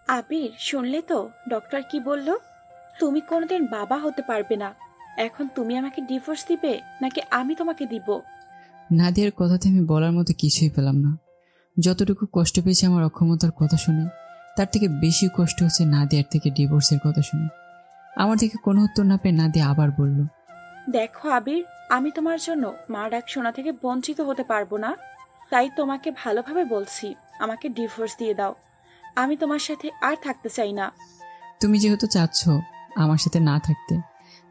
আবির, শুনলে তো ডক্টর কি বলল? তুমি কোনোদিন বাবা হতে পারবে না। এখন তুমি আমাকে ডিভোর্স দিবে নাকি আমি তোমাকে দিব? নাদিয়ার কথাতে আমি বলার মতো কিছুই পেলাম না। যতটুকু কষ্ট পেয়েছি আমার অক্ষমতার কথা শুনে, তার থেকে বেশি কষ্ট হচ্ছে নাদিয়ার থেকে ডিভোর্সের কথা শুনে। আমার থেকে কোনো উত্তর না পেয়ে নাদিয়া আবার বলল, দেখো আবির, আমি তোমার জন্য মা ডাক শোনা থেকে বঞ্চিত হতে পারবো না। তাই তোমাকে ভালোভাবে বলছি, আমাকে ডিভোর্স দিয়ে দাও। আমি তোমার সাথে আর থাকতে চাই না। তুমি যেহেতু চাচ্ছ আমার সাথে না থাকতে,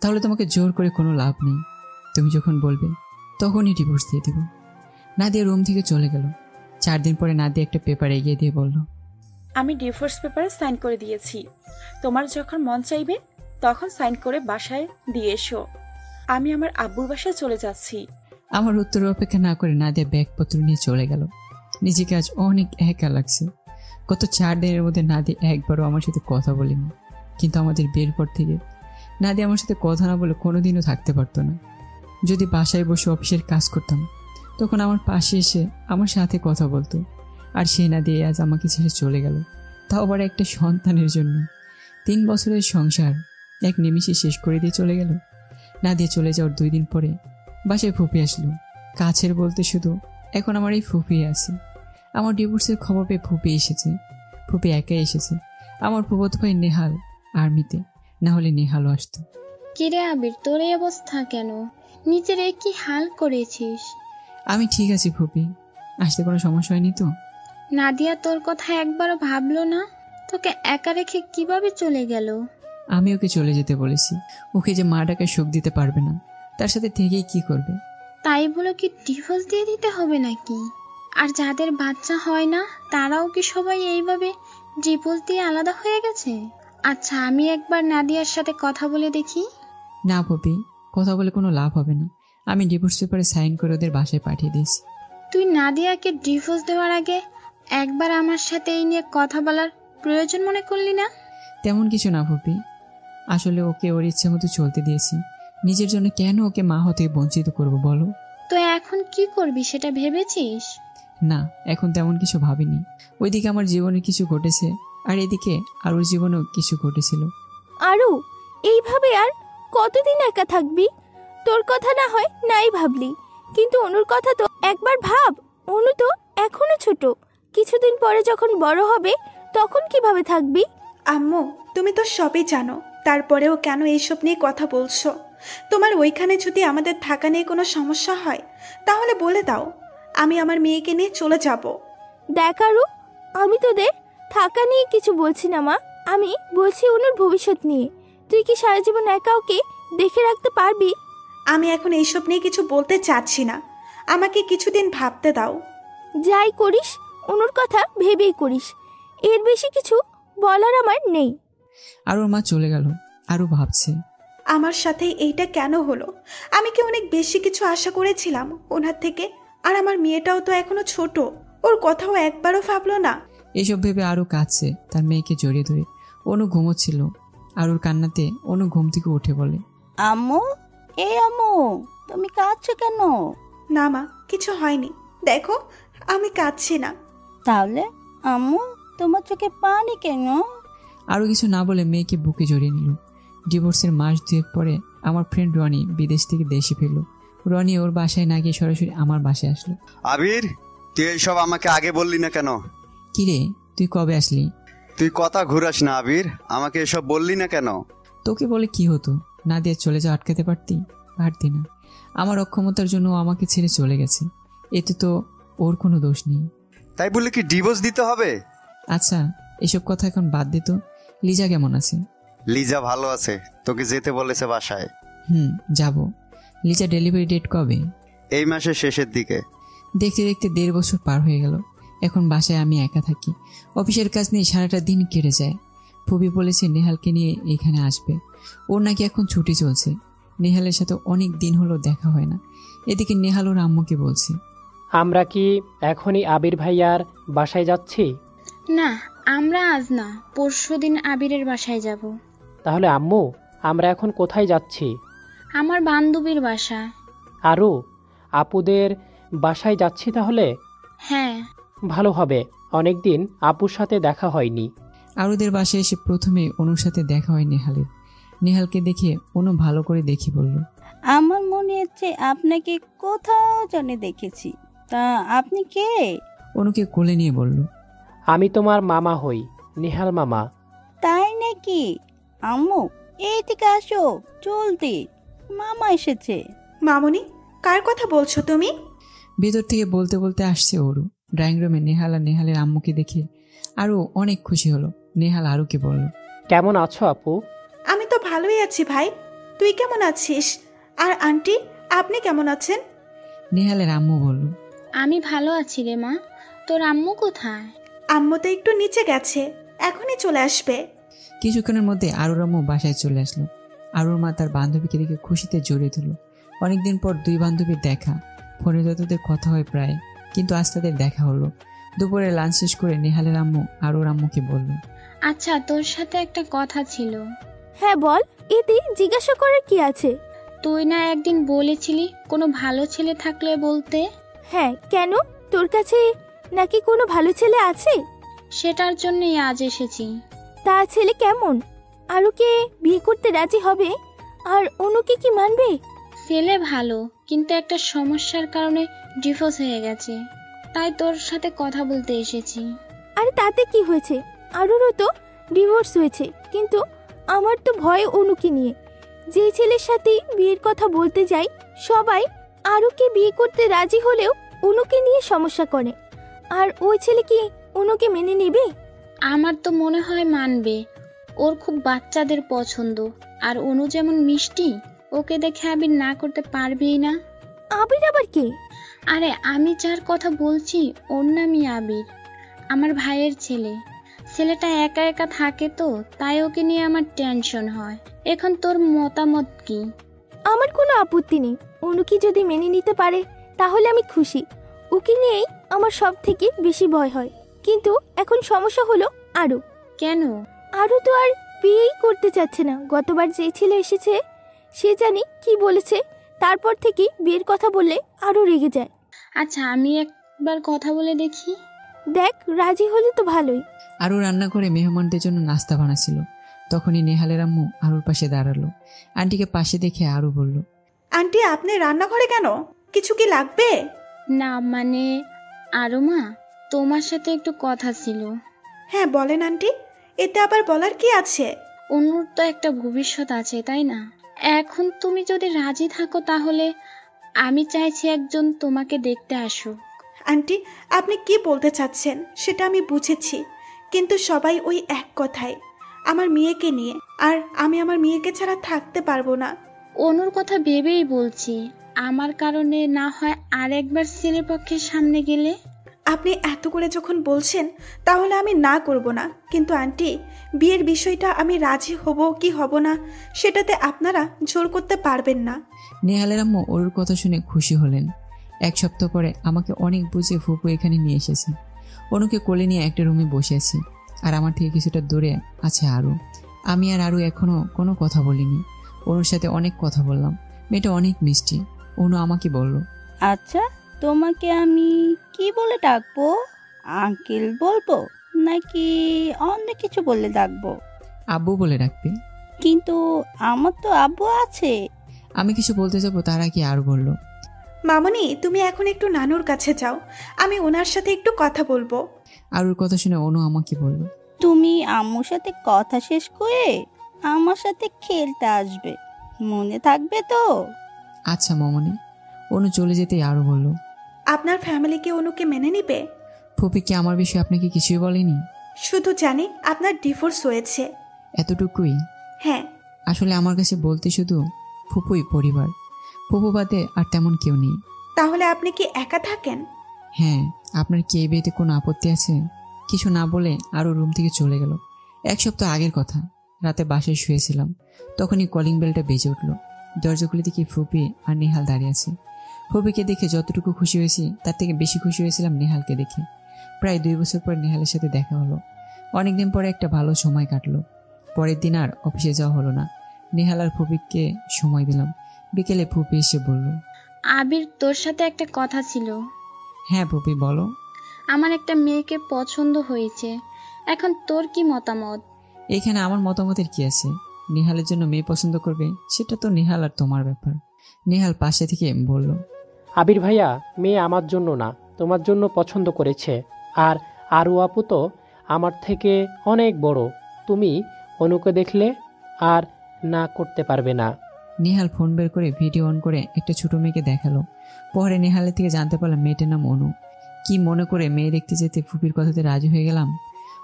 তাহলে তোমাকে জোর করে কোনো লাভ নেই। তুমি যখন বলবে তখনই ডিভোর্স দিয়ে দেব। নাদিয়া রুম থেকে চলে গেল। 4 দিন পরে নাদিয়া একটা পেপার এগিয়ে দিয়ে বলল, আমি ডিভোর্স পেপারে সাইন করে দিয়েছি। তোমার যখন মন চাইবে তখন সাইন করে বাসায় দিয়ে এসো। আমি আমার আব্বুর বাসায় চলে যাচ্ছি। আমার উত্তরের অপেক্ষা না করে নাদিয়া ব্যাগপত্র নিয়ে চলে গেল। নিজেকে আজ অনেক একা লাগছে। গত 4 দিনের মধ্যে নাদিয়া একবারও আমার সাথে কথা বলেনি, কিন্তু আমাদের বিয়ের পর থেকে নাদিয়া আমার সাথে কথা না বলে কোনোদিনও থাকতে পারতো না। যদি বাসায় বসে অফিসের কাজ করতাম, তখন আমার পাশে এসে আমার সাথে কথা বলতো। আর সেই নাদিয়া আজ আমাকে ছেড়ে চলে গেল, তাও আবার একটা সন্তানের জন্য। 3 বছরের সংসার এক নিমিষে শেষ করে দিয়ে চলে গেল। নাদিয়া চলে যাওয়ার 2 দিন পরে বাসায় ফুপি আসলো। কাছের বলতে শুধু এখন আমার এই ফুপি আছে। আমার ডিভোর্সের খবর পেয়ে ফুপি এসেছে। ফুপি একাই এসেছে। আমার ফুফাতো ভাই নেহাল আর্মিতে, না হলে নেহালও আসতো। কিরে আবির, তোর এই অবস্থা কেন? নিজের কি হাল করেছিস? আমি ঠিক আছি ফুপি, আসতে কোনো সমস্যা হয়নি তো? নাদিয়া তোর কথা একবারও ভাবলো না? তোকে একা রেখে কিভাবে চলে গেল? আমি ওকে চলে যেতে বলেছি। ওকে যে মা ডাকে সুখ দিতে পারবে না, তার সাথে থেকেই কি করবে? তাই বলে কি ডিভোর্স দিয়ে দিতে হবে নাকি? আর যাদের বাচ্চা হয় না তারাও কি সবাই এইভাবে ডিভোর্স দিয়ে আলাদা হয়ে গেছে? আচ্ছা, আমি একবার নাদিয়ার সাথে কথা বলে দেখি। না ফুপি, কথা বলে কোনো লাভ হবে না। আমি ডিভোর্স পেপারে সাইন করে ওদের বাসায় পাঠিয়ে দিয়েছি। তুই নাদিয়াকে ডিভোর্স দেওয়ার আগে একবার আমার সাথে এই নিয়ে কথা বলার প্রয়োজন মনে করলি না? তেমন কিছু না ফুপি, আসলে ওকে ওর ইচ্ছে মতো চলতে দিয়েছি। নিজের জন্য কেন ওকে মা হতে বঞ্চিত করব বলো? তো এখন কি করবি সেটা ভেবেছিস? না, এখন তেমন কিছু ভাবিনি। ওইদিকে আমার জীবনে কিছু ঘটেছে, আর এদিকে আরুর জীবনেও কিছু ঘটেছিল। আরু, এইভাবে আর কতদিন একা থাকবি? তোর কথা না হয় নাই ভাবলি, কিন্তু অনুর কথা তো একবার ভাব। অনু তো এখনো ছোট, কিছুদিন পরে যখন বড় হবে তখন কিভাবে থাকবি? আম্মু, তুমি তো সবই জানো, তারপরেও কেন এইসব নিয়ে কথা বলছো? তোমার ওইখানে যদি আমাদের থাকা নিয়ে কোনো সমস্যা হয় তাহলে বলে দাও, আমি আমার মেয়েকে নিয়ে চলে যাব। দেখ আরু, আমি তোদের থাকা নিয়ে কিছু বলছি না মা, আমি বলছি অনুর ভবিষ্যৎ নিয়ে। তুই কি সারা জীবন একা ওকে দেখে রাখতে পারবি? আমি এখন এইসব নিয়ে কিছু বলতে চাচ্ছি না, আমাকে কিছুদিন ভাবতে দাও। যাই করিস অনুর কথা ভেবেই করিস, এর বেশি কিছু বলার আমার নেই। আর ওর মা চলে গেল। আরও ভাবছে, আমার সাথে এইটা কেন হলো? আমি কি অনেক বেশি কিছু আশা করেছিলাম ওনার থেকে? আর আমার মেয়েটাও তো এখনো ছোট, ওর কথাও একবারও ভাবলো না। এইসব ভেবে আরও কাঁদছে তার মেয়েকে জড়িয়ে ধরে। অনু ঘুমোচ্ছিল। আর ওর কান্নাতে অনু ঘুম থেকে উঠে বলে, আম্মু, আম্মু, তুমি কাঁদছো কেন? না মা, কিছু হয়নি, দেখো আমি কাঁদছি না। তাহলে আম্মু, তোমার চোখে পানি কেন? আরও কিছু না বলে মেয়েকে বুকে জড়িয়ে নিল। ডিভোর্সের মাস 2 পরে আমার ফ্রেন্ড রনি বিদেশ থেকে দেশে ফিরল। রনি ওর বাসায় না গিয়ে সরাসরি আমার বাসায় আসলো। আবির, তুই এইসব আমাকে আগে বললি না কেন? কিরে, তুই কবে আসলি? তুই কথা ঘুরাস না আবির, আমাকে এসব বললি না কেন? তোকে বলে কি হতো? না দিয়ে চলে যাওয়া আটকাতে পারতি না। আমার অক্ষমতার জন্য ও আমাকে ছেড়ে চলে গেছে, এতে তো ওর কোনো দোষ নেই। তাই বলে কি ডিভোর্স দিতে হবে? আচ্ছা, এসব কথা এখন বাদ দে তো। লিজা কেমন আছে? লিজা ভালো আছে, তোকে যেতে বলেছে বাসায়। যাব। লিজা ডেলিভারি ডেট কবে? এই মাসের শেষের দিকে। দেখতে দেখতে 1.5 বছর পার হয়ে গেল। এখন বাসায় আমি একা থাকি। অফিসের কাজ নিয়ে সারাটা দিন কেটে যায়। ফুবি বলেছে নেহালকে নিয়ে এখানে আসবে। ওর নাকি এখন ছুটি চলছে। নেহালের সাথে অনেক দিন হলো দেখা হয় না। এদিকে নেহাল ওর আম্মুকে বলছে, আমরা কি এখনই আবির ভাইয়ার বাসায় যাচ্ছি? না, আমরা আজ না, পরশুদিন আবিরের বাসায় যাব। তাহলে আম্মু, আমরা এখন কোথায় যাচ্ছি? আমার বান্ধবীর বাসা। আরু, আপুদের বাসায় যাচ্ছি তাহলে? হ্যাঁ। ভালো হবে, অনেকদিন আপুর সাথে দেখা হয়নি। আরুদের বাসায় এসে প্রথমে অনুর সাথে দেখা হয় নেহালের। নেহালকে দেখে অনু ভালো করে দেখি বলল, আমার মনে হচ্ছে আপনাকে কোথাও জানে দেখেছি। তা আপনি কে? অনুকে কোলে নিয়ে বলল, আমি তোমার মামা হই, নেহাল মামা। তাই নাকি? আম্মু এই থেকে আসো জলদি, মামা এসেছে। মামুনি, কার কথা বলছো তুমি? ভেতর থেকে বলতে বলতে আসছে অরু। ড্রয়িং রুমে নেহাল আর নেহালের আম্মুকে দেখে আরও অনেক খুশি হলো। নেহাল আরুকে বলল, কেমন আছো আপু? আমি তো ভালোই আছি ভাই, তুই কেমন আছিস? আর আন্টি, আপনি কেমন আছেন? নেহালের আম্মু বলল, আমি ভালো আছি রে মা। তোর আম্মু কোথায়? আম্মু তো একটু নিচে গেছে, এখনই চলে আসবে। কিছুক্ষণের মধ্যে আরুর আম্মু বাসায় চলে আসলো। আরুর মা তার বান্ধবীকে দেখে খুশিতে জড়িয়ে ধরল। অনেকদিন পর দুই বান্ধবীর দেখা। ফোনে যতদের কথা হয় প্রায়, কিন্তু আজ তাদের দেখা হলো। দুপুরে লাঞ্চ শেষ করে নেহালের আম্মু আরুর আম্মুকে বলল, আচ্ছা, তোর সাথে একটা কথা ছিল। হ্যাঁ বল, এতে জিজ্ঞাসা করার কি আছে? তুই না একদিন বলেছিলি কোনো ভালো ছেলে থাকলে বলতে? হ্যাঁ, কেন? তোর কাছে নাকি কোনো ভালো ছেলে আছে? সেটার জন্যই আজ এসেছি। তা ছেলে কেমন? আরুকে বিয়ে করতে রাজি হবে? আর অনুকে কি মানবে? ছেলে ভালো, কিন্তু একটা সমস্যার কারণে ডিভোর্স হয়ে গেছে, তাই তোর সাথে কথা বলতে এসেছি। আরে তাতে কি হয়েছে? আরুরও তো ডিভোর্স হয়েছে, কিন্তু আমার তো ভয় অনুকে নিয়ে। যে ছেলের সাথে বিয়ের কথা বলতে যাই, সবাই আরুকে বিয়ে করতে রাজি হলেও অনুকে নিয়ে সমস্যা করে। আর ওই ছেলে কি অনুকে মেনে নেবে? আমার তো মনে হয় মানবে। ওর খুব বাচ্চাদের পছন্দ, আর অনু যেমন মিষ্টি, ওকে দেখে আবির না করতে পারবেই না। আবির আবার কে? আরে আমি যার কথা বলছি ওর নামই আবির, আমার ভাইয়ের ছেলে। ছেলেটা একা একা থাকে তো, তাই ওকে নিয়ে আমার টেনশন হয়। এখন তোর মতামত কি? আমার কোনো আপত্তি নেই। অনুকে যদি মেনে নিতে পারে তাহলে আমি খুশি। ওকে নিয়েই আমার সব থেকে বেশি ভয় হয়। কিন্তু এখন সমস্যা হলো আরু। কেন? আরু তো আর বিয়েই করতে চাচ্ছে না। গতবার যে ছেলে এসেছে সে জানি কি বলেছে, তারপর থেকে বিয়ের কথা বললে আরু রেগে যায়। আচ্ছা, আমি একবার কথা বলে দেখি। দেখ, রাজি হলে তো ভালোই। আরু রান্না করে মেহমানদের জন্য নাস্তা বানাচ্ছিল। তখনই নেহালের আম্মু আরুর পাশে দাঁড়ালো। আন্টিকে পাশে দেখে আরু বলল, আন্টি, আপনি রান্নাঘরে কেন? কিছু কি লাগবে? না মানে, আরু মা, তোমার সাথে একটু কথা ছিল। হ্যাঁ বলেন আন্টি, এতে আবার বলার কি আছে? অনুর তো একটা ভবিষ্যৎ আছে, তাই না? এখন তুমি যদি রাজি থাকো তাহলে আমি চাইছি একজন তোমাকে দেখতে আসুক। আন্টি, আপনি কি বলতে চাচ্ছেন সেটা আমি বুঝেছি, কিন্তু সবাই ওই এক কথাই, আমার মেয়েকে নিয়ে। আর আমি আমার মেয়েকে ছাড়া থাকতে পারবো না। অনুর কথা ভেবেই বলছি, আমার কারণে না হয় আর একবার ছেলের পক্ষের সামনে গেলে। আপনি এত করে যখন বলছেন তাহলে আমি না করব না, কিন্তু আন্টি, বিয়ের বিষয়টা আমি রাজি হব কি হব না সেটাতে আপনারা জোর করতে পারবেন না। নেহালের আম্মু ওর কথা শুনে খুশি হলেন। এক সপ্তাহ পরে আমাকে অনেক বুঝে ফুপু এখানে নিয়ে এসেছে। অনুকে কোলে নিয়ে একটা রুমে বসে আছি, আর আমার থেকে কিছুটা দূরে আছে আরু। আমি আর আরু এখনো কোনো কথা বলিনি। অনুর সাথে অনেক কথা বললাম। মেয়েটা অনেক মিষ্টি। অনু আমাকে বলল, আচ্ছা, তোমাকে আমি কি বলে ডাকবো? আঙ্কেল বলবো নাকি অন্য কিছু বলে ডাকবো? আব্বু বলে ডাকবে। কিন্তু আমার তো আব্বু আছে। আমি কিছু বলতে যাবো তার আগে আরু বলল, মামনি, তুমি এখন একটু নানুর কাছে যাও, আমি ওনার সাথে একটু কথা বলবো। আরুর কথা শুনে অনু আমাকে বলল, তুমি আম্মুর সাথে কথা শেষ করে আমার সাথে খেলতে আসবে, মনে থাকবে তো? আচ্ছা মামনি। অনু চলে যেতেই আরু বলল, আপনার ফ্যামিলিকে অনুকে মেনে নিবে? ফুপি কি আমার বিষয়ে আপনাকে কিছুই বলেনি? শুধু জানি আপনার ডিভোর্স হয়েছে। এতটুকুই? হ্যাঁ। আসলে আমার কাছে বলতে শুধু ফুপুই পরিবার। ফুপু বাদে আর তেমন কেউ নেই। তাহলে আপনি কি একা থাকেন? হ্যাঁ। আপনার কি এই বিয়েতে কোনো আপত্তি আছে? কিছু না বলে আরও রুম থেকে চলে গেল। এক সপ্তাহ আগের কথা, রাতে বাসায় শুয়েছিলাম। তখনই কলিং বেলটা বেজে উঠল। দরজা খুলে দেখি ফুপি আর নেহাল দাঁড়িয়ে আছে। ফুপিকে দেখে যতটুকু খুশি হয়েছি তার থেকে বেশি খুশি হয়েছিলাম নেহালকে দেখে। প্রায় 2 বছর পর নেহালের সাথে দেখা হলো। অনেকদিন পরে একটা ভালো সময় কাটলো। পরের দিন আর অফিসে যাওয়া হলো না। নেহাল আর ফুপিকে সময় দিলাম। বিকেলে ফুপি এসে বলল, আবির, তোর সাথে একটা কথা ছিল। হ্যাঁ ফুপি বলো। আমার একটা মেয়েকে পছন্দ হয়েছে। এখন তোর কি মতামত? এখানে আমার মতামতের কি আছে? নিহালের জন্য মেয়ে পছন্দ করবে সেটা তো নিহাল আর তোমার ব্যাপার। নিহাল পাশে থেকে বলল, আবির ভাইয়া মেয়ে আমার জন্য না, তোমার জন্য পছন্দ করেছে। আর আরু আপু তো আমার থেকে অনেক বড়, তুমি অনুকে দেখলে আর না করতে পারবে না। নিহাল ফোন বের করে ভিডিও অন করে একটা ছোট মেয়েকে দেখালো। পরে নিহালের থেকে জানতে পারলাম মেয়েটার নাম অনু। কি মনে করে মেয়ে দেখতে যেতে ফুপির কথাতে রাজি হয়ে গেলাম,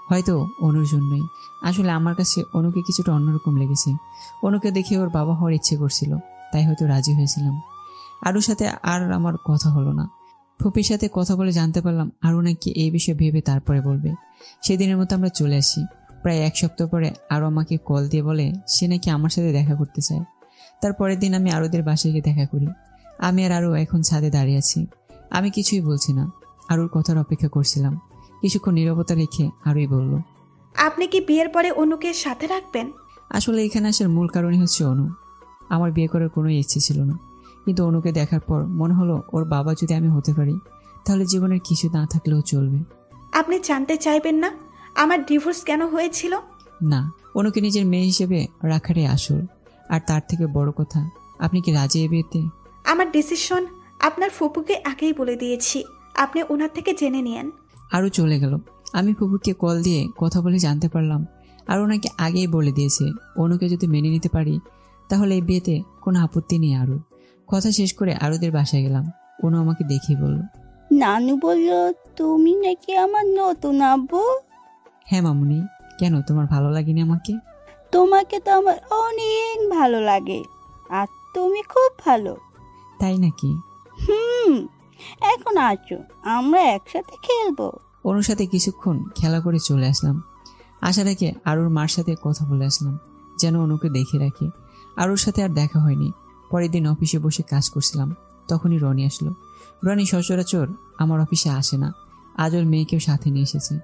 হয়তো অনুর জন্যই। আসলে আমার কাছে অনুকে কিছুটা অন্যরকম লেগেছে। অনুকে দেখে ওর বাবা হওয়ার ইচ্ছে করছিল, তাই হয়তো রাজি হয়েছিলাম। আরুর সাথে আর আমার কথা হলো না। ফুপির সাথে কথা বলে জানতে পারলাম আরু নাকি এই বিষয়ে ভেবে তারপরে বলবে। সেদিনের মতো আমরা চলে আসি। প্রায় 1 সপ্তাহ পরে আরু আমাকে কল দিয়ে বলে সে নাকি আমার সাথে দেখা করতে চায়। তার পরের দিন আমি আরুদের বাসায় গিয়ে দেখা করি। আমি আর আরু এখন ছাদে দাঁড়িয়ে আছি। আমি কিছুই বলছি না, আরুর কথার অপেক্ষা করছিলাম। কিছুক্ষণ নীরবতা রেখে আরুই বলল, আপনি কি বিয়ের পরে অনুকে সাথে রাখবেন? আসলে এখানে আসার মূল কারণই হচ্ছে অনু। আমার বিয়ে করার কোনো ইচ্ছে ছিল না, কিন্তু অনুকে দেখার পর মনে হলো ওর বাবা যদি আমি হতে পারি তাহলে জীবনের কিছু না থাকলেও চলবে। আপনি জানতে চাইবেন না আমার ডিভোর্স কেন হয়েছিল? না, অনুকে নিজের মেয়ে হিসেবে রাখারই আসল। আর তার থেকে বড় কথা, আপনি কি রাজি এই বিয়েতে? আমার ডিসিশন আপনার ফুপুকে আগেই বলে দিয়েছি, আপনি ওনার থেকে জেনে নিয়েন। আরও চলে গেল। আমি ফুপুকে কল দিয়ে কথা বলে জানতে পারলাম আর ওনাকে আগেই বলে দিয়েছে অনুকে যদি মেনে নিতে পারি তাহলে এই বিয়েতে কোনো আপত্তি নেই। আরও কথা শেষ করে আরুদের বাসায় গেলাম। অনু আমাকে দেখেই বলল, নানু বলল তুমি নাকি আমার নতুন আব্বু। হ্যাঁ মামুনি, কেন তোমার ভালো লাগেনি আমাকে? তোমাকে তো আমার অনেক ভালো লাগে, আর তুমি খুব ভালো। তাই নাকি? এখন আসো, আমরা একসাথে খেলবো। অনুর সাথে কিছুক্ষণ খেলা করে চলে আসলাম। আশা রেখে আরুর মার সাথে কথা বলে আসলাম, যেন অনুকে দেখে রাখে। আরুর সাথে আর দেখা হয়নি। পরের দিন অফিসে বসে কাজ করছিলাম, তখনই রনি আসলো। রনি সচরাচর আমার অফিসে আসে না, আজ ওর মেয়েকেও সাথে নিয়ে এসেছে।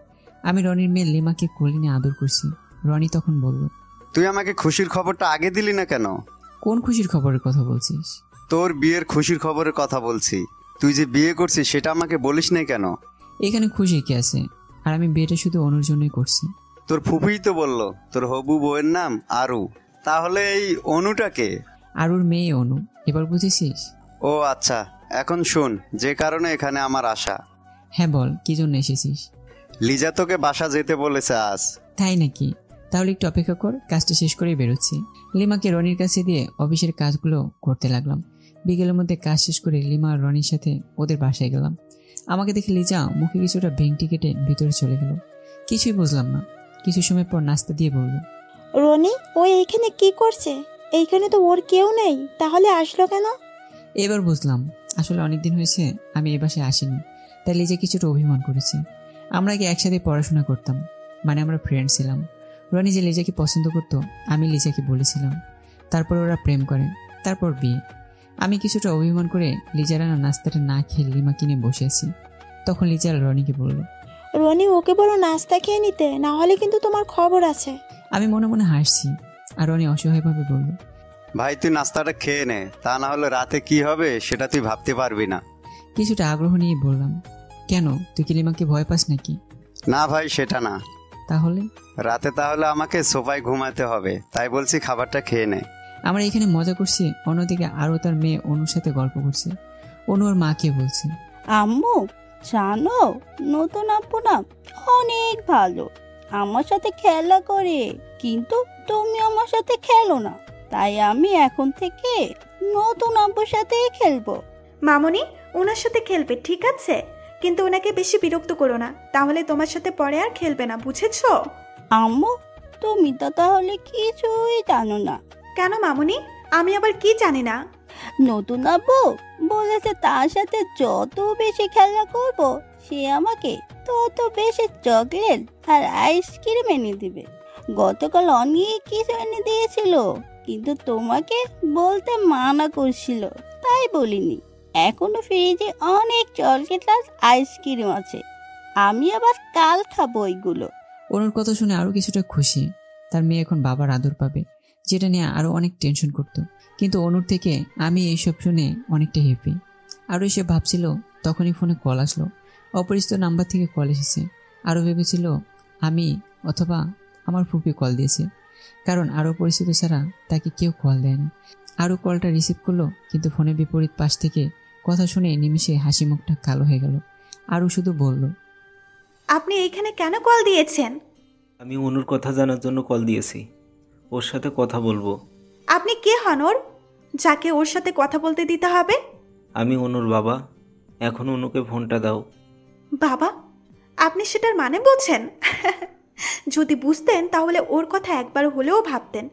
আমি রনির মেয়ে লিমাকে কোলে নিয়ে আদর করছি। রনি তখন বলল, তুই আমাকে খুশির খবরটা আগে দিলি না কেন? কোন খুশির খবরের কথা বলছিস? তোর বিয়ের খুশির খবরের কথা বলছি। তুই যে বিয়ে করছিস সেটা আমাকে বলিস না কেন? এখানে খুশি কি আছে? আর আমি বিয়েটা শুধু অনুর জন্যই করছি। তোর ফুফুই তো বললো তোর হবু বউয়ের নাম আরু, তাহলে এই অনুটাকে? আরুর মেয়ে অনু, এবার বুঝেছিস? ও আচ্ছা, এখন শোন যে কারণে এখানে আমার আশা। হ্যাঁ বল, কি জন্য এসেছিস? লিজা তোকে বাসা যেতে বলেছে আজ। তাই নাকি? তাহলে একটু অপেক্ষা কর, কাজটা শেষ করেই বেরোচ্ছি। লিমাকে রনির কাছে দিয়ে অফিসের কাজগুলো করতে লাগলাম। বিকেলের মধ্যে কাজ শেষ করে লিমা আর রনির সাথে ওদের বাসায় গেলাম। আমাকে দেখে লিজা মুখে কিছুটা ভেঙটি কেটে ভিতরে চলে গেল। কিছুই বুঝলাম না। কিছু সময় পর নাস্তা দিয়ে বলল, রনি ও এইখানে কি করছে? এইখানে তো ওর কেউ নেই, তাহলে আসলো কেন? এবার বুঝলাম, আসলে অনেকদিন হয়েছে আমি এই বাসায় আসিনি, তাই লিজা কিছুটা অভিমান করেছে। আমরা কি একসাথে পড়াশোনা করতাম, মানে আমরা ফ্রেন্ড ছিলাম। রনি যে লিজাকে পছন্দ করতো আমি লিজাকে বলেছিলাম। তারপর ওরা প্রেম করে, তারপর বিয়ে। আমি কিছুটা অভিমান করে লিজার রান্না নাস্তাটা না খেয়ে লিমা কিনে বসে আছি। তখন লিজা রনিকে বলল, রনি ওকে বলো নাস্তা খেয়ে নিতে, না হলে কিন্তু তোমার খবর আছে। আমি মনে মনে হাসছি আর রনি অসহায়ভাবে বলল, ভাই তুই নাস্তাটা খেয়ে নে, তা না হলে রাতে কি হবে সেটা তুই ভাবতে পারবি না। কিছুটা আগ্রহ নিয়ে বললাম, কেন তুই কি লিমাকে ভয় পাস নাকি? না ভাই সেটা না। তাহলে? রাতে তাহলে আমাকে সোফায় ঘুমাতে হবে, তাই বলছি খাবারটা খেয়ে নে। আমরা এখানে মজা করছি, অন্যদিকে আরও তার মেয়ে অনুর সাথে গল্প করছে। অনু ওর মাকে বলছে, আম্মু জানো নতুন আব্বু না অনেক ভালো, আমার সাথে খেলা করে, কিন্তু তুমি আমার সাথে খেলো না, তাই আমি এখন থেকে নতুন আব্বুর সাথে খেলবো। মামনি ওনার সাথে খেলবে ঠিক আছে, কিন্তু ওনাকে বেশি বিরক্ত করো না, তাহলে তোমার সাথে পরে আর খেলবে না, বুঝেছো? আম্মু তুমি তো তাহলে কিছুই জানো না। কেন মামনি, আমি আবার কি জানি না? নতুন আব্বু বলেছে তার সাথে যত বেশি খেলা করব সে আমাকে তত বেশি চকলেট আর আইসক্রিম এনে দিবে। গতকাল অনেক কিছু এনে দিয়েছিল, কিন্তু তোমাকে বলতে মানা করছিল, তাই বলিনি। এখনো ফ্রিজে অনেক চকলেট আর আইসক্রিম আছে, আমি আবার কাল খাবো ওইগুলো। অনুর কথা শুনে আরো কিছুটা খুশি, তার মেয়ে এখন বাবার আদর পাবে, যেটা নিয়ে আরো অনেক টেনশন করতো। কিন্তু অনুর থেকে আমি এইসব শুনে অনেকটা হ্যাপি। আরও এসে ভাবছিল, তখনই ফোনে কল আসলো। অপরিচিত নাম্বার থেকে কল এসেছে। আরও ভেবেছিল আমি অথবা আমার ফুপি কল দিয়েছে, কারণ আরও পরিচিত ছাড়া তাকে কেউ কল দেয় না। আরও কলটা রিসিভ করলো, কিন্তু ফোনের বিপরীত পাশ থেকে কথা শুনে নিমিষে হাসি মুখটা কালো হয়ে গেল। আরও শুধু বলল, আপনি এইখানে কেন কল দিয়েছেন? আমি অনুর কথা জানার জন্য কল দিয়েছি, ওর সাথে কথা বলবো। আপনি কে হন ওর, যাকে ওর সাথে কথা বলতে দিতে হবে? আমি অনুর বাবা, এখন অনুকে ফোনটা দাও। বাবা? আপনি সেটার মানে বোঝেন? যদি বুঝতেন তাহলে ওর কথা একবার হলেও ভাবতেন।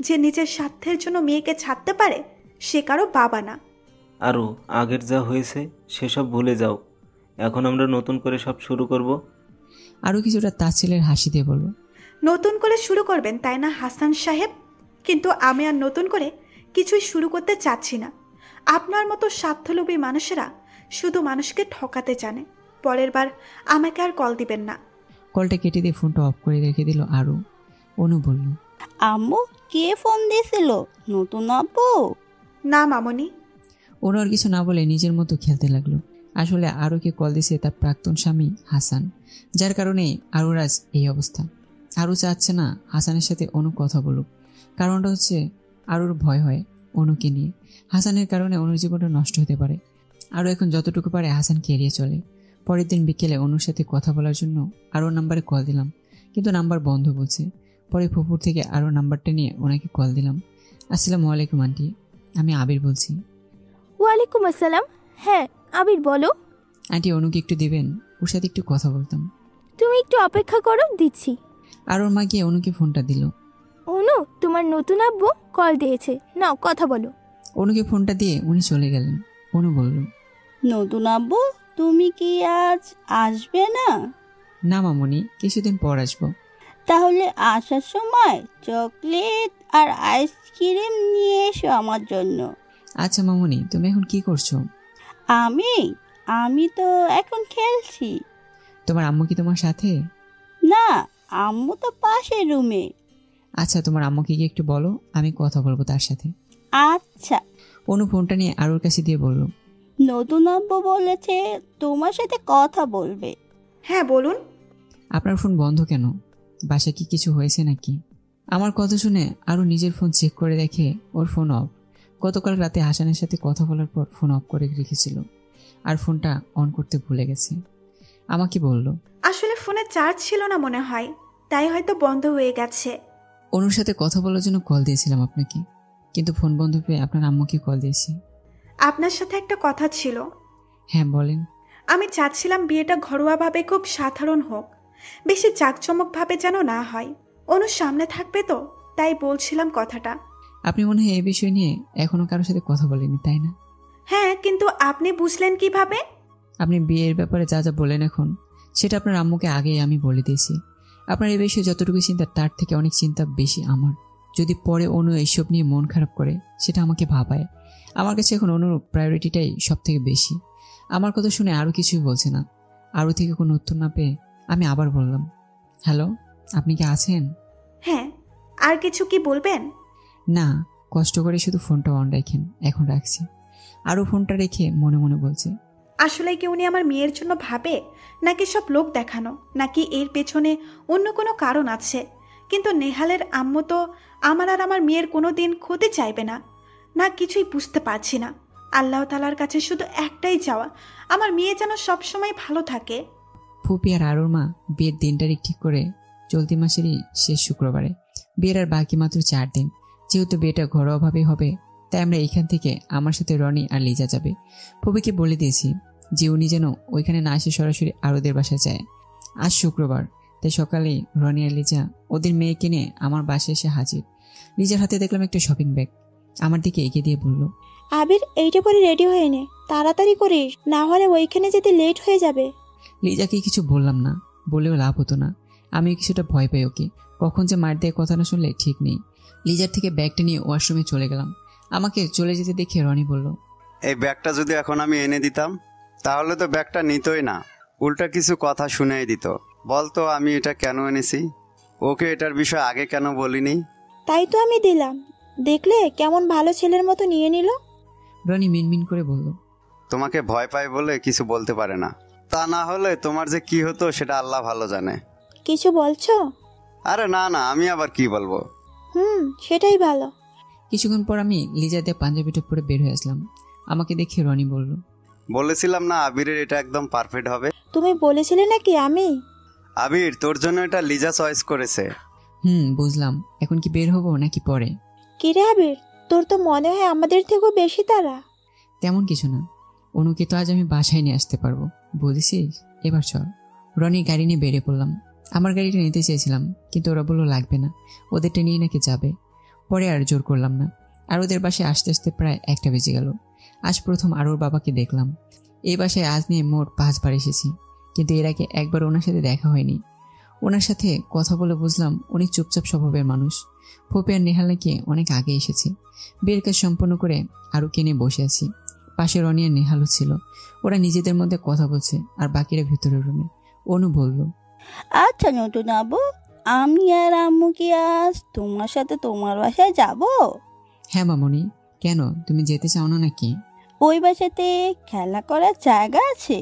যে নিজের স্বার্থের জন্য মেয়েকে ছাড়তে পারে, সে কারো বাবা না। আরও আগের যা হয়েছে সেসব ভুলে যাও, এখন আমরা নতুন করে সব শুরু করব। আরও কিছুটা তাচ্ছিলের হাসি দিয়ে বলল, নতুন করে শুরু করবেন তাই না হাসান সাহেব? কিন্তু আমি আর নতুন করে কিছুই শুরু করতে চাচ্ছি না। আপনার মতো স্বার্থলোভী মানুষেরা শুধু মানুষকে ঠকাতে জানে। পরের বার আমাকে আর কল দিবেন না। কলটা কেটে দিয়ে ফোনটা অফ করে রেখে দিল আরও। অনু বলল, আম্মু কে ফোন দিয়েছিল? নতুন আব্বু? না মামনি। অনু আর কিছু না বলে নিজের মতো খেলতে লাগলো। আসলে আরুকে কল দিছে তার প্রাক্তন স্বামী হাসান, যার কারণে আরুর আজ এই অবস্থা। আরু চাচ্ছে না হাসানের সাথে অনু কথা বলুক। কারণটা হচ্ছে আরুর ভয় হয় অনুকে নিয়ে। হাসানের কারণে অনুর জীবনটা নষ্ট হতে পারে। আরও এখন যতটুকু পারে হাসানকে এড়িয়ে চলে। পরের দিন বিকেলে অনুর সাথে কথা বলার জন্য আরুর নাম্বারে কল দিলাম, কিন্তু নাম্বার বন্ধ বলছে। পরে ফুপুর থেকে আরও নাম্বারটা নিয়ে ওনাকে কল দিলাম। আসসালামু আলাইকুম আন্টি, আমি আবির বলছি। ওয়ালাইকুম আসসালাম। হ্যাঁ আবির বলো। আন্টি অনুকে একটু দিবেন, ওর সাথে একটু কথা বলতাম। তুমি একটু অপেক্ষা করো, দিচ্ছি। আর ওর মা গিয়ে অনুকে ফোনটা দিল। অনু, তোমার নতুন আব্বু কল দিয়েছে, নাও কথা বলো। অনুকে ফোনটা দিয়ে উনি চলে গেলেন। অনু বলল, নতুন আব্বু তুমি কি আজ আসবে না? না মামুনি, কিছুদিন পর আসবো। তাহলে আসার সময় চকলেট আর আইসক্রিম নিয়ে এসো আমার জন্য। আচ্ছা মামুনি, তুমি এখন কি করছো? আমি তো এখন খেলছি। তোমার আম্মু কি তোমার সাথে? না, আম্মু তো পাশের রুমে। আচ্ছা, তোমার আম্মুকে গিয়ে একটু বলো, আমি কথা বলবো তার সাথে। আচ্ছা। অনু ফোনটা নিয়ে আরুর কাছে দিয়ে বলল, নতুন আব্বু বলেছে তোমার সাথে কথা বলবে। হ্যাঁ বলুন। আপনার ফোন বন্ধ কেন? বাসায় কি কিছু হয়েছে নাকি? আমার কথা শুনে আরও নিজের ফোন চেক করে দেখে ওর ফোন অফ। গতকাল রাতে হাসানের সাথে কথা বলার পর ফোন অফ করে রেখেছিল আর ফোনটা অন করতে ভুলে গেছে। আমাকে বলল, আসলে ফোনে চার্জ ছিল না মনে হয়, তাই হয়তো বন্ধ হয়ে গেছে। অনুর সাথে কথা বলার জন্য কল দিয়েছিলাম আপনাকে, কিন্তু ফোন বন্ধ পেয়ে আপনার আম্মুকে কল দিয়েছি। আপনার সাথে একটা কথা ছিল। হ্যাঁ বলেন। আমি চাচ্ছিলাম বিয়েটা ঘরোয়াভাবে খুব সাধারণ হোক, বেশি জাঁকজমকভাবে যেন না হয়। অনুর সামনে থাকবে তো, তাই বলছিলাম কথাটা। আপনি মনে হয় এই বিষয় নিয়ে এখনো কারোর সাথে কথা বলেনি, তাই না? হ্যাঁ, কিন্তু আপনি বুঝলেন কিভাবে? আপনি বিয়ের ব্যাপারে যা যা বলেন এখন, সেটা আপনার আম্মুকে আগেই আমি বলে দিয়েছি। আপনার এই বিষয়ে যতটুকু চিন্তা তার থেকে অনেক চিন্তা বেশি আমার। যদি পরে অনু এইসব নিয়ে মন খারাপ করে, সেটা আমাকে ভাবায়। আমার কাছে এখন অনুর প্রায়োরিটিটাই সব থেকে বেশি। আমার কথা শুনে আরও কিছুই বলছে না। আরও থেকে কোনো উত্তর না পেয়ে আমি আবার বললাম, হ্যালো, আপনি কি আছেন? হ্যাঁ, আর কিছু কি বলবেন? না, কষ্ট করে শুধু ফোনটা অন রাখেন, এখন রাখছি। আরও ফোনটা রেখে মনে মনে বলছে, আসলে কি উনি আমার মেয়ের জন্য ভাবে, নাকি সব লোক দেখানো, নাকি এর পেছনে অন্য কোনো কারণ আছে? কিন্তু নেহালের আম্মু তো আমার আর আমার মেয়ের কোনো দিন ক্ষতি চাইবে না। না কিছুই বুঝতে পারছি না। আল্লাহ তাআলার কাছে শুধু একটাই চাওয়া, আমার মেয়ে যেন সবসময় ভালো থাকে। ফুপি আর আরুর মা বিয়ের দিন তারিখ ঠিক করে চলতি মাসেরই শেষ শুক্রবারে। বিয়ের আর বাকি মাত্র 4 দিন। যেহেতু বিয়েটা ঘরোয়াভাবেই হবে, তাই আমরা এইখান থেকে আমার সাথে রনি আর লিজা যাবে। ফুপিকে বলে দিয়েছি যে উনি যেন ওইখানে না এসে সরাসরি আরুদের বাসায় যায়। আজ শুক্রবার, তাই সকালে রনি আর লিজা ওদের মেয়েকে নিয়ে আমার বাসায় এসে হাজির। লিজার হাতে দেখলাম একটা শপিং ব্যাগ। আমার দিকে এগিয়ে দিয়ে বলল, আবির, এইটা পরে রেডি হয়ে নে, তাড়াতাড়ি করিস, না হলে ওইখানে যেতে লেট হয়ে যাবে। লিজাকে কিছু বললাম না, বলেও লাভ হতো না। আমি কিছুটা ভয় পাই ওকে, কখন যে মার দিয়ে কথা না শুনলে ঠিক নেই। লিজার থেকে ব্যাগটা নিয়ে ওয়াশরুমে চলে গেলাম। আমাকে চলে যেতে দেখে রনি বলল, এই ব্যাগটা যদি এখন আমি এনে দিতাম, তাহলে তো ব্যাগটা নিতই না, উল্টা কিছু কথা শুনেই দিত। বলতো আমি এটা কেন এনেছি, ওকে এটার বিষয় আগে কেন বলিনি। তাই তো আমি দিলাম, দেখলে কেমন ভালো ছেলের মতো নিয়ে নিল। রনি মিনমিন করে বলল, তোমাকে ভয় পায় বলে কিছু বলতে পারে না, তা না হলে তোমার যে কি হতো সেটা আল্লাহ ভালো জানে। কিছু বলছো? আরে না না, আমি আবার কি বলবো। সেটাই ভালো। কিছুক্ষণ পর আমি লিজাতে পাঞ্জাবিটা পরে বের হয়ে আসলাম। আমাকে দেখে রনি বলল, বলেছিলাম না আবিরের এটা একদম পারফেক্ট হবে। তুমি বলেছিলে নাকি? আবির, তোর জন্য এটা লিজা চয়েস করেছে। বুঝলাম। এখন কি বের হবো নাকি পরে? কি রে আবির, তোর তো মনে হয় আমাদের থেকেও বেশি তারা। তেমন কিছু না, অনুকে তো আজ আমি বাসায় নিয়ে আসতে পারবো, বুঝেছিস? এবার চল। রনি গাড়ি নিয়ে বেরিয়ে পড়লাম। আমার গাড়িটা নিতে চেয়েছিলাম, কিন্তু ওরা বললো লাগবে না, ওদেরটা নিয়ে নাকি যাবে। পরে আর জোর করলাম না। আর ওদের বাসায় আসতে আসতে প্রায় 1টা বেজে গেল। আজ প্রথম আরোর বাবাকে দেখলাম। এই বাসায় আজ নিয়ে মোট 5 বার এসেছি, কিন্তু এর আগে একবার ওনার সাথে দেখা হয়নি। ওনার সাথে কথা বলে বুঝলাম উনি চুপচাপ স্বভাবের মানুষ। ফুপি আর নেহাল নাকি অনেক আগে এসেছে। বিয়ের কাজ সম্পন্ন করে আরোকে নিয়ে বসে আছি। পাশে রনি আর নেহালও ছিল। ওরা নিজেদের মধ্যে কথা বলছে আর বাকিরা ভেতরের রুমে। অনু বলল, আচ্ছা নতুন আবু, আমি আর আম্মু কি আজ তোমার সাথে তোমার বাসায় যাব? হ্যাঁ মামনি, কেন তুমি যেতে চাও না নাকি? ওই বাসাতে খেলা করার জায়গা আছে?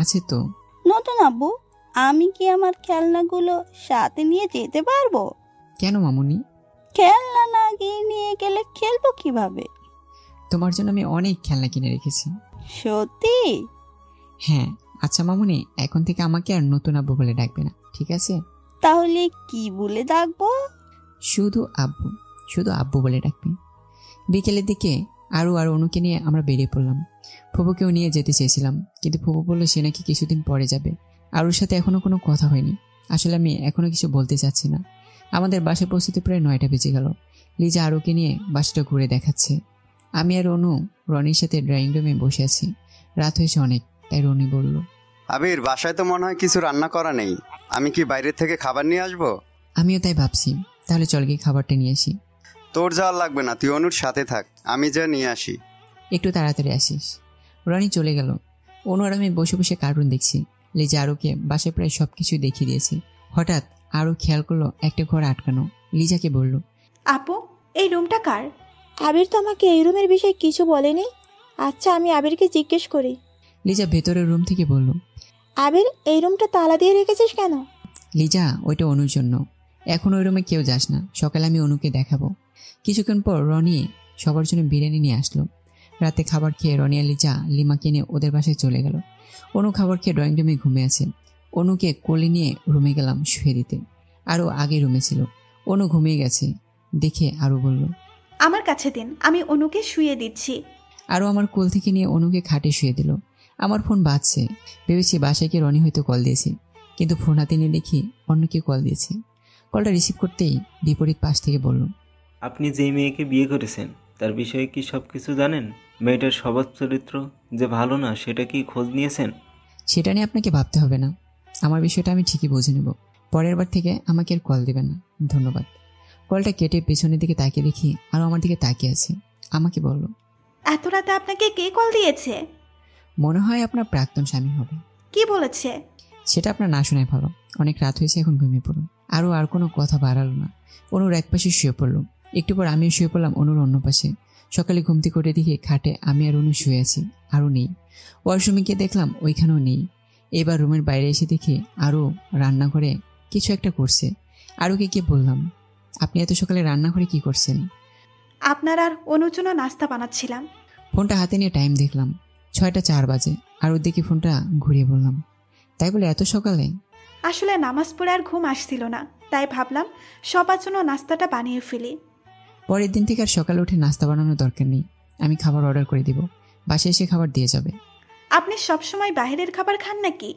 আছে তো। নতুন আব্বু, আমি কি আমার খেলনাগুলো সাথে নিয়ে যেতে পারবো? কেন মামনি? খেলনা না গিয়ে নিয়ে গেলে খেলবো কিভাবে? তোমার জন্য আমি অনেক খেলনা কিনে রেখেছি। সত্যি? হ্যাঁ। আচ্ছা মামনি, এখন থেকে আমাকে আর নতুন আব্বু বলে ডাকবে না, ঠিক আছে? তাহলে কি বলে ডাকবো? শুধু আব্বু, শুধু আব্বু বলে ডাকবে। বিকেলের দিকে আরও আর অনুকে নিয়ে আমরা বেরিয়ে পড়লাম। ফুপুকেও নিয়ে যেতে চেয়েছিলাম, কিন্তু ফুপু বললো সে নাকি কিছুদিন পরে যাবে। আরুর সাথে এখনো কোনো কথা হয়নি। আসলে আমি এখনো কিছু বলতে চাচ্ছি না। আমাদের বাসায় পৌঁছতে প্রায় 9টা বেজে গেল। লিজা আরুকে নিয়ে বাসাটা ঘুরে দেখাচ্ছে। আমি আর অনু রনির সাথে ড্রয়িং রুমে বসে আছি। রাত হয়েছে অনেক, তাই রনি বলল, আবির, বাসায় তো মনে হয় কিছু রান্না করা নেই। আমি কি বাইরের থেকে খাবার নিয়ে আসবো? আমিও তাই ভাবছি। তাহলে চল গিয়ে খাবারটা নিয়ে আসি। তোর যাওয়ার লাগবে না, তুই অনুর সাথে থাক, আমি যা নিয়ে আসি। একটু তাড়াতাড়ি আসিস। রনি চলে গেল। অনু আর আমি বসে বসে কার্টুন দেখছি। লিজা আরুকে বাসায় প্রায় সবকিছু দেখিয়ে দিয়েছে। হঠাৎ আরু খেয়াল করলো একটা ঘর আটকানো। লিজাকে বলল, আপু, এই রুমটা কার? আবির তো আমাকে এই রুমের বিষয়ে কিছু বলেনি। আচ্ছা, আমি আবিরকে জিজ্ঞেস করি। লিজা ভেতরের রুম থেকে বলল, আবির, এই রুমটা তালা দিয়ে রেখেছিস কেন? লিজা, ওইটা অনুর জন্য। এখন ওই রুমে কেউ যাস না, সকালে আমি অনুকে দেখাবো। কিছুক্ষণ পর রনি সবার জন্য বিরিয়ানি নিয়ে আসলো। রাতে খাবার খেয়ে রনি আর লিজা লিমাকে নিয়ে ওদের বাসায় চলে গেল। অনু খাবার খেয়ে ড্রয়িং রুমে ঘুমিয়ে আছে। অনুকে কোলে নিয়ে রুমে গেলাম শুয়ে দিতে। আরও আগে রুমে ছিল। অনু ঘুমিয়ে গেছে দেখে আরও বলল, আমার কাছে দিন, আমি অনুকে শুয়ে দিচ্ছি। আরও আমার কোল থেকে নিয়ে অনুকে খাটে শুয়ে দিল। আমার ফোন বাজছে। ভেবেছি বাসায় গিয়ে রনি হয়তো কল দিয়েছে, কিন্তু ফোন হাতে নিয়ে দেখি অন্য কেউ কল দিয়েছে। কলটা রিসিভ করতেই বিপরীত পাশ থেকে বলল, আপনি যে মেয়েকে বিয়ে করেছেন তার বিষয়ে কি সব কিছু জানেন? মেয়েটার স্বভাব চরিত্র যে ভালো না, সেটা কি খোঁজ নিয়েছেন? সেটা নিয়ে আপনাকে ভাবতে হবে না, আমার বিষয়টা আমি ঠিকই বুঝে নেব। পরের বার থেকে আমাকে আর কল দেবেন না, ধন্যবাদ। কলটা কেটে পেছনের দিকে তাকিয়ে দেখি আরও আমার দিকে তাকিয়ে আছে। আমাকে বলল, এত রাতে আপনাকে কে কল দিয়েছে? মনে হয় আপনার প্রাক্তন স্বামী হবে। কি বলেছে? সেটা আপনার না শোনায় ভালো। অনেক রাত হয়েছে, এখন ঘুমিয়ে পড়ুন। আর কোনো কথা বাড়ালো না। অনুর এক পাশে শুয়ে পড়লো। একটু পর আমিও শুয়ে পড়লাম অনুর অন্য পাশে। সকালে ঘুমতি করে দেখি খাটে আমি আর অনু শুয়ে আছি, আরও নেই। ওয়াশরুমে গিয়ে দেখলাম ওইখানেও নেই। এবার রুমের বাইরে এসে দেখি আরও রান্নাঘরে কিছু একটা করছে। আরুকে গিয়ে বললাম, আপনি এত সকালে রান্নাঘরে কি করছেন? আপনার আর অনুর জন্য নাস্তা বানাচ্ছিলাম। ফোনটা হাতে নিয়ে টাইম দেখলাম 6টা 4 বাজে। আরও দেখি ফোনটা ঘুরিয়ে বললাম, তাই বলে এত সকালে? আসলে নামাজ পড়ে আর ঘুম আসছিল না, তাই ভাবলাম সবার জন্য নাস্তাটা বানিয়ে ফেলি। পরের দিন থেকে আর সকালে উঠে নাস্তা বানানোর দরকার নেই। আমি খাবার অর্ডার করে দিব, বাসায় এসে খাবার দিয়ে যাবে। আপনি সবসময় বাইরের খাবার খান নাকি?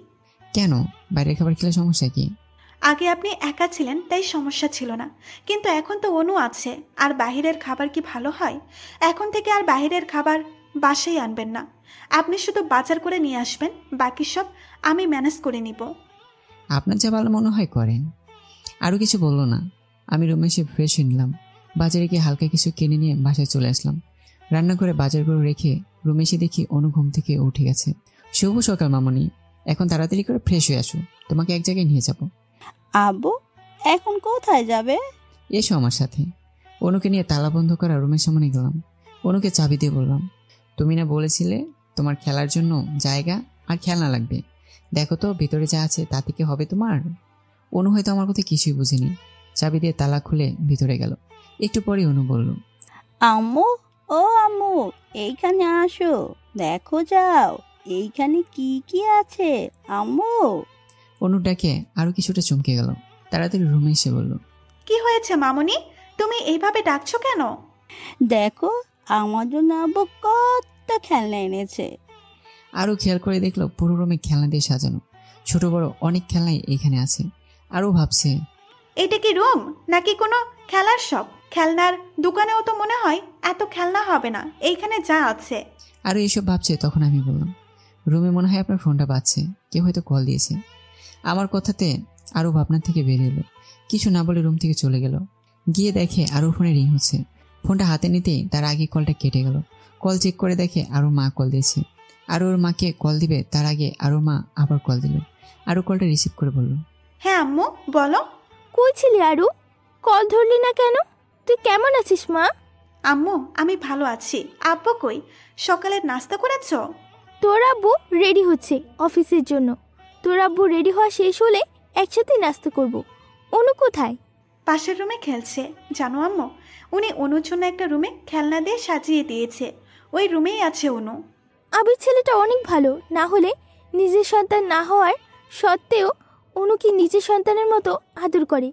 কেন, বাইরের খাবার খেলে সমস্যা কি? আগে আপনি একা ছিলেন তাই সমস্যা ছিল না, কিন্তু এখন তো অনু আছে, আর বাহিরের খাবার কি ভালো হয়? এখন থেকে আর বাহিরের খাবার বাসায় আনবেন না। আপনি শুধু বাজার করে নিয়ে আসবেন, বাকি সব আমি ম্যানেজ করে নিব। আপনার যা ভালো মনে হয় করেন। আরও কিছু বললো না। আমি রুমে এসে ফ্রেশ হয়ে নিলাম। বাজারে গিয়ে হালকা কিছু কিনে নিয়ে বাসায় চলে আসলাম। রান্না করে বাজারগুলো রেখে রুমে এসে দেখি অনু ঘুম থেকে উঠে গেছে। শুভ সকাল মামনি, এখন তাড়াতাড়ি করে ফ্রেশ হয়ে আসো, তোমাকে এক জায়গায় নিয়ে যাব। আব্বু, এখন কোথায় যাবে? এসো আমার সাথে। অনুকে নিয়ে তালা বন্ধ করা রুমের সামনে গেলাম। অনুকে চাবি দিয়ে বললাম, তুমি না বলেছিলে তোমার খেলার জন্য জায়গা আর খেলনা লাগবে। দেখো তো ভিতরে যা আছে তা থেকে হবে তোমার। অনু হয়তো আমার কথা কিছুই বুঝেনি, চাবি দিয়ে তালা খুলে ভিতরে গেল। একটু পরে অনু বলল, আম্মু, ও আম্মু, এইখানে আসো, দেখো যাও এইখানে কি কি আছে আম্মু। অনুর ডাকে আরো কিছুটা চমকে গেল, তাড়াতাড়ি রুমে এসে বলল, কি হয়েছে মামুনি, তুমি এইভাবে ডাকছো কেন? দেখো আমার জন্য আব্বু কত খেলনা এনেছে। আরও খেয়াল করে দেখলো পুরো রুমে খেলনা দিয়ে সাজানো, ছোট বড় অনেক খেলনাই এইখানে আছে। আরও ভাবছে, এটা কি রুম নাকি কোনো খেলার শপ? খেলনার দোকানেও তো মনে হয় এত খেলনা হবে না, এইখানে যা আছে। আরও এইসব ভাবছে তখন আমি বললাম, রুমে মনে হয় আপনার ফোনটা বাজছে, কেউ হয়তো কল দিয়েছে। আমার কথাতে আরও ভাবনার থেকে বেরিয়ে এলো, কিছু না বলে রুম থেকে চলে গেল। গিয়ে দেখে আরও ফোনে রিং হচ্ছে। ফোনটা হাতে নিতেই তার আগে কলটা কেটে গেল। কল চেক করে দেখে আরও মা কল দিয়েছে। আরও ওর মাকে কল দিবে তার আগে আরও মা আবার কল দিল। আরও কলটা রিসিভ করে বলল, হ্যাঁ আম্মু বলো। কই ছিলি আরু? কল ধরলি না কেন? তুই কেমন আছিস মা? আম্মু আমি ভালো আছি। আব্বু কই? সকালের নাস্তা করেছো? তোর আব্বু রেডি হচ্ছে অফিসের জন্য। তোর আব্বু রেডি হওয়া শেষ হলে একসাথে নাস্তা করব। অনু কোথায়? পাশের রুমে খেলছে। জানো আম্মু, উনি অনুর জন্য একটা রুমে খেলনা দিয়ে সাজিয়ে দিয়েছে, ওই রুমেই আছে অনু। আবির ছেলেটা অনেক ভালো, না হলে নিজের সন্তান না হওয়ার সত্ত্বেও অনুকে নিজের সন্তানের মতো আদর করে।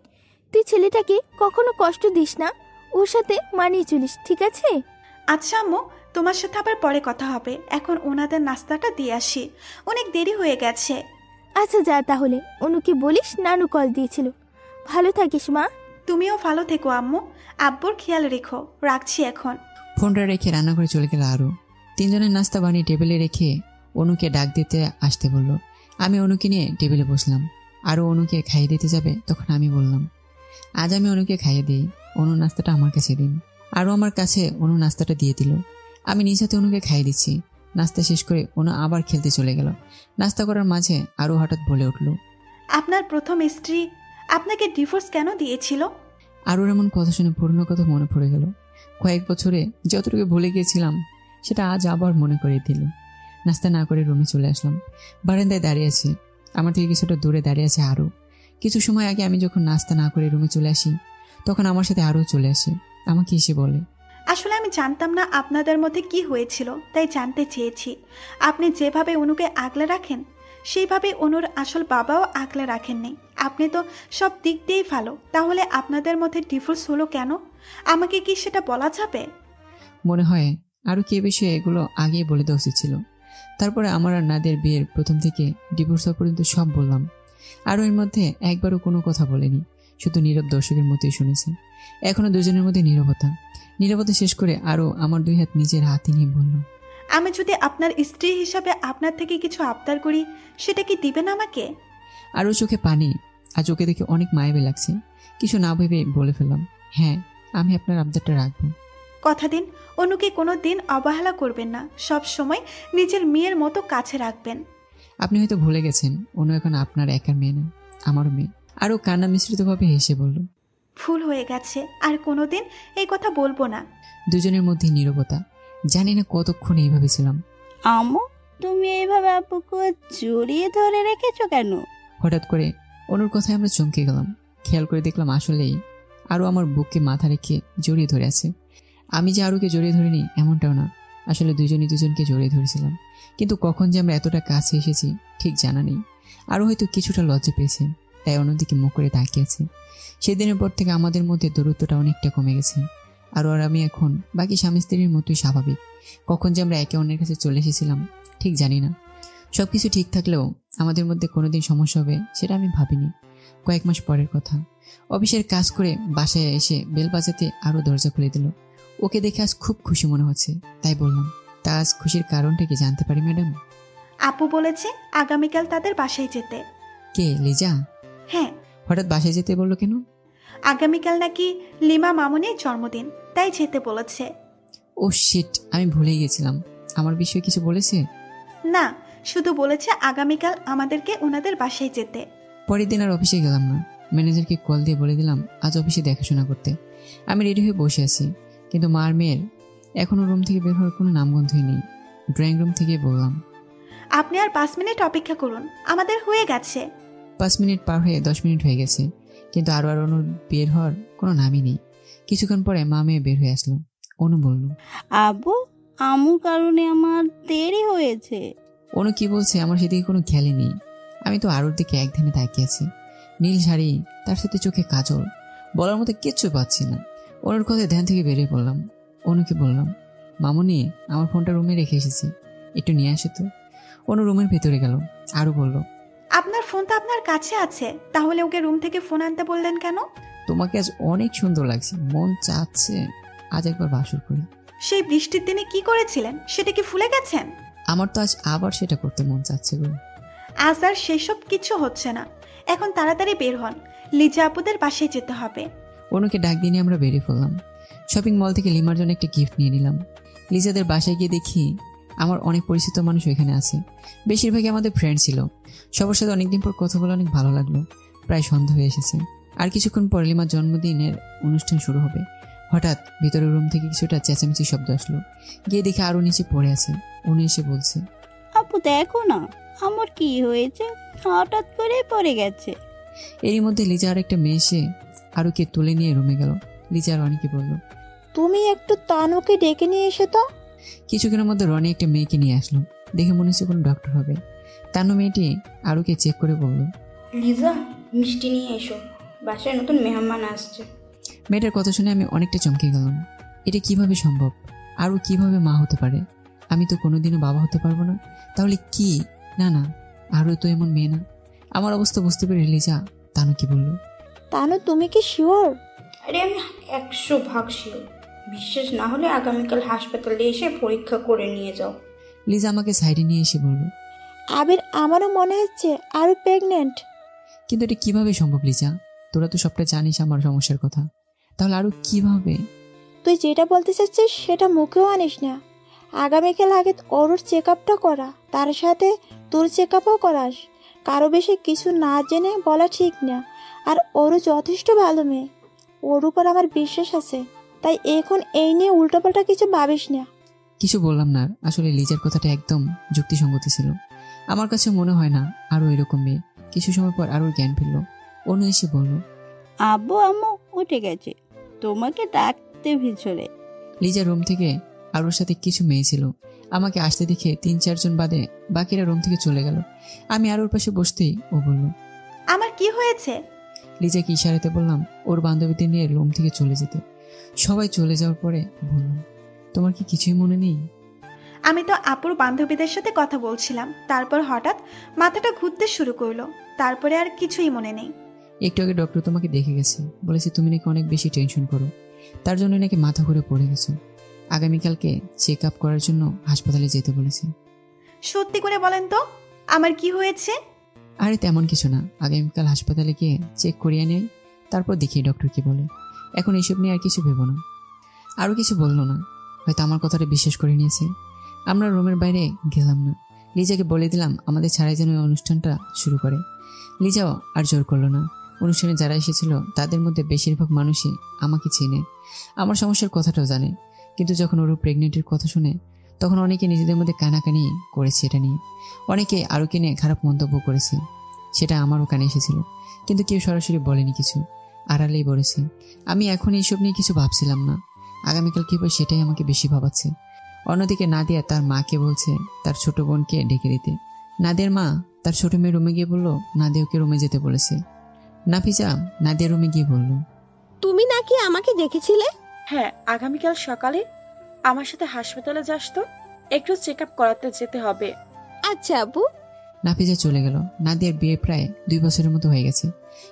তুই ছেলেটাকে কখনো কষ্ট দিস না, ওর সাথে মানিয়ে চলিস, ঠিক আছে? আচ্ছা আম্মু, তোমার সাথে আবার পরে কথা হবে, এখন ওনাদের নাস্তাটা দিয়ে আসি, অনেক দেরি হয়ে গেছে। আচ্ছা যা তাহলে, অনুকে বলিস নানু কল দিয়েছিল। ভালো থাকিস মা। তুমিও ভালো থেকো আম্মু, আব্বুর খেয়াল রেখো। রাখছি এখন। ফোনটা রেখে রান্নাঘরে চলে গেল আরও। তিনজনের নাস্তা বানিয়ে টেবিলে রেখে অনুকে ডাক দিতে আসতে বলল। আমি অনুকে নিয়ে টেবিলে বসলাম। আরও অনুকে খাইয়ে দিতে যাবে, তখন আমি বললাম, আজ আমি অনুকে খাইয়ে দিই, অনু নাস্তাটা আমার কাছে দিন। আরও আমার কাছে অনু নাস্তাটা দিয়ে দিল। আমি নিজ হাতে অনুকে খাইয়ে দিচ্ছি। নাস্তা শেষ করে অনু আবার খেলতে চলে গেল। নাস্তা করার মাঝে আরও হঠাৎ বলে উঠল, আপনার প্রথম স্ত্রী আপনাকে ডিভোর্স কেন দিয়েছিল? আরও এমন কথা শুনে পুরনো কথা মনে পড়ে গেল। কয়েক বছরে যতটুকু ভুলে গিয়েছিলাম সেটা আজ আবার মনে করে দিল। নাস্তা না করে রুমে চলে আসলাম। বারান্দায় দাঁড়িয়ে আছি, আমার থেকে কিছুটা দূরে দাঁড়িয়ে আছে আরও। কিছু সময় আগে আমি যখন নাস্তা না করে রুমে চলে আসি, তখন আমার সাথে আরও চলে আসে। আমাকে এসে বলে, আসলে আমি জানতাম না আপনাদের মধ্যে কি হয়েছিল, তাই জানতে চেয়েছি। আপনি যেভাবে অনুকে আগলে রাখেন সেইভাবে অনুর আসল বাবাও আগলে রাখেননি। আপনি তো সব দিক দিয়েই ভালো, তাহলে আপনাদের মধ্যে ডিভোর্স হলো কেন? আমাকে কি সেটা বলা যাবে? মনে হয় আরও কে বিষয়ে এগুলো আগেই বলে দেওয়া উচিত ছিল। তারপরে আমার আর নাদের বিয়ের প্রথম থেকে ডিভোর্স হওয়া পর্যন্ত সব বললাম। আরও এর মধ্যে একবারও কোনো কথা বলেনি, শুধু নীরব দর্শকের মতোই শুনেছে। এখনো দুজনের মধ্যে নীরবতা শেষ করে আরও আমার দুই হাত নিজের হাতে নিয়ে বলল, আমি যদি আপনার স্ত্রী হিসাবে আপনার থেকে কিছু আবদার করি, সেটা কি দিবেন আমাকে? আরও চোখে পানি, আর চোখে দেখে অনেক মায়াবী লাগছে। কিছু না ভেবে বলে ফেললাম, হ্যাঁ আমি আপনার আবদারটা রাখবো। কথা দিন অনুকে কোনো দিন অবহেলা করবেন না, সব সময় নিজের মেয়ের মতো কাছে রাখবেন। আপনি হয়তো ভুলে গেছেন, অনু এখন আপনার একার মেয়ে না, আমারও মেয়ে। আরও কান্না মিশ্রিতভাবে হেসে বলল, ভুল হয়ে গেছে, আর কোনোদিন এই কথা বলবো না। দুজনের মধ্যে নীরবতা। জানি না কতক্ষণ এইভাবে ছিলাম। আম্মু, তুমি এইভাবে আব্বুকে জড়িয়ে ধরে রেখেছো কেন? হঠাৎ করে অনুর কথায় আমরা চমকে গেলাম। খেয়াল করে দেখলাম আসলেই আরও আমার বুককে মাথা রেখে জড়িয়ে ধরে আছে। আমি যে আরুকে জড়িয়ে ধরিনি এমনটাও না, আসলে দুজনই দুজনকে জড়িয়ে ধরেছিলাম। কিন্তু কখন যে আমরা এতটা কাছে এসেছি ঠিক জানা নেই। আরও হয়তো কিছুটা লজ্জা পেয়েছে, তাই অন্যদিকে মুখ করে তাকিয়েছে। সেদিনের পর থেকে আমাদের মধ্যে দূরত্বটা অনেকটা কমে গেছে। আর আমি এখন বাকি স্বামী স্ত্রীর মতোই স্বাভাবিক। কখন যে আমরা একে অন্যের কাছে চলে এসেছিলাম ঠিক জানি না। সবকিছু ঠিক থাকলেও আমাদের মধ্যে কোনোদিন সমস্যা হবে সেটা আমি ভাবিনি। কয়েক মাস পরের কথা, অফিসের কাজ করে বাসায় এসে বেল বাজাতে আরও দরজা খুলে দিল। ওকে দেখে আজ খুব খুশি মনে হচ্ছে, তাই বললাম, তা আজ খুশির কারণটা কি জানতে পারি ম্যাডাম? আপু বলেছে আগামীকাল তাদের বাসায় যেতে। কে, লিজা? হ্যাঁ। হঠাৎ বাসায় যেতে বললো কেন? আগামীকাল নাকি লিমা মামুনির জন্মদিন, তাই যেতে বলেছে। ও শিট, আমি ভুলেই গেছিলাম। আমার বিষয়ে কিছু বলেছে? না, শুধু বলেছে আগামীকাল আমাদেরকে ওনাদের বাসায় যেতে। পরের দিন আর অফিসে গেলাম না। ম্যানেজারকে কল দিয়ে বলে দিলাম আজ অফিসে দেখাশোনা করতে। আমি রেডি হয়ে বসে আছি, কিন্তু মার মেয়ের এখনো রুম থেকে বের হওয়ার কোনো নামগন্ধই নেই। ড্রয়িং রুম থেকে বললাম, আপনি আর 5 মিনিট অপেক্ষা করুন, আমাদের হয়ে গেছে। 5 মিনিট পার হয়ে 10 মিনিট হয়ে গেছে, কিন্তু আর অনুর বের হওয়ার কোনো নামই নেই। কিছুক্ষণ পরে মা মেয়ে বের হয়ে আসলো। অনু বলল, আব্বু আমুর কারণে আমার দেরি হয়েছে। অনু কি বলছে আমার সেদিকে কোনো খেয়ালই নেই। আমি তো আরুর দিকে এক ধ্যানে তাকিয়ে আছি। নীল শাড়ি, তার সাথে চোখে কাজল, বলার মতো কিচ্ছু পাচ্ছি না। অনুর কথায় ধ্যান থেকে বেরিয়ে পড়লাম। অনুকে বললাম, মামুনি আমার ফোনটা রুমে রেখে এসেছি, একটু নিয়ে আসে তো। অনু রুমের ভেতরে গেল। আরু বলল, আপনার ফোন তো আপনার কাছে আছে, তাহলে ওকে রুম থেকে ফোন আনতে বললেন কেন? তোমাকে আজ অনেক সুন্দর লাগছে, মন চাচ্ছে আজ একবার বাসর করি। সেই বৃষ্টির দিনে কি করেছিলেন, সেটা কি ভুলে গেছেন? আমার তো আজ আবার সেটা করতে মন চাচ্ছে গো। আজ আর সেসব কিছু হচ্ছে না, এখন তাড়াতাড়ি বের হন, লিজা আপুদের বাসায় যেতে হবে। অনুকে ডাক দিয়ে আমরা বেরিয়ে পড়লাম। শপিং মল থেকে লিমার জন্য একটা গিফট নিয়ে নিলাম। লিজাদের বাসায় গিয়ে দেখি আমার অনেক পরিচিত মানুষ ওইখানে আছে। বেশিরভাগই আমাদের ফ্রেন্ড ছিল। সবার সাথে অনেকদিন পর কথা বলে অনেক ভালো লাগলো। প্রায় সন্ধ্যা হয়ে এসেছে। আর কিছুক্ষণ পর লিমার জন্মদিনের অনুষ্ঠান শুরু হবে। হঠাৎ ভিতরের রুম থেকে কিছুটা চেঁচামেচি শব্দ আসলো। গিয়ে দেখে আরও নিচে পড়ে আছে। অনু এসে বলছে, আপু দেখো না আমার কি হয়েছে, হঠাৎ করে পড়ে গেছে। এরই মধ্যে লিজা আর একটা মেয়ে এসে আরুকে তুলে নিয়ে রুমে গেল। লিজা আর রনিকে বলল, তুমি একটু তানুকে ডেকে নিয়ে এসে তো। কিছুক্ষণের মধ্যে রনি একটা মেয়েকে নিয়ে আসলো। দেখে মনে হচ্ছে কোনো ডক্টর হবে। তানু মেয়েটি আরুকে চেক করে বলল, লিজা মিষ্টি নিয়ে এসো, বাসায় নতুন মেহমান আসছে। মেয়েটার কথা শুনে আমি অনেকটা চমকে গেলাম। এটা কিভাবে সম্ভব? আরু কিভাবে মা হতে পারে? আমি তো কোনোদিনও বাবা হতে পারবো না। তাহলে কি? না না, আরু তো এমন মেয়ে না। আমার অবস্থা বুঝতে পেরে লিজা তানুকে বলল, তানু তুমি কি শিওর? আরে আমি 100% শিওর। বিশ্বাস না হলে আগামীকাল হাসপাতালে এসে পরীক্ষা করে নিয়ে যাও। লিজা আমাকে সাইডে নিয়ে এসে বলল, আবির আমারও মনে হচ্ছে আরু প্রেগনেন্ট। কিন্তু এটা কিভাবে সম্ভব লিজা? তোরা তো সবটা জানিস আমার সমস্যার কথা, তাহলে আরু কিভাবে? তুই যেটা বলতে চাচ্ছিস সেটা মুখেও আনিস না। আগামীকাল আগে ওর চেক আপটা করা, তার সাথে তোর চেক আপও করাস। কারো বেশি কিছু না জেনে বলা ঠিক না। আর ওরও যথেষ্ট ভালো মেয়ে, ওর উপর আমার বিশ্বাস আছে। তাই এখন এই নিয়ে উল্টোপাল্টা কিছু ভাবিস না। কিছু বললাম না। আসলে লিজার কথাটা একদম যুক্তিসঙ্গত ছিল। আমার কাছে মনে হয় না আরও এরকম মেয়ে। কিছু সময় পর আরও জ্ঞান ফিরল। অনু এসে বলল, আব্বু আম্মু উঠে গেছে, তোমাকে ডাকতে ভিতরে। লিজার রুম থেকে আরুর সাথে কিছু মেয়ে ছিল। আমাকে আসতে দেখে 3-4 জন বাদে বাকিরা রুম থেকে চলে গেল। আমি আরুর পাশে বসতেই ও বলল, আমার কি হয়েছে? লিজাকে ইশারাতে বললাম ওর বান্ধবীদের নিয়ে রুম থেকে চলে যেতে। সবাই চলে যাওয়ার পরে বললাম, তোমার কি কিছুই মনে নেই? আমি তো আপুর বান্ধবীদের সাথে কথা বলছিলাম, তারপর হঠাৎ মাথাটা ঘুরতে শুরু করলো, তারপরে আর কিছুই মনে নেই। একটু আগে ডক্টর তোমাকে দেখে গেছে, বলেছে তুমি নাকি অনেক বেশি টেনশন করো, তার জন্য নাকি মাথা ঘুরে পড়ে গেছো। আগামীকালকে চেক আপ করার জন্য হাসপাতালে যেতে বলেছে। সত্যি করে বলেন তো আমার কি হয়েছে? আরে তেমন কিছু না, আগামীকাল হাসপাতালে গিয়ে চেক করিয়ে নেই, তারপর দেখি ডক্টর কি বলে। এখন এইসব নিয়ে আর কিছু ভেবো না। আরও কিছু বললো না, হয়তো আমার কথাটা বিশ্বাস করে নিয়েছে। আমরা রুমের বাইরে গেলাম না। লিজাকে বলে দিলাম আমাদের ছাড়াই যেন অনুষ্ঠানটা শুরু করে। লিজাও আর জোর করলো না। অনুষ্ঠানে যারা এসেছিল তাদের মধ্যে বেশিরভাগ মানুষই আমাকে চেনে, আমার সমস্যার কথাটাও জানে। কিন্তু যখন ওর প্রেগনেন্টের কথা শুনে তখন অনেকে নিজেদের মধ্যে কানাকানি করেছে এটা নিয়ে। অনেকে আরুকে নিয়ে খারাপ মন্তব্য করেছে, সেটা আমারও কানে এসেছিল। কিন্তু কেউ সরাসরি বলেনি কিছু, আড়ালেই বলেছে। আমি এখন এইসব নিয়ে কিছু ভাবছিলাম না। আগামীকাল কী হবে সেটাই আমাকে বেশি ভাবাচ্ছে। অন্যদিকে নাদিয়া তার মাকে বলছে তার ছোট বোনকে ডেকে দিতে। নাদিয়ার মা তার ছোট মেয়ে রুমে গিয়ে বলল নাদিয়াকে রুমে যেতে বলেছে। নাফিজা নাদিয়া রুমে গিয়ে বলল, তুমি নাকি আমাকে দেখেছিলে? হ্যাঁ, আগামীকাল সকালে আমার সাথে হাসপাতালে যাস তো, একটু চেক আপ করাতে যেতে হবে। আচ্ছা আব্বু। নাফিজা চলে গেল। নাদিয়ার বিয়ে প্রায় 2 বছরের মতো হয়ে গেছে,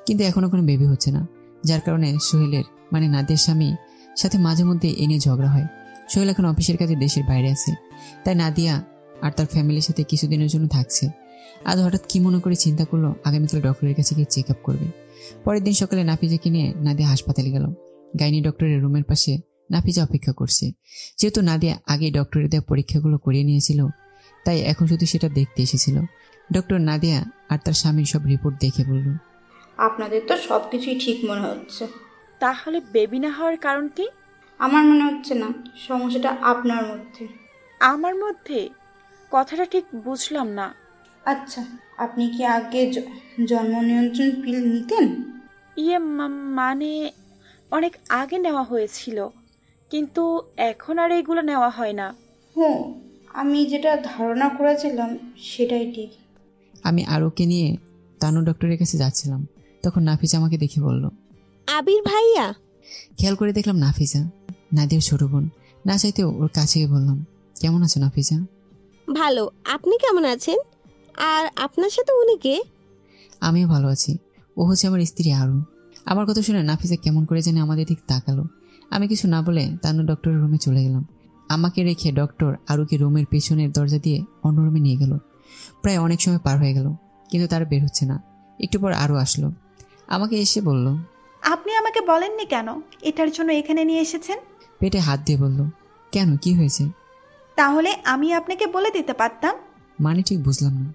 কিন্তু এখনো কোনো বেবি হচ্ছে না। যার কারণে সোহেলের মানে নাদিয়ার স্বামী সাথে মাঝে মধ্যে এ নিয়ে ঝগড়া হয়। সোহেল এখন অফিসের কাজে দেশের বাইরে আছে, তাই নাদিয়া আর তার ফ্যামিলির সাথে কিছুদিনের জন্য থাকছে। আজ হঠাৎ কি মনে করে চিন্তা করলো আগামীকাল ডক্টরের কাছে গিয়ে চেক আপ করবে। পরের দিন সকালে নাফিজাকে নিয়ে নাদিয়া হাসপাতালে গেল। গাইনি ডক্টরের রুমের পাশে নাফিজা অপেক্ষা করছে। যেহেতু নাদিয়া আগে ডক্টরের দেওয়া পরীক্ষাগুলো করিয়ে নিয়েছিল, তাই এখন শুধু সেটা দেখতে এসেছিল। ডক্টর নাদিয়া আর তার স্বামীর সব রিপোর্ট দেখে বলল, আপনাদের তো সবকিছুই ঠিক মনে হচ্ছে। তাহলে বেবি না হওয়ার কারণ কি? আমার মনে হচ্ছে না, সমস্যাটা আপনার মধ্যে। আমার মধ্যে? কথাটা ঠিক বুঝলাম না। আচ্ছা, আপনি কি আগে জন্ম নিয়ন্ত্রণ পিল নিতেন? মানে অনেক আগে নেওয়া হয়েছিল, কিন্তু এখন আর এগুলো নেওয়া হয় না। আমি যেটা ধারণা করেছিলাম সেটাই ঠিক। আমি আরোকে নিয়ে তানু ডক্টরের কাছে যাচ্ছিলাম, তখন নাফিসা আমাকে দেখে বলল, আবির ভাইয়া। খেয়াল করে দেখলাম নাফিসা, নাদিয়ার ছোট বোন। না চাইতেও ওর কাছে গিয়ে বললাম, কেমন আছো নাফিসা? ভালো, আপনি কেমন আছেন? আর আপনার সাথে উনি কে? আমিও ভালো আছি, ও হচ্ছে আমার স্ত্রী আরু। আমার কথা শুনে নাফিসা কেমন করে জানে আমাদের দিক তাকালো। আমি কিছু না বলে তানু ডক্টরের রুমে চলে গেলাম। আমাকে রেখে ডক্টর আরুকে রুমের পেছনের দরজা দিয়ে অন্য রুমে নিয়ে গেল। প্রায় অনেক সময় পার হয়ে গেল, কিন্তু তার বের হচ্ছে না। একটু পর আরু আসলো, আমাকে এসে বলল, আপনি আমাকে বলেননি কেন এটার জন্য এখানে নিয়ে এসেছেন? পেটে হাত দিয়ে বলল, কেন, কি হয়েছে? তাহলে আমি আপনাকে বলে দিতে পারতাম। মানে ঠিক বুঝলাম না।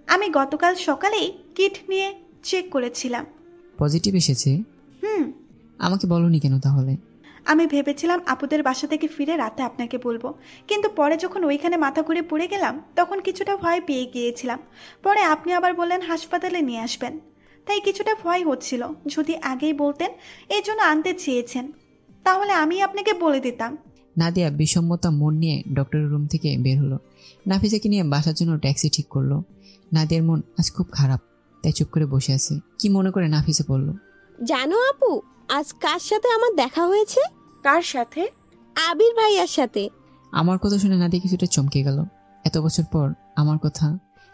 আমি গতকাল সকালেই কিট নিয়ে চেক করেছিলাম, পজিটিভ এসেছে? আমাকে বলনি কেন তাহলে? আমি ভেবেছিলাম আপুদের বাসা থেকে ফিরে রাতে আপনাকে বলবো, কিন্তু পরে যখন ওইখানে মাথা ঘুরে পড়ে গেলাম তখন কিছুটা ভয় পেয়ে গিয়েছিলাম। পরে আপনি আবার বললেন হাসপাতালে নিয়ে আসবেন, তাই কিছুটা ভয় হচ্ছিল। যদি আগেই বলতেন এই জন্য আনতে চেয়েছেন, তাহলে আমি আপনাকে বলে দিতাম। নাদিয়া বিষম্মতা মন নিয়ে ডক্টরের রুম থেকে বের হলো। নাফিসাকে নিয়ে বাসার জন্য ট্যাক্সি ঠিক করলো। নাদিয়ার মন আজ খুব খারাপ, তাই চুপ করে বসে আছে। কি মনে করে নাফিসা বলল, জানো আপু, আজ কার সাথে আমার দেখা হয়েছে? কার সাথে? আবির ভাইয়ার সাথে। আমার কথা শুনে নাদিয়া কিছুটা চমকে গেল। এত বছর পর আমার কথা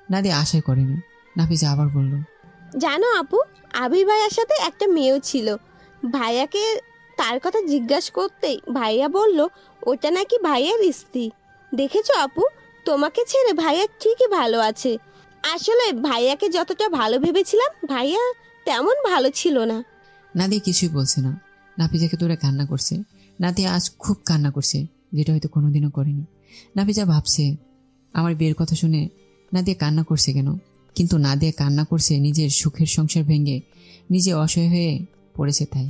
নাদিয়া আশা করেনি। নাফিসা আবার বলল, জানো আপু, আবির ভাইয়ার সাথে একটা মেয়েও ছিল। ভাইয়াকে তার কথা জিজ্ঞাসা করতেই ভাইয়া বলল ওটা নাকি ভাইয়ার স্ত্রী। দেখেছো আপু, তোমাকে ছেড়ে ভাইয়া ঠিকই ভালো আছে। আসলে ভাইয়াকে যতটা ভালো ভেবেছিলাম ভাইয়া তেমন ভালো ছিল না। নাদিয়া কিছুই বলছে না। নাফিসাকে ধরে কান্না করছে। নাদিয়া আজ খুব কান্না করছে, যেটা হয়তো কোনোদিনও করেনি। নাফিসা ভাবছে আমার বিয়ের কথা শুনে নাদিয়া কান্না করছে কেন, কিন্তু নাদিয়া কান্না করছে নিজের সুখের সংসার ভেঙে নিজে অসহায় হয়ে পড়েছে তাই।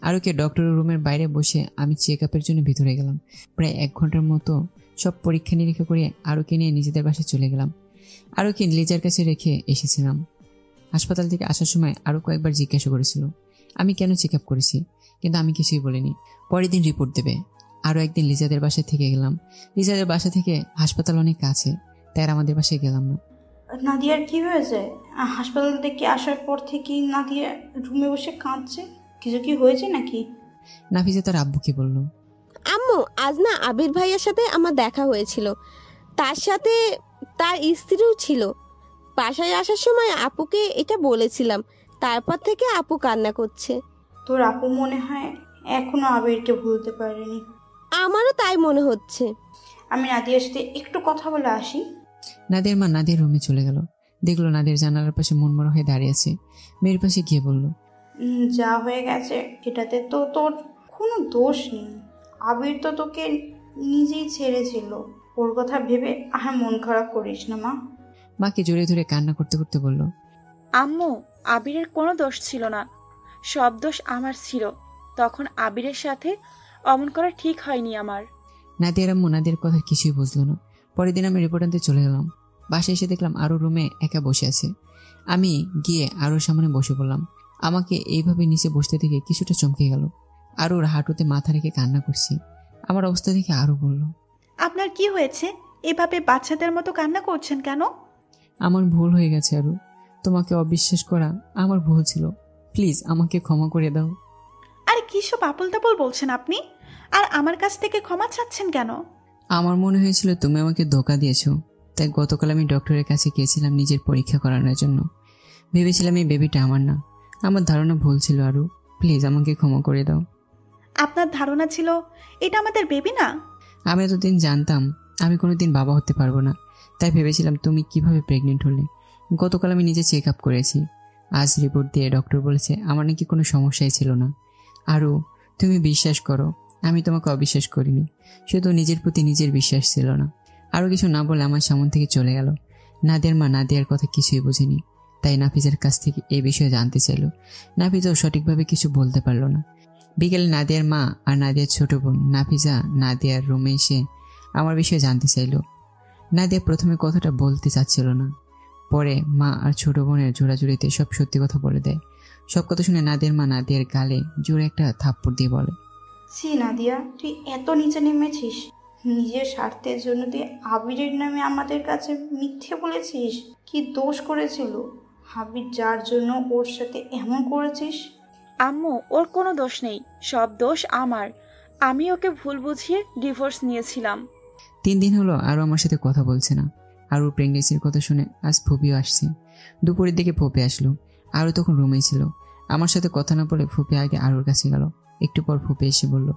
আরুকে ডক্টরের রুমের বাইরে বসে আমি চেক আপের জন্য ভিতরে গেলাম। প্রায় 1 ঘন্টার মতো সব পরীক্ষা নিরীক্ষা করে আরুকে নিয়ে নিজেদের বাসায় চলে গেলাম। আরুকে লিজার কাছে রেখে এসেছিলাম। হাসপাতাল থেকে আসার সময় আরু কয়েকবার জিজ্ঞাসা করেছিল আমি কেন চেক আপ করেছি, কিন্তু আমি কিছুই বলিনি। পরের দিন রিপোর্ট দেবে। আরও একদিন লিজাদের বাসা থেকে গেলাম। লিজাদের বাসা থেকে হাসপাতাল অনেক কাছে, তাই আর আমাদের বাসায় গেলাম না। নাদিয়ার কি হয়েছে? হাসপাতাল থেকে আসার পর থেকে নাদিয়া রুমে বসে কাঁদছে, কিছু কি হয়েছে নাকি? নাফিসা তার আব্বুকে বলল, আম্মু, আজ না আবির ভাইয়ার সাথে আমার দেখা হয়েছিল। তার সাথে তার স্ত্রীও ছিল। বাসায় আসার সময় আপুকে এটা বলেছিলাম, তারপর থেকে আপু কান্না করছে। তোর আপু মনে হয় এখনো আবিরকে ভুলতে পারেনি। আমারও তাই মনে হচ্ছে। আমি নাদিয়ার সাথে একটু কথা বলে আসি। নাদিয়ার মা নাদিয়ার রুমে চলে গেল। দেখলো নাদিয়ার জানালার পাশে মনমরা হয়ে দাঁড়িয়ে আছে। মেয়ের পাশে গিয়ে বলল, যা হয়ে গেছে এটাতে তো তোর কোনো দোষ নেই। আবির তো তোকে নিজেই ছেড়েছিল, ওর কথা ভেবে আর মন খারাপ করিস না মা। মাকে জড়িয়ে ধরে কান্না করতে করতে বলল, আম্মু, আবিরের কোনো দোষ ছিল না, সব দোষ আমার ছিল। তখন আবিরের সাথে অমন করা ঠিক হয়নি আমার। নাদিয়ার আম্মু নাদিয়ার কথা কিছুই বুঝলো না। পরের দিন আমি রিপোর্ট আনতে চলে গেলাম। বাসায় এসে দেখলাম আরও রুমে একা বসে আছে। আমি গিয়ে আরোর সামনে বসে পড়লাম। আমাকে এইভাবে নিচে বসতে দেখে কিছুটা চমকে গেল। আরোর হাঁটুতে মাথা রেখে কান্না করছি। আমার অবস্থা দেখে আরও বলল, আপনার কি হয়েছে? এভাবে বাচ্চাদের মতো কান্না করছেন কেন? আমার ভুল হয়ে গেছে আরু, তোমাকে অবিশ্বাস করা আমার ভুল ছিল। প্লিজ আমাকে ক্ষমা করে দাও। আরে কি সব আপল তাপল বলছেন আপনি? আর আমার কাছ থেকে ক্ষমা চাচ্ছেন কেন? আমার মনে হয়েছিল তুমি আমাকে ধোঁকা দিয়েছো, তাই গতকাল আমি ডক্টরের কাছে গিয়েছিলাম নিজের পরীক্ষা করানোর জন্য। ভেবেছিলাম এই বেবিটা আমার না। আমার ধারণা ভুল ছিল আরু, প্লিজ আমাকে ক্ষমা করে দাও। আপনার ধারণা ছিল এটা আমাদের বেবি না? আমি এতদিন জানতাম আমি কোনোদিন বাবা হতে পারবো না, তাই ভেবেছিলাম তুমি কিভাবে প্রেগনেন্ট হলে। গতকাল আমি নিজে চেক আপ করেছি। আজ রিপোর্ট দিয়ে ডক্টর বলেছে আমার নাকি কোনো সমস্যাই ছিল না। আরু, তুমি বিশ্বাস করো, আমি তোমাকে অবিশ্বাস করিনি, শুধু নিজের প্রতি নিজের বিশ্বাস ছিল না। আরও কিছু না বলে আমার সামন থেকে চলে গেল। নাদিয়ার মা নাদিয়ার কথা কিছুই বোঝেনি, তাই নাফিজার কাছ থেকে এই বিষয়ে জানতে চাইল। নাফিজাও সঠিকভাবে কিছু বলতে পারল না। বিকেলে নাদিয়ার মা আর নাদিয়ার ছোট বোন নাফিজা নাদিয়ার রুমে এসে আমার বিষয়ে জানতে চাইল। নাদিয়া প্রথমে কথাটা বলতে চাচ্ছিল না, পরে মা আর ছোট বোনের জোড়াজুড়িতে সব সত্যি কথা বলে দেয়। সব কথা শুনে নাদিয়ার মা নাদিয়ার গালে জোরে একটা থাপ্পড় দিয়ে বলে, ছি নাদিয়া, তুই এত নিচে নেমেছিস? নিজের স্বার্থের জন্য তুই আবিরের নামে আমাদের কাছে মিথ্যে বলেছিস। কি দোষ করেছিল আবির যার জন্য ওর সাথে এমন করেছিস? আম্মু, ওর কোনো দোষ নেই, সব দোষ আমার। আমি ওকে ভুল বুঝিয়ে ডিভোর্স নিয়েছিলাম। 3 দিন হলো আরও আমার সাথে কথা বলছে না। আরও প্রেগনেন্সির কথা শুনে আজ ফুপিও আসছে। দুপুরের দিকে ফুপে আসলো, আরও তখন রুমেই ছিল। আমার সাথে কথা না বলে ফুপে আগে আরুর কাছে গেল। একটু পর ফুপে এসে বলল,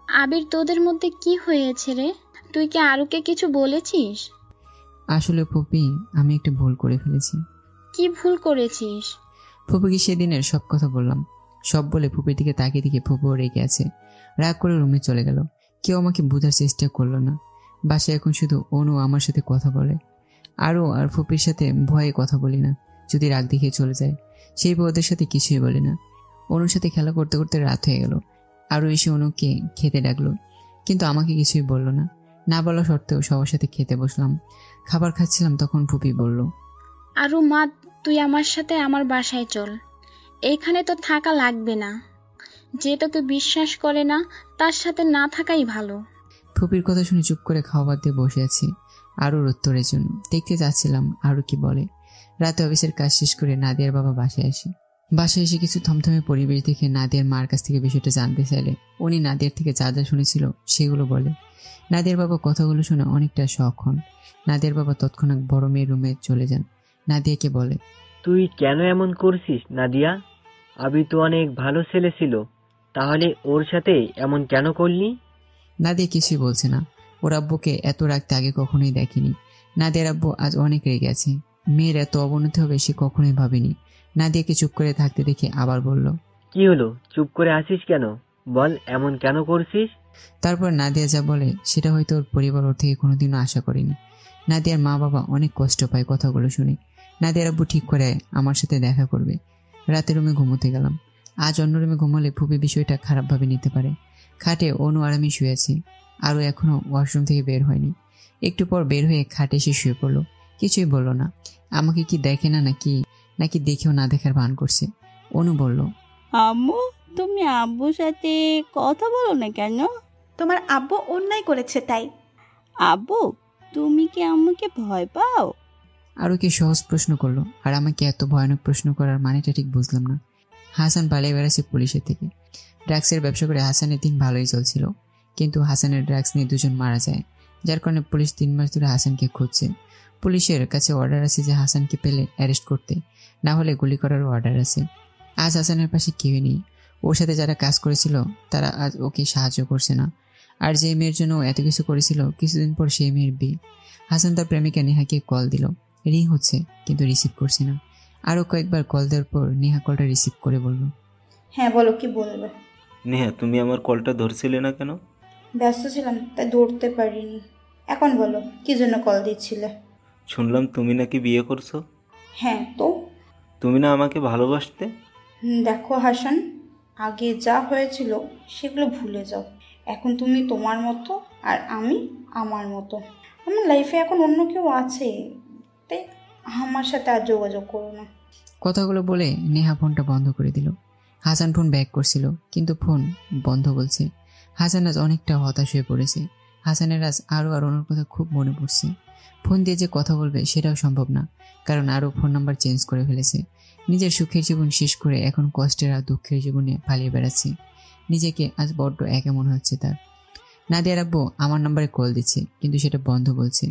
আবির, তোদের মধ্যে কি হয়েছে রে? তুই কি আরুকে কিছু বলেছিস? আসলে ফুপি, আমি একটা ভুল করে ফেলেছি। কি ভুল করেছিস? ফুপুকে সেদিনের সব কথা বললাম। সব বলে ফুপির দিকে তাকিয়ে দিকে ফুপুও রেগে আছে। রাগ করে রুমে চলে গেল। কেউ আমাকে বোঝার চেষ্টা করলো না। বাসায় এখন শুধু অনু আমার সাথে কথা বলে। আরও আর ফুপির সাথে ভয়ে কথা বলি না। যদি রাগ দেখিয়ে চলে যায় সেই ওদের সাথে কিছুই বলি না। অনুর সাথে খেলা করতে করতে রাত হয়ে গেল। আরও এসে অনুকে খেতে ডাকলো, কিন্তু আমাকে কিছুই বলল না। না বলা সত্ত্বেও সবার সাথে খেতে বসলাম। খাবার খাচ্ছিলাম, তখন ফুপি বলল, আরু মা, তুই আমার সাথে আমার বাসায় চল। এইখানে তো থাকা লাগবে না। যে তোকে বিশ্বাস করে না তার সাথে না থাকাই ভালো। ফুপির কথা শুনে চুপ করে খাওয়া বাদ দিয়ে বসে আছি আরুর উত্তরের জন্য। দেখতে যাচ্ছিলাম আরু কি বলে। রাতে অফিসের কাজ শেষ করে নাদিয়ার বাবা বাসায় আসে। বাসায় এসে কিছু থমথমে পরিবেশ দেখে নাদিয়ার মার কাছ থেকে বিষয়টা জানতে চাইলে উনি নাদিয়ার থেকে যা যা শুনেছিল সেগুলো বলে। নাদিয়ার বাবা কথাগুলো শুনে অনেকটা শখ হন। নাদিয়ার বাবা তৎক্ষণাৎ বড় মেয়ের রুমে চলে যান। নাদিয়াকে বলে, তুই কেন এমন করছিস নাদিয়া? আবি তো অনেক ভালো ছেলে ছিল, তাহলে ওর সাথে এমন কেন করলি? নাদিয়া কিছুই বলছে না। ওর আব্বুকে এত রাখতে আগে কখনোই দেখেনি। নাদিয়ার আব্বু আজ অনেক রেগে আছে। মেয়ের এত অবনতি হবে সে কখনোই ভাবেনি। নাদিয়াকে চুপ করে থাকতে দেখে আবার বলল, কি হলো, চুপ করে আছিস কেন? বল, এমন কেন করছিস? তারপর নাদিয়া যা বলে সেটা হয়তো ওর পরিবার ওর থেকে কোনোদিনও আশা করেনি। নাদিয়ার মা বাবা অনেক কষ্ট পায় কথাগুলো শুনে। নাদিয়ার আব্বু ঠিক করে আমার সাথে দেখা করবে। রাতে রুমে ঘুমোতে গেলাম। আজ অন্য রুমে ঘুমালে ফুপি বিষয়টা খারাপভাবে নিতে পারে। খাটে অনু আর আমি শুয়ে আছি। আরও এখনো ওয়াশরুম থেকে বের হয়নি। একটু পর বের হয়ে খাটে এসে শুয়ে পড়লো। কিছুই বলল না। আমাকে কি দেখে না নাকি দেখেও না দেখার ভান করছে। অনু বলল, আম্মু, তুমি আব্বুর সাথে কথা বলো না কেন? তোমার আব্বু অন্যায় করেছে তাই। আব্বু, তুমি কি আম্মুকে ভয় পাও? আরও কি সহজ প্রশ্ন করলো, আর আমাকে এত ভয়ানক প্রশ্ন করার মানেটা ঠিক বুঝলাম না। হাসান পালিয়ে বেড়াচ্ছে পুলিশের থেকে। ড্রাগসের ব্যবসা করে হাসানের দিন ভালোই চলছিল, কিন্তু হাসানের ড্রাগস নিয়ে 2 জন মারা যায়, যার কারণে পুলিশ 3 মাস ধরে হাসানকে খুঁজছে। পুলিশের কাছে অর্ডার আছে যে হাসানকে পেলে অ্যারেস্ট করতে, না হলে গুলি করারও অর্ডার আছে। আজ হাসানের পাশে কেউ নেই। ওর সাথে যারা কাজ করেছিল তারা আজ ওকে সাহায্য করছে না। আর যে মেয়ের জন্য এত কিছু করেছিল, কিছুদিন পর সেই মেয়ের বিয়ে। হাসান তার প্রেমিকা নেহাকে কল দিল। রিং হচ্ছে, কিন্তু রিসিভ করছে না। আরও কয়েকবার কল দেওয়ার পর নেহা কলটা রিসিভ করে বলল, হ্যাঁ বলো, কি বলবে? নেহা, তুমি আমার কলটা ধরছিলে না কেন? ব্যস্ত ছিলাম তাই ধরতে পারিনি। এখন বলো, কি জন্য কল দিচ্ছিলে? শুনলাম তুমি নাকি বিয়ে করছো। হ্যাঁ তো? তুমি না আমাকে ভালোবাসতে? দেখো হাসান, আগে যা হয়েছিল সেগুলো ভুলে যাও। এখন তুমি তোমার মতো আর আমি আমার মতো। আমার লাইফে এখন অন্য কেউ আছে, তাই আমার সাথে আর যোগাযোগ করো না। কথাগুলো বলে নেহা ফোনটা বন্ধ করে দিল। হাসান ফোন ব্যাক করছিল, কিন্তু ফোন বন্ধ বলছে। হাসান আজ অনেকটা হতাশ হয়ে পড়েছে। হাসানের আজ আরও আর ওনার কথা খুব মনে পড়ছে। ফোন দিয়ে যে কথা বলবে সেটাও সম্ভব না, কারণ আরও ফোন নাম্বার চেঞ্জ করে ফেলেছে। নিজের সুখের জীবন শেষ করে এখন কষ্টের আর দুঃখের জীবনে পালিয়ে বেড়াচ্ছে। নিজেকে আজ বড্ড একা মনে হচ্ছে তার। নাদিয়ার আব্বু আমার নাম্বারে কল দিচ্ছে, কিন্তু সেটা বন্ধ বলছে।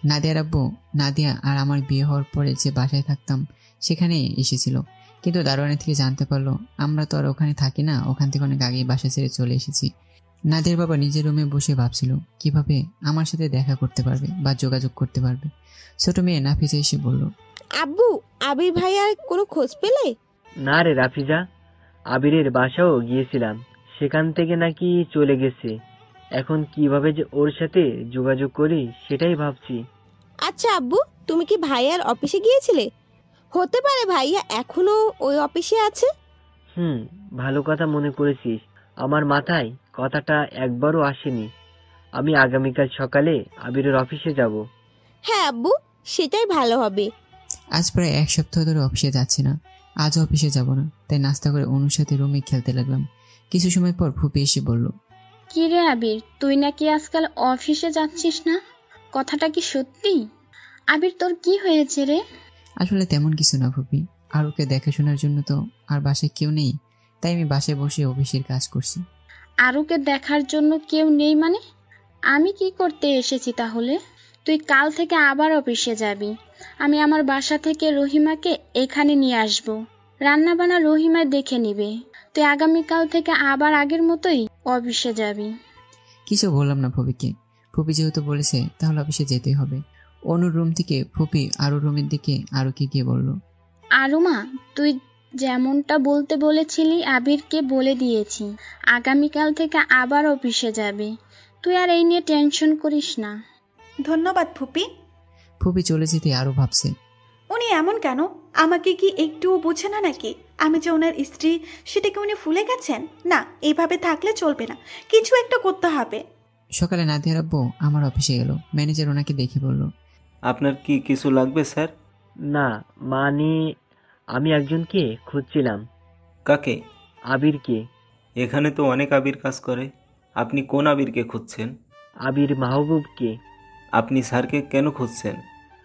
নাদিয়ার আব্বু নাদিয়া আর আমার বিয়ে হওয়ার পরে যে বাসায় থাকতাম সেখানে এসেছিল, কিন্তু দারোয়ানের থেকে জানতে পারলো আমরা তো আর ওখানে থাকি না, ওখান থেকে অনেক আগেই বাসা ছেড়ে চলে এসেছি। নাদিয়ার বাবা নিজের রুমে বসে ভাবছিল কিভাবে আমার সাথে দেখা করতে পারবে বা যোগাযোগ করতে পারবে। ছোট মেয়ে নাফিজা এসে বলল, আব্বু, আবির ভাই আর কোনো খোঁজ পেলে? না রে রাফিজা, আবিরের বাসাও গিয়েছিলাম, সেখান থেকে নাকি চলে গেছে। এখন কিভাবে যে ওর সাথে যোগাযোগ করি সেটাই ভাবছি। আচ্ছা আব্বু, তুমি কি ভাইয়ার অফিসে গিয়েছিলে? হতে পারে ভাইয়া এখনো ওই অফিসে আছে। ভালো কথা মনে করেছিস। আমার মাথায় কথাটা একবারও আসেনি। আমি আগামীকাল সকালে আবিরের অফিসে যাব। হ্যাঁ আব্বু, সেটাই ভালো হবে। আজ প্রায় 1 সপ্তাহ ধরে অফিসে যাচ্ছি না। আজও অফিসে যাব না, তাই নাস্তা করে অনুর সাথে রুমে খেলতে লাগলাম। কিছু সময় পর ফুপি এসে বলল, কি রে আবির, তুই নাকি আজকাল অফিসে যাচ্ছিস না? কথাটা কি সত্যি? আবির, তোর কি হয়েছে রে? আসলে তেমন কিছু না ফুপি, আর ওকে দেখাশোনার জন্য তো আর বাসায় কেউ নেই, তাই আমি বাসায় বসে অফিসের কাজ করছি। আরুকে দেখার জন্য কেউ নেই মানে? আমি কি করতে এসেছি তাহলে? তুই কাল থেকে আবার অফিসে যাবি। আমি আমার বাসা থেকে রহিমাকে এখানে নিয়ে আসব। রান্না বান্না রহিমায় দেখে নিবে। তুই আগামীকাল থেকে আবার আগের মতোই অফিসে যাবি। কিছু বললাম না ফুপিকে। ফুপি যেহেতু বলেছে তাহলে অফিসে যেতেই হবে। অনুর রুম থেকে ফুপি আরো রুমের দিকে আরুকে গিয়ে বলল, আরুমা, তুই যেমনটা বলতে বলেছিলি আবিরকে বলে দিয়েছি। আগামীকাল থেকে আবার অফিসে যাবে। তুই আর এই নিয়ে টেনশন করিস না। ধন্যবাদ ফুপি। ফুপি চলে যেতে আরো ভাবছে, উনি এমন কেন? আমাকে কি একটুও বোঝে না নাকি? আমি যে ওনার স্ত্রী সেটাকে উনি ভুলে গেছেন? না, এইভাবে থাকলে চলবে না, কিছু একটা করতে হবে। সকালে নাদিয়ার আব্বু আমার অফিসে এলো। ম্যানেজার ওনাকে দেখে বলল, আপনার কি কিছু লাগবে স্যার? না, মানে আমি একজনকে খুঁজছিলাম। কাকে? আবিরকে। এখানে তো অনেক আবির কাজ করে, আপনি কোন আবিরকে খুঁজছেন? আবির মাহবুবকে। আপনি স্যারকে কেন খুঁজছেন?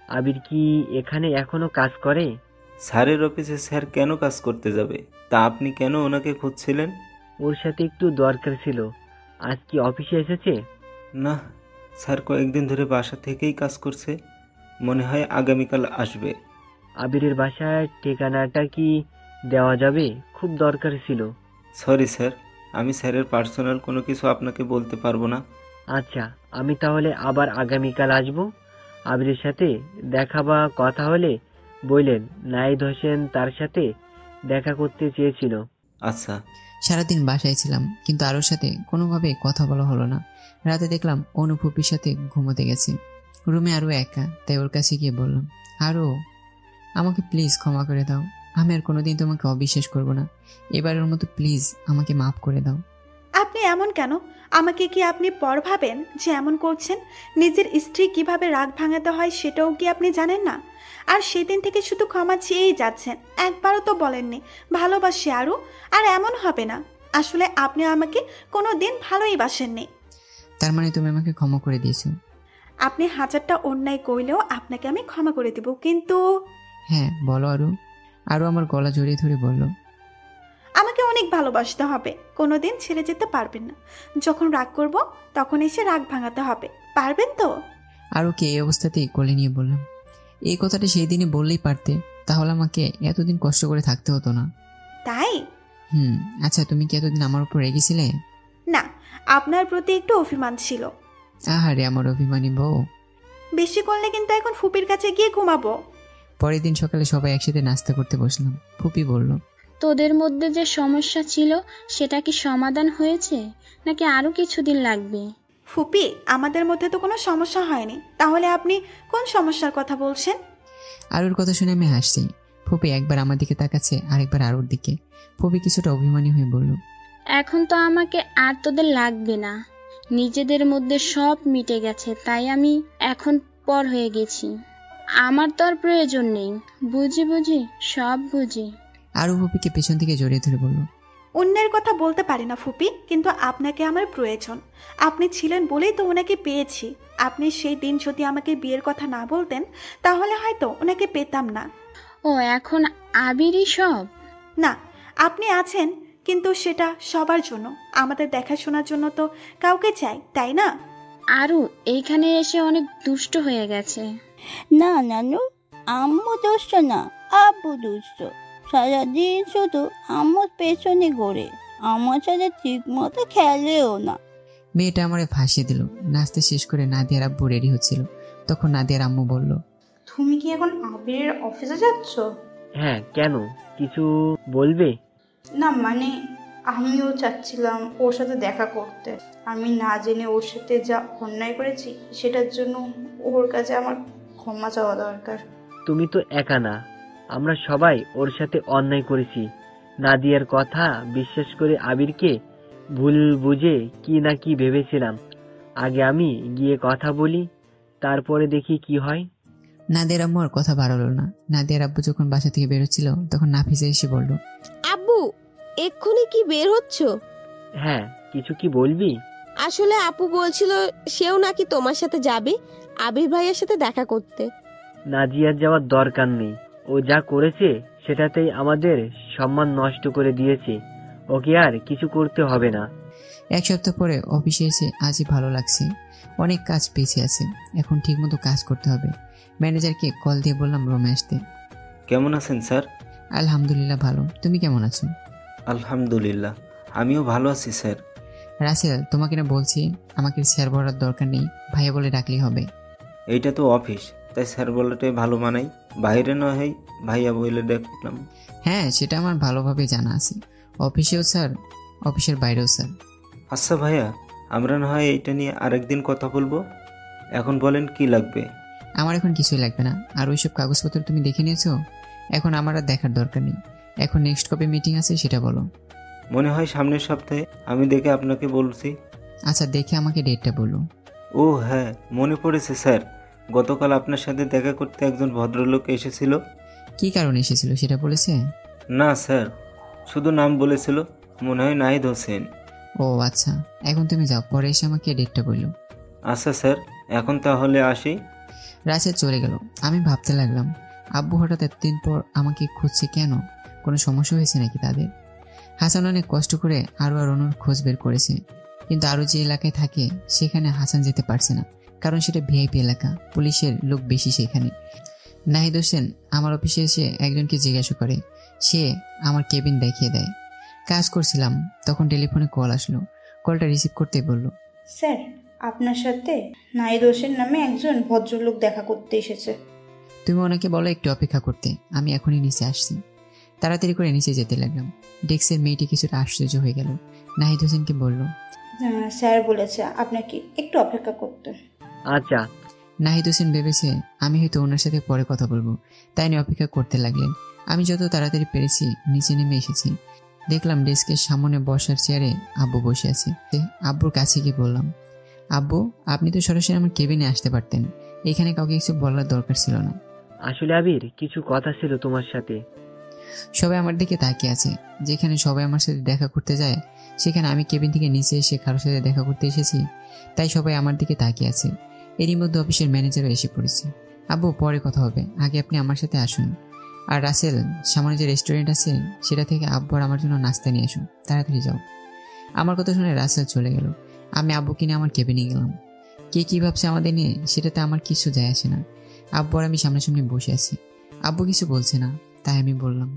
আবির কি এখানে এখনো কাজ করে? স্যারের অফিসে স্যার কেন কাজ করতে যাবে? তা আপনি কেন ওনাকে খুঁজছিলেন? ওর সাথে একটু দরকার ছিল। আজ কি অফিসে এসেছে? না, স্যার কয়েকদিন ধরে বাসা থেকেই কাজ করছে, মনে হয় আগামীকাল আসবে। আবিরের বাসার ঠিকানাটা কি দেওয়া যাবে? খুব দরকার ছিল। সরি স্যার, আমি স্যারের পার্সোনাল কোনো কিছু আপনাকে বলতে পারবো না। আচ্ছা, আমি তাহলে আবার আগামীকাল আসবো। আবিরের সাথে দেখা বা কথা হলে বললেন নাহিদ হোসেন তার সাথে দেখা করতে চেয়েছিল। আচ্ছা। সারাদিন বাসায় ছিলাম, কিন্তু আরোর সাথে কোনোভাবে কথা বলা হলো না। রাতে দেখলাম অনু ফুপির সাথে ঘুমোতে গেছে। রুমে আরও একা, তাই ওর কাছে গিয়ে বললাম, আরও আমাকে প্লিজ ক্ষমা করে দাও। আমি আর কোনোদিন তোমাকে অবিশ্বাস করব না। এবারের মতো প্লিজ আমাকে মাফ করে দাও। আপনি এমন কেন? আমাকে কি আপনি পর ভাবেন যে এমন করছেন? নিজের স্ত্রী কিভাবে রাগ ভাঙাতে হয় সেটাও কি আপনি জানেন না? আর সেদিন থেকে শুধু ক্ষমা চেয়েই যাচ্ছেন, একবারও তো বলেননি ভালোবাসি আরও। আর এমন হবে না, আসলে আপনি আমাকে কোনো দিন ভালোই বাসেননি। তার মানে তুমি আমাকে ক্ষমা করে দিয়েছো? আপনি 1000টা অন্যায় করলেও আপনাকে আমি ক্ষমা করে দেব, কিন্তু... হ্যাঁ বলো আরও। আরও আমার গলা জড়িয়ে ধরে বলল, আমাকে অনেক ভালোবাসতে হবে, কোনোদিন ছেড়ে যেতে পারবেন না। যখন রাগ করব তখন এসে রাগ ভাঙাতে হবে, পারবেন তো? আরওকে এই অবস্থাতেই কোলে নিয়ে বললাম, এই কথাটা সেই দিনই বললেই পারতে, তাহলে আমাকে এতদিন কষ্ট করে থাকতে হতো না। তাই? আচ্ছা, তুমি কি এতদিন আমার উপর রেগেছিলে? না, আপনার প্রতি একটু অভিমান ছিল। আহারে আমার অভিমানী বউ। বেশি করলে কিন্তু এখন ফুপির কাছে গিয়ে ঘুমাবো। পরের দিন সকালে সবাই একসাথে নাস্তা করতে বসলাম। ফুপি বলল, তোদের মধ্যে যে সমস্যা ছিল সেটা কি সমাধান হয়েছে নাকি আরো কিছুদিন লাগবে? ফুপি, আমাদের মধ্যে তো কোনো সমস্যা হয়নি, তাহলে আপনি কোন সমস্যার কথা বলছেন? আরুর কথা শুনে আমি হাসছি। ফুপি একবার আমার দিকে তাকাচ্ছে, আরেকবার আরুর দিকে। ফুপি কিছুটা অভিমানী হয়ে বলল, এখন তো আমাকে আর তোদের লাগবে না, নিজেদের মধ্যে সব মিটে গেছে, তাই আমি এখন পর হয়ে গেছি। আমার তো আর প্রয়োজন নেই। বুঝি সব বুঝি। আরু ফুপিকে পেছন থেকে জড়িয়ে ধরে বলল, অন্যের কথা বলতে পারি না ফুপি, কিন্তু আপনাকে আমার প্রয়োজন। আপনি ছিলেন বলেই তো ওনাকে পেয়েছি। আপনি সেই দিন যদি আমাকে বিয়ের কথা না বলতেন তাহলে হয়তো ওনাকে পেতাম না। ও, এখন আবিরই সব? না, আপনি আছেন, কিন্তু সেটা সবার জন্য। আমাদের দেখাশোনার জন্য তো কাউকে চাই, তাই না? আরু এইখানে এসে অনেক দুষ্ট হয়ে গেছে। না নানু, আম্মু দুষ্ট না, আব্বু দুষ্ট। সারাদিন শুধু আম্মুর পেছনে ঘোরে, আমার সাথে ঠিক মতো খেলেও না। মেয়েটা আমারে ফাঁসিয়ে দিল। নাস্তা শেষ করে নাদিয়ার আব্বু রেডি হচ্ছিল, তখন নাদিয়ার আম্মু বলল, তুমি কি এখন আবিরের অফিসে যাচ্ছ? হ্যাঁ, কেন? কিছু বলবে? না মানে আমিও চাচ্ছিলাম ওর সাথে দেখা করতে। আমি না জেনে ওর সাথে যা অন্যায় করেছি সেটার জন্য ওর কাছে আমার ক্ষমা চাওয়া দরকার। তুমি তো একা না, আমরা সবাই ওর সাথে অন্যায় করেছি। নাদিয়ার কথা বিশ্বাস করে আবিরকে ভুল বুঝে কি না কি ভেবেছিলাম। আগে আমি গিয়ে কথা বলি, তারপরে দেখি কি হয়। নাদিয়ার আম্মু আর কথা বাড়ালো না। নাদিয়ার আব্বু যখন বাসা থেকে বেরোচ্ছিল তখন নাফিসা এসে বলল, আব্বু এক্ষুনি কি বের হচ্ছ? হ্যাঁ, কিছু কি বলবি? আসলে আপু বলছিল সেও নাকি তোমার সাথে যাবে আবির ভাইয়ের সাথে দেখা করতে। নাজিয়ার যাওয়ার দরকার নেই, ও যা করেছে সেটাতেই আমাদের সম্মান নষ্ট করে দিয়েছে। ওকে আর কিছু করতে হবে না। এক সপ্তাহ পরে অফিসে এসে আজই ভালো লাগছে। অনেক কাজ পেয়েছে আছে, এখন ঠিকমতো কাজ করতে হবে। ম্যানেজারকে কল দিয়ে বললাম রুমে আসতে। কেমন আছেন স্যার? আলহামদুলিল্লাহ ভালো, তুমি কেমন আছো? আলহামদুলিল্লাহ, আমিও ভালো আছি স্যার। রাসেল, তোমাকে না বলছি আমাকে স্যার বলার দরকার নেই, ভাইয়া বলে ডাকলেই হবে। এইটা তো অফিস, তাই স্যার বলাটাই ভালো মানাই। বাইরে না হয় ভাইয়া বলে ডাকলাম। হ্যাঁ, সেটা আমার ভালোভাবে জানা আছে। অফিসেও স্যার, অফিসের বাইরেও স্যার। আচ্ছা ভাইয়া, আমরা না হয় এইটা নিয়ে আরেকদিন কথা বলবো। এখন বলেন কি লাগবে? আমার এখন কিছুই লাগবে না। আর ওইসব কাগজপত্র তুমি দেখে নিয়েছো? এখন আমার আর দেখার দরকার নেই। এখন নেক্সট কবে মিটিং আছে সেটা বলো। মনে হয় সামনের সপ্তাহে, আমি দেখে আপনাকে বলছি। আচ্ছা, দেখে আমাকে ডেটটা বলো। ও হ্যাঁ, মনে পড়েছে স্যার, গতকাল আপনার সাথে দেখা করতে একজন ভদ্রলোক এসেছিল। কি কারণে এসেছিল সেটা বলেছে? না স্যার, শুধু নাম বলেছিল, মনে হয় নাহিদ হোসেন। ও আচ্ছা, এখন তুমি যাও, পরে এসে আমাকে ডেটটা বললো। আচ্ছা স্যার, এখন তাহলে আসি। রাসেল চলে গেল। আমি ভাবতে লাগলাম, আব্বু হঠাৎ এতদিন পর আমাকে খুঁজছে কেন? কোনো সমস্যা হয়েছে নাকি তাদের? হাসান অনেক কষ্ট করে আরও আর অনুর খোঁজ বের করেছে, কিন্তু আরও যে এলাকায় থাকে সেখানে হাসান যেতে পারছে না, কারণ সেটা ভিআইপি এলাকা, পুলিশের লোক বেশি সেখানে। নাহিদ হোসেন আমার অফিসে এসে একজনকে জিজ্ঞাসা করে, সে আমার কেবিন দেখিয়ে দেয়। কাজ করছিলাম, তখন টেলিফোনে কল আসলো। কলটা রিসিভ করতে বলল, স্যার আপনার সাথে নাহিদ হোসেন নামে একজন ভদ্রলোক দেখা করতে এসেছে। তুমি ওনাকে বলো একটু অপেক্ষা করতে, আমি এখনই নিচে আসছি। তাড়াতাড়ি করে নিচে যেতে লাগলাম। ডেস্কের মেয়েটি কিছুটা আশ্চর্য হয়ে গেল। নাহিদ হোসেনকে বলল, স্যার বলেছে আপনাকে একটু অপেক্ষা করতে। আচ্ছা। নাহিদ হোসেন ভেবেছে আমি হয়তো ওনার সাথে পরে কথা বলবো, তাই নিয়ে অপেক্ষা করতে লাগলেন। আমি যত তাড়াতাড়ি পেরেছি নিচে নেমে এসেছি। দেখলাম ডেস্কের সামনে বসার চেয়ারে আব্বু বসে আছে। আব্বুর কাছে গিয়ে বললাম, আব্বু আপনি তো সরাসরি আমার কেবিনে আসতে পারতেন, এখানে কাউকে কিছু বলার দরকার ছিল না। আসলে আবির, কিছু কথা ছিল তোমার সাথে। সবাই আমার দিকে তাকিয়ে আছে। যেখানে সবাই আমার সাথে দেখা করতে যায় সেখানে আমি কেবিন থেকে নিচে এসে কারোর সাথে দেখা করতে এসেছি, তাই সবাই আমার দিকে তাকিয়ে আছে। এরই মধ্যে অফিসের ম্যানেজারও এসে পড়েছে। আব্বু পরে কথা হবে, আগে আপনি আমার সাথে আসুন। আর রাসেল, সামনে যে রেস্টুরেন্ট আছে সেটা থেকে আব্বু আর আমার জন্য নাস্তা নিয়ে আসুন, তাড়াতাড়ি যাও। আমার কথা শুনে রাসেল চলে গেল। আমি আব্বুকে নিয়ে আমার কেবিনে গেলাম। কে কী ভাবছে আমাদের নিয়ে সেটাতে আমার কিছু যায় আসে না। আব্বু আর আমি সামনাসামনি বসে আছি। আব্বু কিছু বলছে না, তাই আমি বললাম,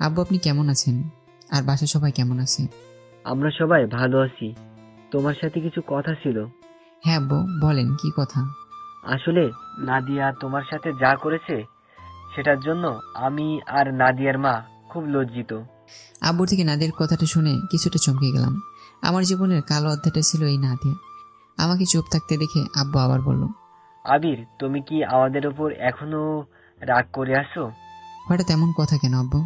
আব্বু আপনি কেমন আছেন? আর বাসার সবাই কেমন আছে? আমরা সবাই ভালো আছি। তোমার সাথে কিছু কথা ছিল। হ্যাঁ আব্বু বলেন, কি কথা? আসলে নাদিয়া তোমার সাথে যা করেছে সেটার জন্য আমি আর নাদিয়ার মা খুব লজ্জিত। আব্বুর থেকে নাদিয়ার কথাটা শুনে কিছুটা চমকে গেলাম। আমার জীবনের কালো অধ্যায়টা ছিল এই নাদিয়া। আমাকে চুপ থাকতে দেখে আব্বু আবার বলল, আবির তুমি কি আমাদের উপর এখনো রাগ করে আসো? হঠাৎ এমন কথা কেন আব্বু?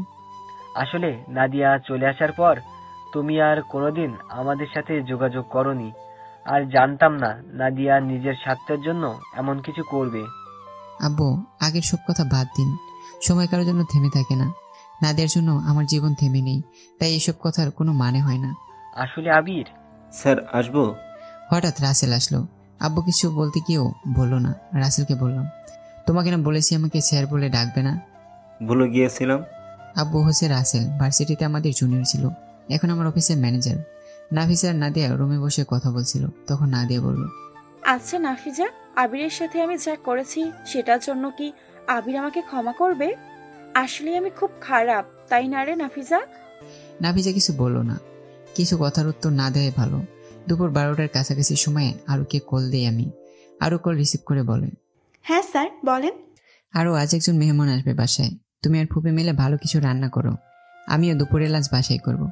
আসলে নাদিয়া চলে আসার পর তুমি আর কোনোদিন আমাদের সাথে যোগাযোগ করনি, আর জানতাম না নাদিয়া নিজের স্বার্থের জন্য এমন কিছু করবে। আব্বু আগের সব কথা বাদ দিন, সময় কারোর জন্য থেমে থাকে না। নাদিয়ার জন্য আমার জীবন থেমে নেই, তাই এসব কথার কোনো মানে হয় না। আসলে আবির। স্যার আসবো? হঠাৎ রাসেল আসলো। আব্বু কিছু বলতে গিয়েও বললো না। রাসেলকে বললাম, তোমাকে না বলেছি আমাকে স্যার বলে ডাকবে না? ভুলে গিয়েছিলাম। আব্বু হচ্ছে রাসেল, ভার্সিটিতে আমাদের জুনিয়র ছিল, এখন আমার অফিসের ম্যানেজার। নাফিসা আর নাদিয়া রুমে বসে কথা বলছিল, তখন নাদিয়া বলল, আচ্ছা নাফিজা, আবিরের সাথে আমি যা করেছি সেটার জন্য কি আবির আমাকে ক্ষমা করবে? আসলে আমি খুব খারাপ, তাই না রে নাফিজা? নাফিজা কিছু বলল না। কিছু কথার উত্তর না দেয় ভালো। দুপুর 12টার কাছাকাছি সময়ে আরুকে কল দিই আমি। আরু কল রিসিভ করে বলে, হ্যাঁ স্যার বলেন। আরও আজ একজন মেহমান আসবে বাসায়, তুমি আর ফুপি মিলে ভালো কিছু রান্না করো, আমিও দুপুরে লাঞ্চ বাসায় করব।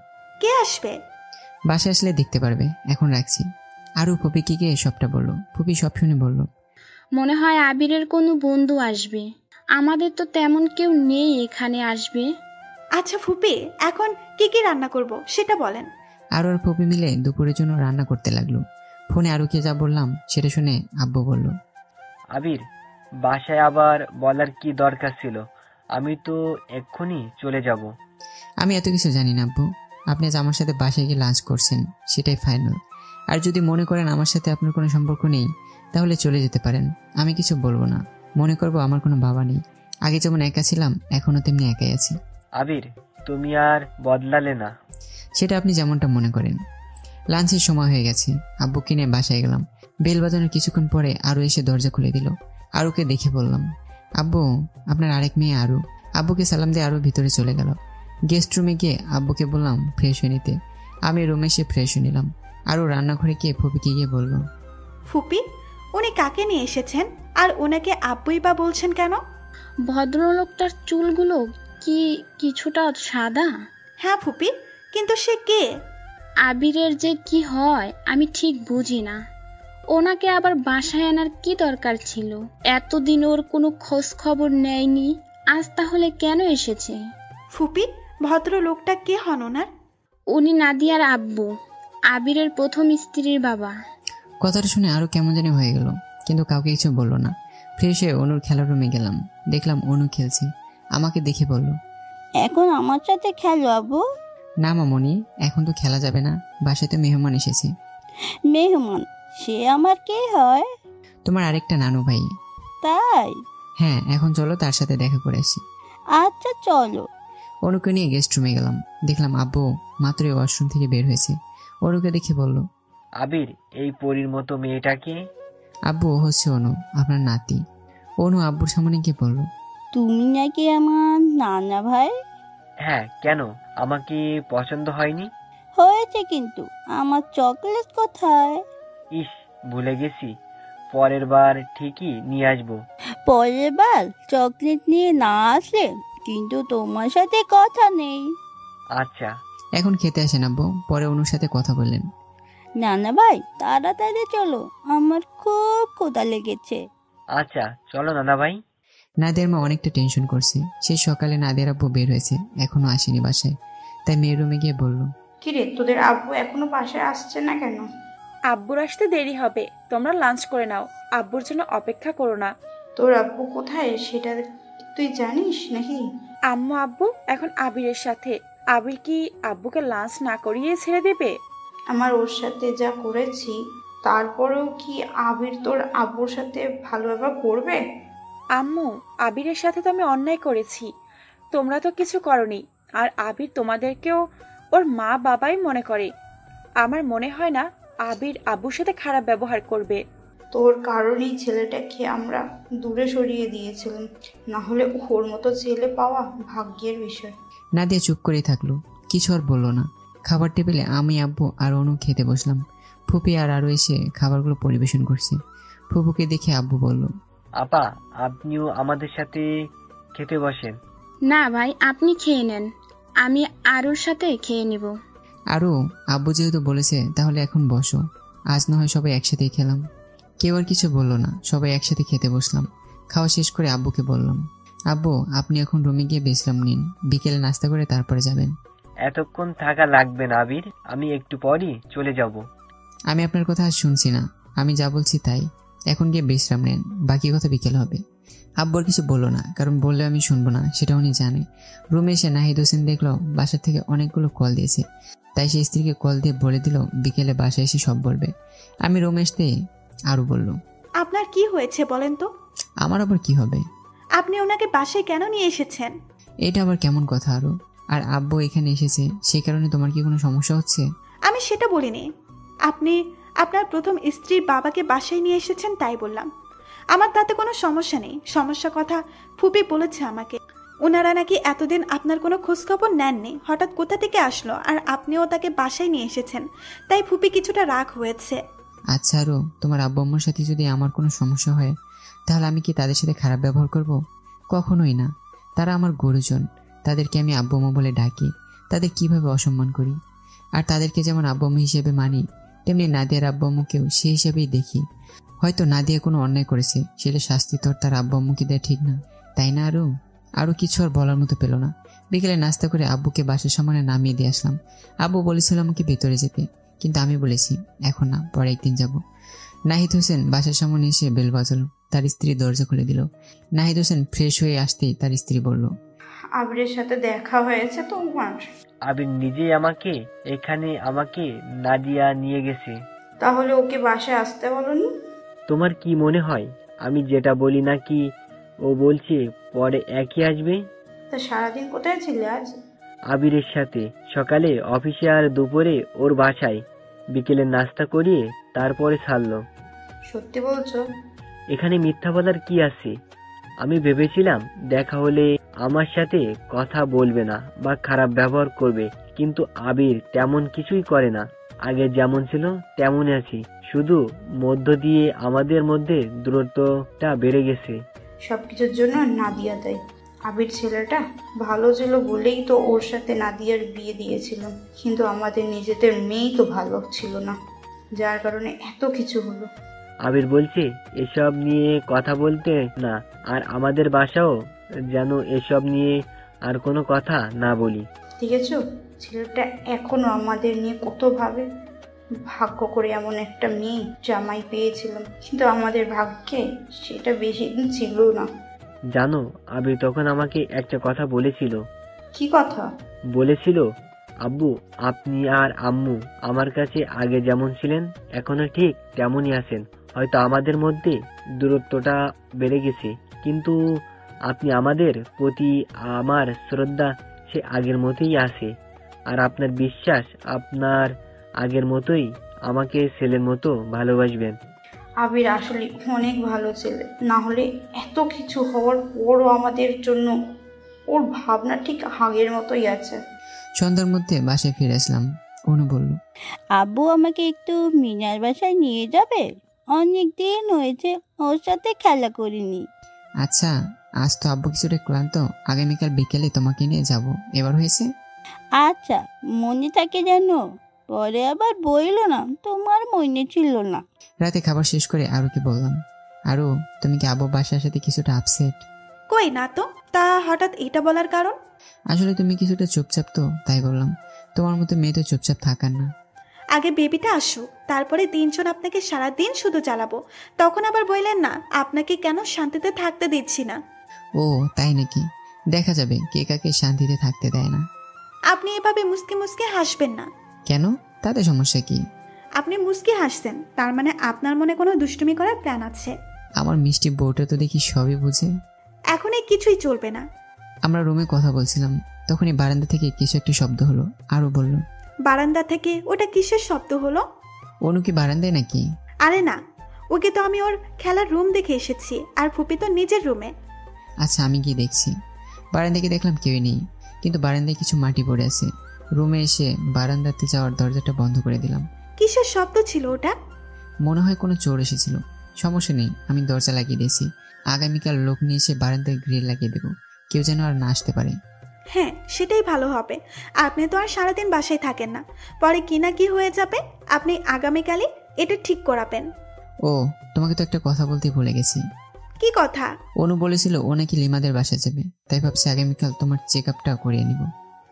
কে আসবে? বাসায় আসলে দেখতে পারবে, এখন রাখছি। আরু ফুপিকে গিয়ে সবটা বলল। ফুপি সব শুনে বলল, মনে হয় আবিরের কোনো বন্ধু আসবে, আমাদের তো তেমন কেউ নেই এখানে আসবে। আচ্ছা ফুপি, এখন কি কি রান্না করব সেটা বলেন। আরু আর ফুপি মিলে দুপুরের জন্য রান্না করতে লাগলো। ফোনে আরুকে যা বললাম সেটা শুনে আব্বু বলল, আবির, বাসায় আবার বলার কি দরকার ছিল? আমি তো এক্ষুনি চলে যাব। আমি এত কিছু জানি না আব্বু। আপনি আজ আমার সাথে বাসায় গিয়ে লাঞ্চ করছেন, সেটাই ফাইনাল। আর যদি মনে করেন আমার সাথে আপনার কোনো সম্পর্ক নেই, তাহলে চলে যেতে পারেন। আমি কিছু বলবো না। মনে করবো আমার কোনো বাবা নেই। আগে যেমন একা ছিলাম, এখনো তেমনি একাই আছি। আবির, তুমি আর বদলালে না। সেটা আপনি যেমনটা মনে করেন। লাঞ্চের সময় হয়ে গেছে। আব্বুকে নিয়ে বাসায় গেলাম। বেল বাজানোর কিছুক্ষণ পরে আরও এসে দরজা খুলে দিল। আরুকে দেখে বললাম, আব্বু, আপনার আরেক মেয়ে আরু। আব্বুকে সালাম দিয়ে আরও ভিতরে চলে গেল। গেস্ট রুমে গিয়ে আব্বুকে বললাম ফ্রেশ হয়ে নিতে। আমি রুমে এসে ফ্রেশ হয়ে নিলাম। আরও রান্নাঘরে গিয়ে ফুপিকে গিয়ে বলল, ফুপি, উনি কাকে নিয়ে এসেছেন আর ওনাকে আব্বুই বা বলছেন কেন? ভদ্রলোকটার চুলগুলো কি কিছুটা সাদা? হ্যাঁ ফুপি, কিন্তু সে কে? আবিরের যে কি হয় আমি ঠিক বুঝি না। ওনাকে আবার বাসায় আনার কি দরকার ছিল? এতদিন ওর কোনো খোঁজ খবর নেয়নি, আজ তাহলে কেন এসেছে? ফুপি, ভদ্রলোকটা কে হন ওনার? উনি নাদিয়ার আব্বু, আবিরের প্রথম স্ত্রীর বাবা। কথাটা শুনে আরও কেমন জানি হয়ে গেল, কিন্তু কাউকে কিছু বললো না। ফ্রেশ হয়ে অনুর খেলার রুমে গেলাম। দেখলাম অনু খেলছে। আমাকে দেখে বলল, এখন আমার সাথে খেলো আব্বু? না মামনি, এখন তো খেলা যাবে না, বাসাতে মেহমান এসেছে। মেহমান? সে আমার কে হয়? তোমার আরেকটা নানু ভাই। তাই? হ্যাঁ, এখন চলো তার সাথে দেখা করে আসি। আচ্ছা চলো। অনুকে নিয়ে গেস্ট রুমে গেলাম। দেখলাম আব্বু মাত্রই ওয়াশরুম থেকে বের হয়েছে। অনুকে দেখে বলল, আবির, এই পরীর মতো মেয়েটাকে? আব্বু, ও হচ্ছে অনু, আপনার নাতি। অনু আব্বুর সামনে গিয়ে বলল, তুমি নাকি আমার নানা ভাই? হ্যাঁ, কেন? আমাকে পছন্দ হয়নি? হয়েছে, কিন্তু আমার চকলেট কোথায়? ইস, ভুলে গেছি। পরের বার ঠিকই নিয়ে আসবো। পরের বার চকলেট নিয়ে না আসলে কিন্তু তোমার সাথে কথা নেই। আচ্ছা। এখন খেতে আসেন আব্বু, পরে অনুর সাথে কথা বললেন। নানা ভাই, তাড়াতাড়ি চলো, আমার খুব ক্ষুধা লেগেছে। আচ্ছা চলো নানা ভাই। নাদিয়ার মা অনেকটা টেনশন করছে। সেই সকালে নাদিয়ার আব্বু বের হয়েছে, এখনো আসেনি বাসায়। তাই মেয়ের রুমে গিয়ে বলল, কিরে, তোদের আব্বু এখনো বাসায় আসছে না কেন? আব্বুর আসতে দেরি হবে, তোমরা লাঞ্চ করে নাও, আব্বুর জন্য অপেক্ষা করো না। তোর আব্বু কোথায় সেটা তুই জানিস নাকি? আম্মু আব্বু এখন আবিরের সাথে। আবির কি আব্বুকে লাঞ্চ না করিয়ে ছেড়ে দেবে? আমার ওর সাথে যা করেছি, তারপরেও কি আবির তোর আব্বুর সাথে ভালো ব্যবহার করবে? আম্মু, আবিরের সাথে তো আমি অন্যায় করেছি, তোমরা তো কিছু করনি। আর আবির তোমাদেরকেও ওর মা বাবাই মনে করে। আমার মনে হয় না আবির আব্বুর সাথে খারাপ ব্যবহার করবে। তোর কারণেই ছেলেটাকে আমরা দূরে সরিয়ে দিয়েছিলাম, না হলে ওর মতো ছেলে পাওয়া ভাগ্যের বিষয়। নাদিয়া চুপ করেই থাকলো, কিছু আর বললো না। খাবার টেবিলে আমি, আব্বু আর অনু খেতে বসলাম। ফুপি আর আরও এসে খাবারগুলো পরিবেশন করছে। ফুপুকে দেখে আব্বু বলল, আপা, আপনিও আমাদের সাথে খেতে বসেন। না ভাই, আপনি খেয়ে নেন, আমি আরুর সাথে খেয়ে নিব। আরও আব্বু যেহেতু বলেছে তাহলে এখন বসো, আজ না হয় সবাই একসাথেই খেলাম। কেউ আর কিছু বললো না, সবাই একসাথে খেতে বসলাম। খাওয়া শেষ করে আব্বুকে বললাম, আব্বু আপনি এখন রুমে গিয়ে বিশ্রাম নিন, বিকেলে নাস্তা করে তারপরে যাবেন। এতক্ষণ থাকা লাগবে না আবির, আমি একটু পরই চলে যাব। আমি আপনার কথা আর শুনছি না, আমি যা বলছি তাই। এখন গিয়ে বিশ্রাম নেন, বাকি কথা বিকেল হবে। আব্বুর কিছু বললো না, কারণ বললে আমি শুনবো না, সেটা উনি জানে। রুমে এসে নাহিদ হোসেন দেখলো বাসা থেকে অনেকগুলো কল দিয়েছে, তাই সে স্ত্রীকে কল দিয়ে বলে দিল বিকেলে বাসায় এসে সব বলবে। আমি রুমে আসতে আরও বলল, আপনার কি হয়েছে বলেন তো? আমার আবার কি হবে? আপনি ওনাকে বাসায় কেন নিয়ে এসেছেন? এটা আবার কেমন কথা আরও? আর আব্বু এখানে এসেছে, সেই কারণে তোমার কি কোনো সমস্যা হচ্ছে? আমি সেটা বলিনি। আপনি আপনার প্রথম স্ত্রীর বাবাকে বাসায় নিয়ে এসেছেন তাই বললাম। আমার তাতে কোনো সমস্যা নেই। সমস্যা কথা ফুপি বলেছে আমাকে। ওনারা নাকি এতদিন আপনার কোনো খোঁজখবর নেননি, হঠাৎ কোথা থেকে আসলো আর আপনিও তাকে বাসায় নিয়ে এসেছেন, তাই ফুপি কিছুটা রাগ হয়েছে। আচ্ছা আরও, তোমার আব্বু আম্মুর সাথে যদি আমার কোনো সমস্যা হয় তাহলে আমি কি তাদের সাথে খারাপ ব্যবহার করব? কখনোই না। তারা আমার গুরুজন, তাদেরকে আমি আব্বু আম্মু বলে ডাকি। তাদের কিভাবে অসম্মান করি? আর তাদেরকে যেমন আব্বু আম্মু হিসেবে মানি, তেমনি নাদিয়ার আব্বু আম্মুকেও সেই হিসেবেই দেখি। হয়তো নাদিয়া কোনো অন্যায় করেছে, সেটা শাস্তি তোর তার আব্বু আম্মুকে দেয়, ঠিক না? তাই না আরও? আরও কিছু আর বলার মতো পেল না। বিকেলে নাস্তা করে আব্বুকে বাসার সামনে নামিয়ে দিয়ে আসলাম। আব্বু বলেছিল আমাকে ভেতরে যেতে, কিন্তু আমি বলেছি এখন না, পরে একদিন যাব। নাহিদ হোসেন বাসার সামনে এসে বেল বাজালো। তার স্ত্রী দরজা খুলে দিল। নাহিদ হোসেন ফ্রেশ হয়ে আসতেই তার স্ত্রী বলল, আবিরের সাথে দেখা হয়েছে তোমার? আবির নিজেই আমাকে নাদিয়া নিয়ে গেছে। তাহলে ওকে বাসায় আসতে বলনি? তোমার কি মনে হয় আমি যেটা বলি নাকি ও বলছে পরে একই আসবে? তা সারাদিন কোথায় ছিলে আজ? আবিরের সাথে, সকালে অফিসে আর দুপুরে ওর বাসায়, বিকেলে নাস্তা করিয়ে তারপরে ছাড়লো। সত্যি বলছো? এখানে মিথ্যা বলার কি আছে? আমি ভেবেছিলাম দেখা হলে আমার সাথে কথা বলবে না বা খারাপ ব্যবহার করবে, কিন্তু আবির তেমন কিছুই করে না। আগে যেমন ছিল তেমনই আছি, শুধু মধ্য দিয়ে আমাদের মধ্যে দূরত্বটা বেড়ে গেছে। সবকিছুর জন্য নাদিয়া দেয়। আবির ছেলেটা ভালো ছিল বলেই তো ওর সাথে নাদিয়ার বিয়ে দিয়েছিল, কিন্তু আমাদের নিজেদের মেয়েই তো ভালো ছিল না, যার কারণে এত কিছু হলো। আবির বলছে এসব নিয়ে কথা বলতে না, আর আমাদের বাসাও যেন এসব নিয়ে আর কোনো কথা না বলি। দেখেছো ছেলেটা এখনো আমাদের নিয়ে কত ভাবে। ভাগ্য করে এমন একটা মেয়ে জামাই পেয়েছিলাম, কিন্তু আমাদের ভাগ্যে সেটা বেশি দিন ছিল না। জানো আবির তখন আমাকে একটা কথা বলেছিল। কি কথা? বলেছিল, আব্বু আপনি আর আম্মু আমার কাছে আগে যেমন ছিলেন এখনো ঠিক তেমনই আছেন, হয়তো আমাদের মধ্যে দূরত্বটা বেড়ে গেছে, কিন্তু আপনি আমাদের প্রতি আমার শ্রদ্ধা সে আগের মতোই আছে, আর আপনার বিশ্বাস আপনার আগের মতোই আমাকে ছেলের মতো ভালোবাসবেন। আবির আসলে অনেক ভালো ছেলে, না হলে এত কিছু হওয়ার পরও আমাদের জন্য ওর ভাবনা ঠিক আগের মতোই আছে। সন্ধ্যার মধ্যে বাসায় ফিরে আসলাম। অনু বলল, আব্বু আমাকে একটু মিনার বাসায় নিয়ে যাবে? অনেক দিন হয়েছে ওর সাথে খেলা করিনি। আচ্ছা, আজ তো আব্বু কিছুটা ক্লান্ত, আগামীকাল বিকেলে তোমাকে নিয়ে যাব, এবার হয়েছে? আচ্ছা, মনে থাকে জানো, পরে আবার বইলো না তোমার মনে ছিল না। রাতে খাবার শেষ করে আরুকে বললাম, আরু তুমি কি আব্বু বাসার সাথে কিছুটা আপসেট? কই না তো, তা হঠাৎ এটা বলার কারণ? আসলে তুমি কিছুটা চুপচাপ তো, তাই বললাম। তোমার মতো মেয়ে তো চুপচাপ থাকার না। আগে বেবিটা আসুক, তারপরে তিনজন আপনাকে সারাদিন শুধু জ্বালাবো, তখন আবার বললেন না আপনাকে কেন শান্তিতে থাকতে দিচ্ছি না। ও তাই নাকি? দেখা যাবে কে কাকে শান্তিতে থাকতে দেয় না। আপনি এভাবে মুসকে মুসকে হাসবেন না। কেন, তাতে সমস্যা কি? আপনি মুসকে হাসছেন, তার মানে আপনার মনে কোনো দুষ্টুমি করার প্ল্যান আছে। আমার মিষ্টি বউটা তো দেখি সবই বুঝে। এখন এই কিছুই চলবে না। আমরা রুমে কথা বলছিলাম, তখনই বারান্দা থেকে কিছু একটা শব্দ হলো। আরো বলল, বারান্দা থেকে ওটা কিসের শব্দ হলো? অনু কি বারান্দায় নাকি? আরে না, ওকে তো আমি ওর খেলার রুম দেখে এসেছি, আর ফুপি তো নিজের রুমে। আচ্ছা, আমি কি দেখছি? বারান্দাকে দেখলাম কেউই নেই, কিন্তু বারান্দায় কিছু মাটি পড়ে আছে। রুমে এসে বারান্দাতে যাওয়ার দরজাটা বন্ধ করে দিলাম। কিসের শব্দ ছিল ওটা? মনে হয় কোনো চোর এসেছিল। সমস্যা নেই, আমি দরজা লাগিয়ে দিয়েছি। আগামীকাল লোক নিয়ে এসে বারান্দায় গ্রিল লাগিয়ে দেবো, কেউ যেন আর না আসতে পারে। হ্যাঁ, সেটাই ভালো হবে। আপনি তো আর সারাদিন বাসায় থাকেন না, পরে কি না কি হয়ে যাবে। আপনি আগামীকালই এটা ঠিক করাবেন। ও, তোমাকে তো একটা কথা বলতে ভুলে গেছি। কি কথা? অনু বলেছিল ও নাকি লিমাদের বাসায় যাবে, তাই ভাবছি আগামীকাল তোমার চেক আপটা করিয়ে নিব।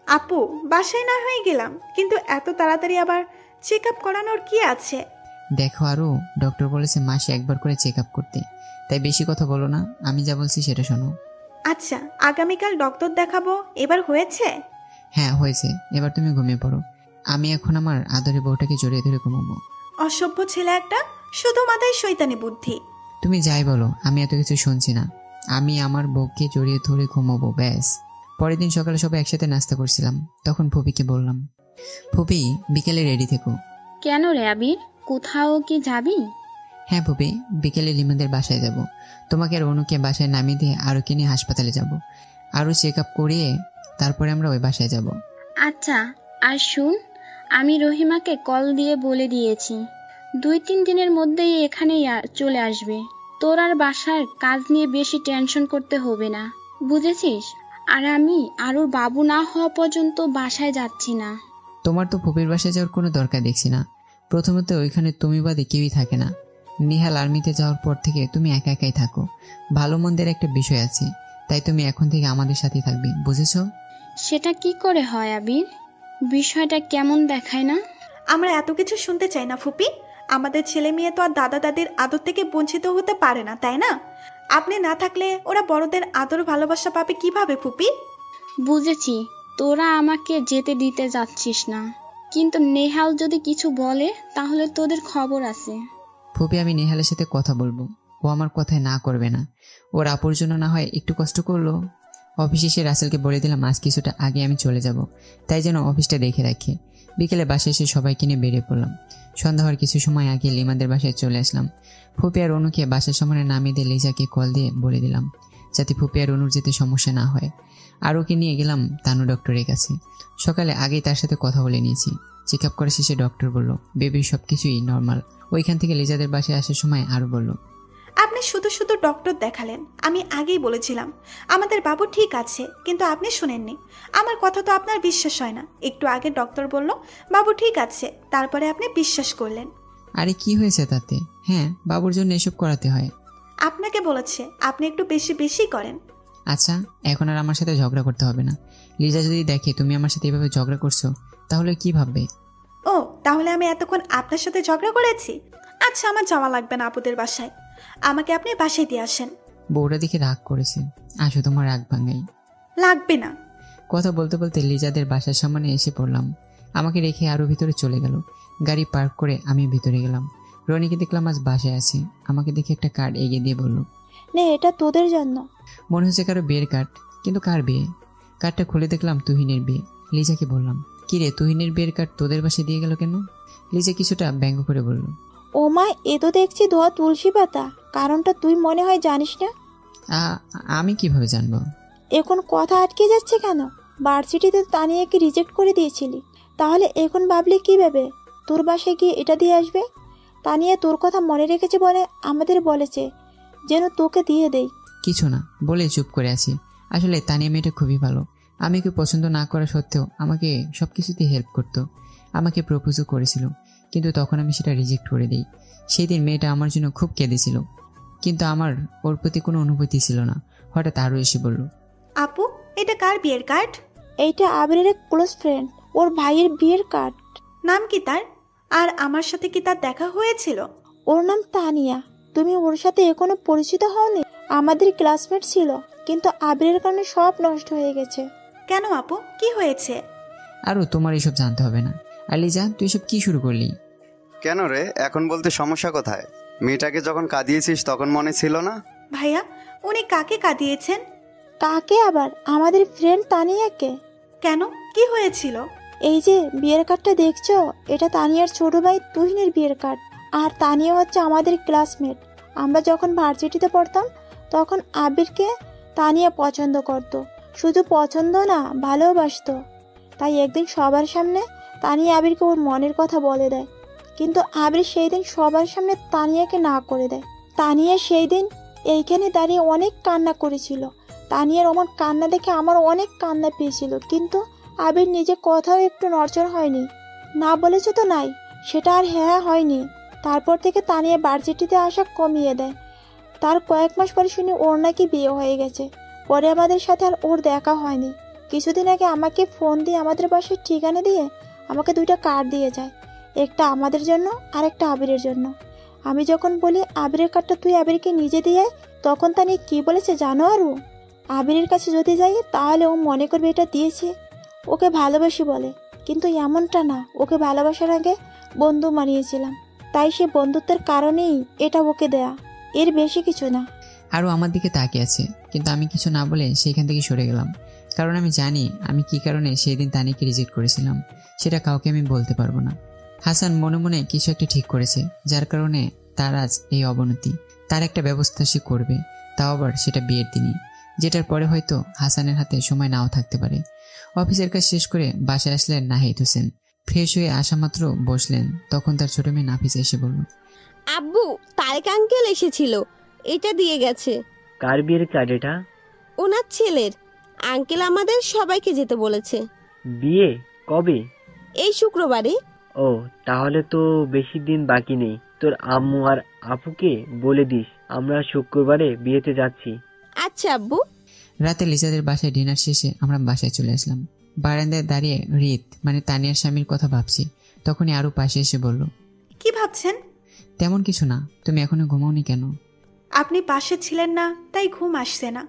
আপু, বাসায় না হয়ে গেলাম, কিন্তু এত তাড়াতাড়ি আবার চেক আপ করানোর কি আছে? দেখো আরো, ডক্টর বলেছে মাসে একবার করে চেক আপ করতে, তাই বেশি কথা বলো না, আমি যা বলছি সেটা শোনো। আচ্ছা, আগামীকাল ডক্টর দেখাবো, এবার হয়েছে? হ্যাঁ হয়েছে, এবার তুমি ঘুমিয়ে পড়ো। আমি এখন আমার আদরে বউটাকে জড়িয়ে ধরে ঘুমাবো। অসভ্য ছেলে একটা, শুধু মাথায় শয়তানি বুদ্ধি। তুমি যাই বলো, আমি এত কিছু শুনছি না। আমি আমার বউকে জড়িয়ে ধরে ঘুমাবো, ব্যাস। পরের দিন সকালে সবাই একসাথে নাস্তা করছিলাম, তখন ফুপিকে বললাম, ফুপি বিকেলে রেডি থেকো। কেন রে আবির, কোথাও কি যাবি? হ্যাঁ ফুপি, বিকেলে লিমাদের বাসায় যাব। তোমাকে আর অনুকে বাসায় নামিয়ে দিয়ে আরুকে নিয়ে হাসপাতালে যাব। আরও চেক আপ করিয়ে তারপরে আমরা ওই বাসায় যাব। আচ্ছা, আর শুন, আমি রহিমাকে কল দিয়ে বলে দিয়েছি 2-3 দিনের মধ্যেই এখানেই চলে আসবে। তোর আর বাসার কাজ নিয়ে বেশি টেনশন করতে হবে না, বুঝেছিস? আর আমি আরুর বাবু না হওয়া পর্যন্ত বাসায় যাচ্ছি না। তোমার তো ফুপির বাসায় যাওয়ার কোনো দরকার দেখছি না। প্রথমত ওইখানে তুমি বাদে কেউই থাকে না। নিহাল আর্মিতে যাওয়ার পর থেকে তুমি একা একাই থাকো। ভালো মন্দের একটা বিষয় আছে, তাই তুমি এখন থেকে আমাদের সাথে থাকবে, বুঝেছো? সেটা কি করে হয় আবির? বিষয়টা কেমন দেখায় না? আমরা এত কিছু শুনতে চাই না ফুপি। আমাদের ছেলে মেয়ে তো আর দাদা দাদির আদর থেকে বঞ্চিত হতে পারে না, তাই না? আপনি না থাকলে ওরা বড়দের আদর ভালোবাসা পাবে কিভাবে ফুপি? বুঝেছি, তোরা আমাকে যেতে দিতে যাচ্ছিস না, কিন্তু নেহাল যদি কিছু বলে তাহলে তোদের খবর আছে। ফুপি, আমি নেহালের সাথে কথা বলবো, ও আমার কথায় না করবে না। ওর আপুর জন্য না হয় একটু কষ্ট করলো। অফিসে এসে রাসেলকে বলে দিলাম আজ কিছুটা আগে আমি চলে যাব, তাই যেন অফিসটা দেখে রাখে। বিকেলে বাসায় এসে সবাইকে নিয়ে বেরিয়ে পড়লাম। সন্ধ্যা হওয়ার কিছু সময় আগে লিমাদের বাসায় চলে আসলাম। ফুপি আর অনুকে বাসার সামনে নামিয়ে দিয়ে লিজাকে কল দিয়ে বলে দিলাম যাতে ফুপি আর অনুর যেতে সমস্যা না হয়। আর ওকে নিয়ে গেলাম তানু ডক্টরের কাছে। সকালে আগেই তার সাথে কথা বলে নিয়েছি। চেক আপ করা শেষে ডক্টর বলল বেবির সবকিছুই নর্মাল। ওইখান থেকে লিজাদের বাসায় আসার সময় আরও বলল, আপনি শুধু শুধু ডক্টর দেখালেন। আমি আগেই বলেছিলাম আমাদের বাবু ঠিক আছে, কিন্তু আপনি শুনেননি। আমার কথা তো আপনার বিশ্বাস হয় না। একটু আগে ডক্টর বলল বাবু ঠিক আছে, তারপরে আপনি বিশ্বাস করলেন। আরে কি হয়েছে তাতে? হ্যাঁ, বাবুর জন্য এসব করাতে হয়। আপনাকে বলেছে আপনি একটু বেশি বেশি করেন। আচ্ছা, এখন আর আমার সাথে ঝগড়া করতে হবে না। লিজা যদি দেখে তুমি আমার সাথে এভাবে ঝগড়া করছো তাহলে কি ভাববে? ও, তাহলে আমি এতক্ষণ আপনার সাথে ঝগড়া করেছি? আচ্ছা, আমার যাওয়া লাগবে না আপুদের বাসায়, আমাকে আপনি বাসায় দিয়ে আসেন। বউটা দেখে রাগ করেছে। আসো, তোমার রাগ ভাঙাই। লাগবে না। কথা বলতে বলতে লিজাদের বাসার সামনে এসে পড়লাম। আমাকে রেখে আরো ভিতরে চলে গেল। গাড়ি পার্ক করে আমি ভিতরে গেলাম। রনিকে দেখলাম আজ বাসায় আছে। আমাকে দেখে একটা কার্ড এগিয়ে দিয়ে বলল, নে, এটা তোদের জন্য। মনে হচ্ছে কারো বিয়ের কার্ড, কিন্তু কার বিয়ে? কার্ডটা খুলে দেখলাম তুহিনের বিয়ে। লিজাকে বললাম, কিরে, তুহিনের বিয়ের কার্ড তোদের বাসায় দিয়ে গেল কেন? লিজা কিছুটা ব্যঙ্গ করে বলল, ও মা, এ তো দেখছি ধোয়া তুলসী পাতা। কারণটা তুই মনে হয় জানিস না? আমি কিভাবে জানবো? এখন কথা আটকে যাচ্ছে কেন? ভার্সিটিতে তানিয়াকে রিজেক্ট করে দিয়েছিলি, তাহলে এখন ভাবলি কিভাবে তোর বাসায় গিয়ে এটা দিয়ে আসবে? তানিয়া তোর কথা মনে রেখেছে বলে আমাদের বলেছে যেন তোকে দিয়ে দেই। কিছু না বলে চুপ করে আছি। আসলে তানিয়া মেয়েটা খুবই ভালো। আমি ওকে পছন্দ না করা সত্ত্বেও আমাকে সবকিছুতে হেল্প করতো। আমাকে প্রপোজও করেছিল, কিন্তু তখন আমি সেটা রিজেক্ট করে দিই। সেই দিন মেয়েটা আমার জন্য খুব কেঁদেছিল, কিন্তু আমার ওর প্রতি কোনো অনুভূতি ছিল না। হঠাৎ আরও এসে বলল, আপু, এটা কার বিয়ের কার্ড? এইটা আবিরের এক ক্লোজ ফ্রেন্ড, ওর ভাইয়ের বিয়ের কার্ড। নাম কি তার? আর আমার সাথে কি তার দেখা হয়েছিল? ওর নাম তানিয়া। তুমি ওর সাথে এখনো পরিচিত হওনি? আমাদের ক্লাসমেট ছিল, কিন্তু আবিরের কারণে সব নষ্ট হয়ে গেছে। কেন আপু, কি হয়েছে? আরও তোমার এসব জানতে হবে না। আর লিজা, তুই এসব কি শুরু করলি? কেন রে, এখন বলতে সমস্যা কোথায়? মেয়েটাকে যখন কাঁদিয়েছিস তখন মনে ছিল না? ভাইয়া, উনি কাকে কাঁদিয়েছেন? কাকে আবার? আমাদের ফ্রেন্ড তানিয়াকে। কেন, কি হয়েছিল? এই যে বিয়ের কার্ডটা দেখছো, এটা তানিয়ার ছোট ভাই তুহিনের বিয়ের কার্ড। আর তানিয়া হচ্ছে আমাদের ক্লাসমেট। আমরা যখন ভার্সিটিতে পড়তাম তখন আবিরকে তানিয়া পছন্দ করত। শুধু পছন্দ না, ভালোবাসতো। তাই একদিন সবার সামনে তানিয়া আবিরকে ওর মনের কথা বলে দেয়, কিন্তু আবির সেই দিন সবার সামনে তানিয়াকে না করে দেয়। তানিয়া সেই দিন এইখানে দাঁড়িয়ে অনেক কান্না করেছিল। তানিয়ার আমার কান্না দেখে আমার অনেক কান্না পেয়েছিল, কিন্তু আবির নিজে কথাও একটু নড়চড় হয়নি। না বলেছে তো নাই, সেটা আর হ্যাঁ হয়নি। তারপর থেকে তানিয়া ভার্সিটিতে আসা কমিয়ে দেয়। তার কয়েক মাস পরে শুনি ওর নাকি বিয়ে হয়ে গেছে। পরে আমাদের সাথে আর ওর দেখা হয়নি। কিছুদিন আগে আমাকে ফোন দিয়ে আমাদের বাসার ঠিকানা দিয়ে আমাকে 2টা কার্ড দিয়ে যায়, একটা আমাদের জন্য আর একটা আবিরের জন্য। আমি যখন বলি আবিরের কার্ডটা তুই আবিরকে নিজে দিয়ে, তখন তানিয়া কি বলেছে জানো? আরও আবিরের কাছে যদি যাই তাহলে ও মনে করবে এটা দিয়েছে, ওকে ভালোবাসি বলে। কিন্তু এমনটা না, ওকে ভালোবাসার আগে বন্ধু মানিয়েছিলাম, তাই সে বন্ধুত্বের কারণেই এটা ওকে দেয়া, এর বেশি কিছু না। আরও আমার দিকে তাকিয়ে আছে, কিন্তু আমি কিছু না বলে সেইখান থেকে সরে গেলাম। কারণ আমি জানি আমি কি কারণে সেই দিন তানিয়াকে রিজেক্ট করেছিলাম, সেটা কাউকে আমি বলতে পারবো না। হাসান মনে মনে কিছু একটা ঠিক করেছে, যার কারণে তার আজ এই অবনতি। তার একটা ব্যবস্থা সে করবে, তাও আবার সেটা বিয়ের দিনই, যেটার পরে হয়তো হাসানের হাতে সময় নাও থাকতে পারে। অফিসের কাজ শেষ করে বাসায় আসলেন নাহিদ হোসেন। ফ্রেশ হয়ে আসা মাত্র বসলেন, তখন তার ছোট মেয়ে নাফিসা এসে বলল, আব্বু, তারেক আঙ্কেল এসেছিল, এটা দিয়ে গেছে। কার বিয়ের কার্ড এটা? ওনার ছেলের। আঙ্কেল আমাদের সবাইকে যেতে বলেছে। বিয়ে কবে? এই শুক্রবারে। ও, তাহলে তো বেশি দিন বাকি নেই। তোর আম্মু আর আপুকে বলে দিস আমরা শুক্রবারে বিয়েতে যাচ্ছি। আচ্ছা আব্বু। রাতে লিজাদের বাসায় ডিনার শেষে আমরা বাসায় চলে আসলাম। বারান্দায় দাঁড়িয়ে রিত মানে তানিয়ার স্বামীর কথা ভাবছি। তখনই আরও পাশে এসে বলল, কি ভাবছেন? তেমন কিছু না। তুমি এখনো ঘুমাওনি কেন? আপনি পাশে ছিলেন না, তাই ঘুম আসছে না।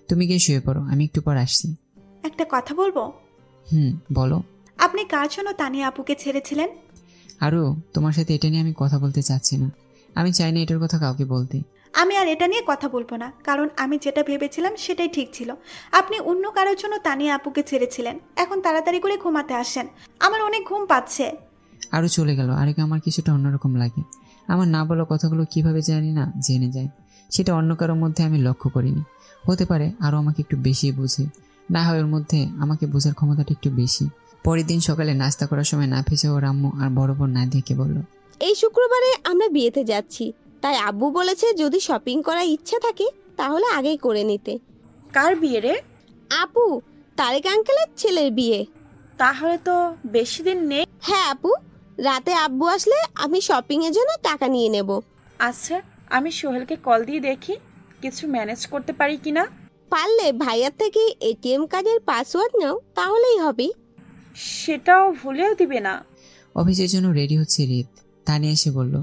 তুমি গিয়ে শুয়ে পড়ো, আমি একটু পর আসছি। একটা কথা বলবো? বলো। আপনি কার জন্য তানিয়া আপুকে ছেড়েছিলেন? আরও তোমার সাথে এটা নিয়ে আমি কথা বলতে চাচ্ছি না। আমি চাই না এটার কথা কাউকে বলতে। আমি আর এটা নিয়ে কথা বলবো না, কারণ আমি যেটা ভেবেছিলাম সেটাই ঠিক ছিল। আপনি অন্য কারোর জন্য তানিয়া আপুকে ছেড়েছিলেন। এখন তাড়াতাড়ি করে ঘুমাতে আসেন, আমার অনেক ঘুম পাচ্ছে। আরও চলে গেল। আরেকে আমার কিছুটা অন্যরকম লাগে। আমার না বলা কথাগুলো কিভাবে জানি না জেনে যায়। সেটা অন্য কারোর মধ্যে আমি লক্ষ্য করিনি। হতে পারে আরও আমাকে একটু বেশি বুঝে, না হয় ওর মধ্যে আমাকে বোঝার ক্ষমতাটা একটু বেশি। পরের দিন সকালে নাস্তা করার সময় নাফিসা ও আম্মু আর বড় বোন নাদিয়াকে বলল, এই শুক্রবারে আমরা বিয়েতে যাচ্ছি, তাই আব্বু বলেছে যদি শপিং করার ইচ্ছা থাকে তাহলে আগেই করে নিতে। কার বিয়ে রে? আপু, তারেক আঙ্কেলের ছেলের বিয়ে। তাহলে তো বেশি দিন নেই। হ্যাঁ আপু, রাতে আব্বু আসলে আমি শপিং এর জন্য টাকা নিয়ে নেব। আচ্ছা, আমি সোহেলকে কল দিয়ে দেখি কিছু ম্যানেজ করতে পারি কিনা। পারলে ভাইয়ার থেকে এটিএম কার্ডের পাসওয়ার্ড নাও, তাহলেই হবে। সেটাও ভুলেও দিবে না। অফিসের জন্য রেডি হচ্ছে রিত। তানিয়া এসে বলল,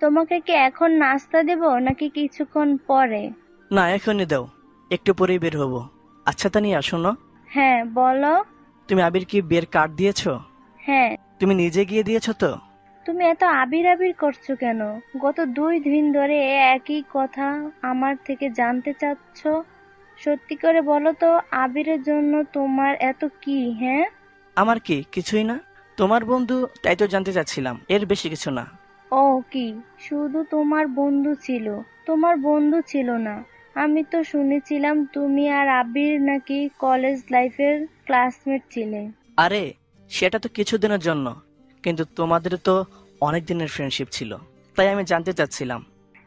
তোমাকে কি এখন নাস্তা দেব নাকি কিছুক্ষণ পরে? না, এখনই দাও, একটু পরেই বের হবো। আচ্ছা তানিয়া, শোনো। হ্যাঁ বলো। তুমি আবির কি বিয়ের কার্ড দিয়েছো? হ্যাঁ। তুমি নিজে গিয়ে দিয়েছো তো? তুমি এত আবির আবির করছো কেন? গত 2 দিন ধরে একই কথা আমার থেকে জানতে চাচ্ছ। সত্যি করে বলো তো, আবিরের জন্য তোমার এত কি? হ্যাঁ, আমার কি? কিছুই না, তোমার বন্ধু, তাই তো জানতে চাচ্ছিলাম, এর বেশি কিছু না। ও কি শুধু তোমার বন্ধু ছিল? তোমার বন্ধু ছিল না। আমি তো শুনেছিলাম তুমি আর আবির নাকি কলেজ লাইফের ক্লাসমেট ছিলে। আরে সেটা তো কিছুদিনের জন্য, কিন্তু তোমাদের তো অনেক দিনের ফ্রেন্ডশিপ ছিল, তাই আমি জানতে চাচ্ছিলাম।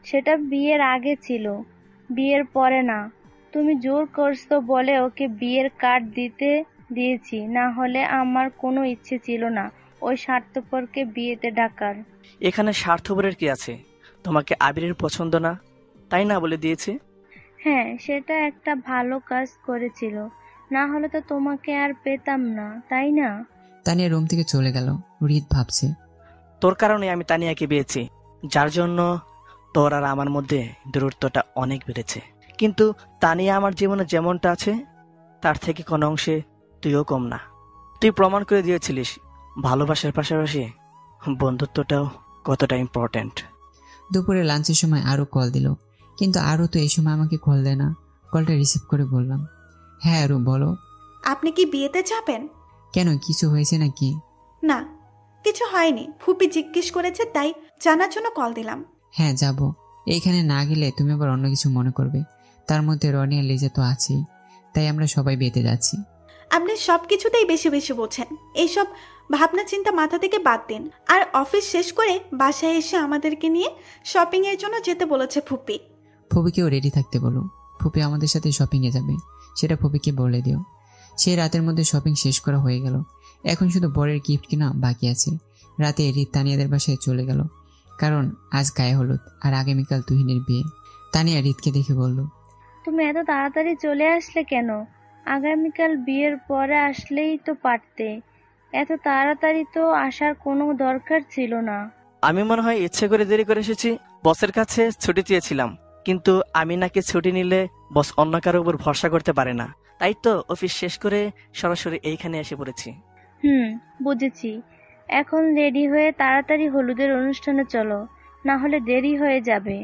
সেটা বিয়ের আগে ছিল, বিয়ের পরে না। তুমি জোর করছো বলে ওকে বিয়ের কার্ড দিয়েছি, না হলে আমার কোনো ইচ্ছে ছিল না ওই স্বার্থপরকে বিয়েতে ডাকার। এখানে স্বার্থপরের কি আছে? তোমাকে আবিরের পছন্দ না, তাই না বলে দিয়েছে। হ্যাঁ, সেটা একটা ভালো কাজ করেছিল, না হলে তো তোমাকে আর পেতাম না, তাই না? তানিয়া রুম থেকে চলে গেল। রিত ভাবছে, তোর কারণে আমি তানিয়াকে পেয়েছি, যার জন্য তোর আর আমার মধ্যে দূরত্বটা অনেক বেড়েছে। কিন্তু তানিয়া আমার জীবনে যেমনটা আছে তার থেকে কোনো অংশে তুইও কম না। তুই প্রমাণ করে দিয়েছিলিস ভালোবাসার পাশাপাশি বন্ধুত্বটাও কতটা ইম্পর্টেন্ট। দুপুরে লাঞ্চের সময় আরও কল দিল, কিন্তু আরও তো এই সময় আমাকে কল দেয় না। কলটা রিসিভ করে বললাম, হ্যাঁ আরু বলো। আপনি কি বিয়েতে যাবেন? কেন, কিছু হয়েছে নাকি? না, কিছু হয়নি, ফুপি জিজ্ঞেস করেছে তাই জানার জন্য কল দিলাম। হ্যাঁ যাব। এইখানে না গেলে তুমি আবার অন্য কিছু মনে করবে। তার মধ্যে রনি আর লিজা তো আছেই, তাই আমরা সবাই বিয়েতে যাচ্ছি। আপনি সব কিছুতেই বেশি বেশি বোঝেন। এইসব ভাবনা চিন্তা মাথা থেকে বাদ দিন। আর অফিস শেষ করে বাসায় এসে আমাদেরকে নিয়ে শপিং এর জন্য যেতে বলেছে ফুপি। ফুপিকেও রেডি থাকতে বলো। ফুপি আমাদের সাথে শপিং এ যাবে, সেটা ফুপিকে বলে দিও। সেই রাতের মধ্যে শপিং শেষ করা হয়ে গেল। এখন শুধু বরের গিফট কিনা বাকি আছে। রাতে রিত তানিয়াদের বাসায় চলে গেল, কারণ আজ গায়ে হলুদ আর আগামীকাল তুহিনের বিয়ে। তানিয়া রিতকে দেখে বলল, তুমি এত তাড়াতাড়ি চলে আসলে কেন? আগামীকাল বিয়ের পরে আসলেই তো পারতে। এত তাড়াতাড়ি তো আসার কোনো দরকার ছিল না। আমি মনে হয় ইচ্ছে করে দেরি করে এসেছি। বসের কাছে ছুটি চেয়েছিলাম, কিন্তু আমি নাকি ছুটি নিলে বস অন্য কারো উপর ভরসা করতে পারে না, তাই তো অফিস শেষ করে সরাসরি এইখানে এসে পড়েছি। বুঝেছি। এখন রেডি হয়ে তাড়াতাড়ি হলুদের অনুষ্ঠানে চলো, না হলে দেরি হয়ে যাবে।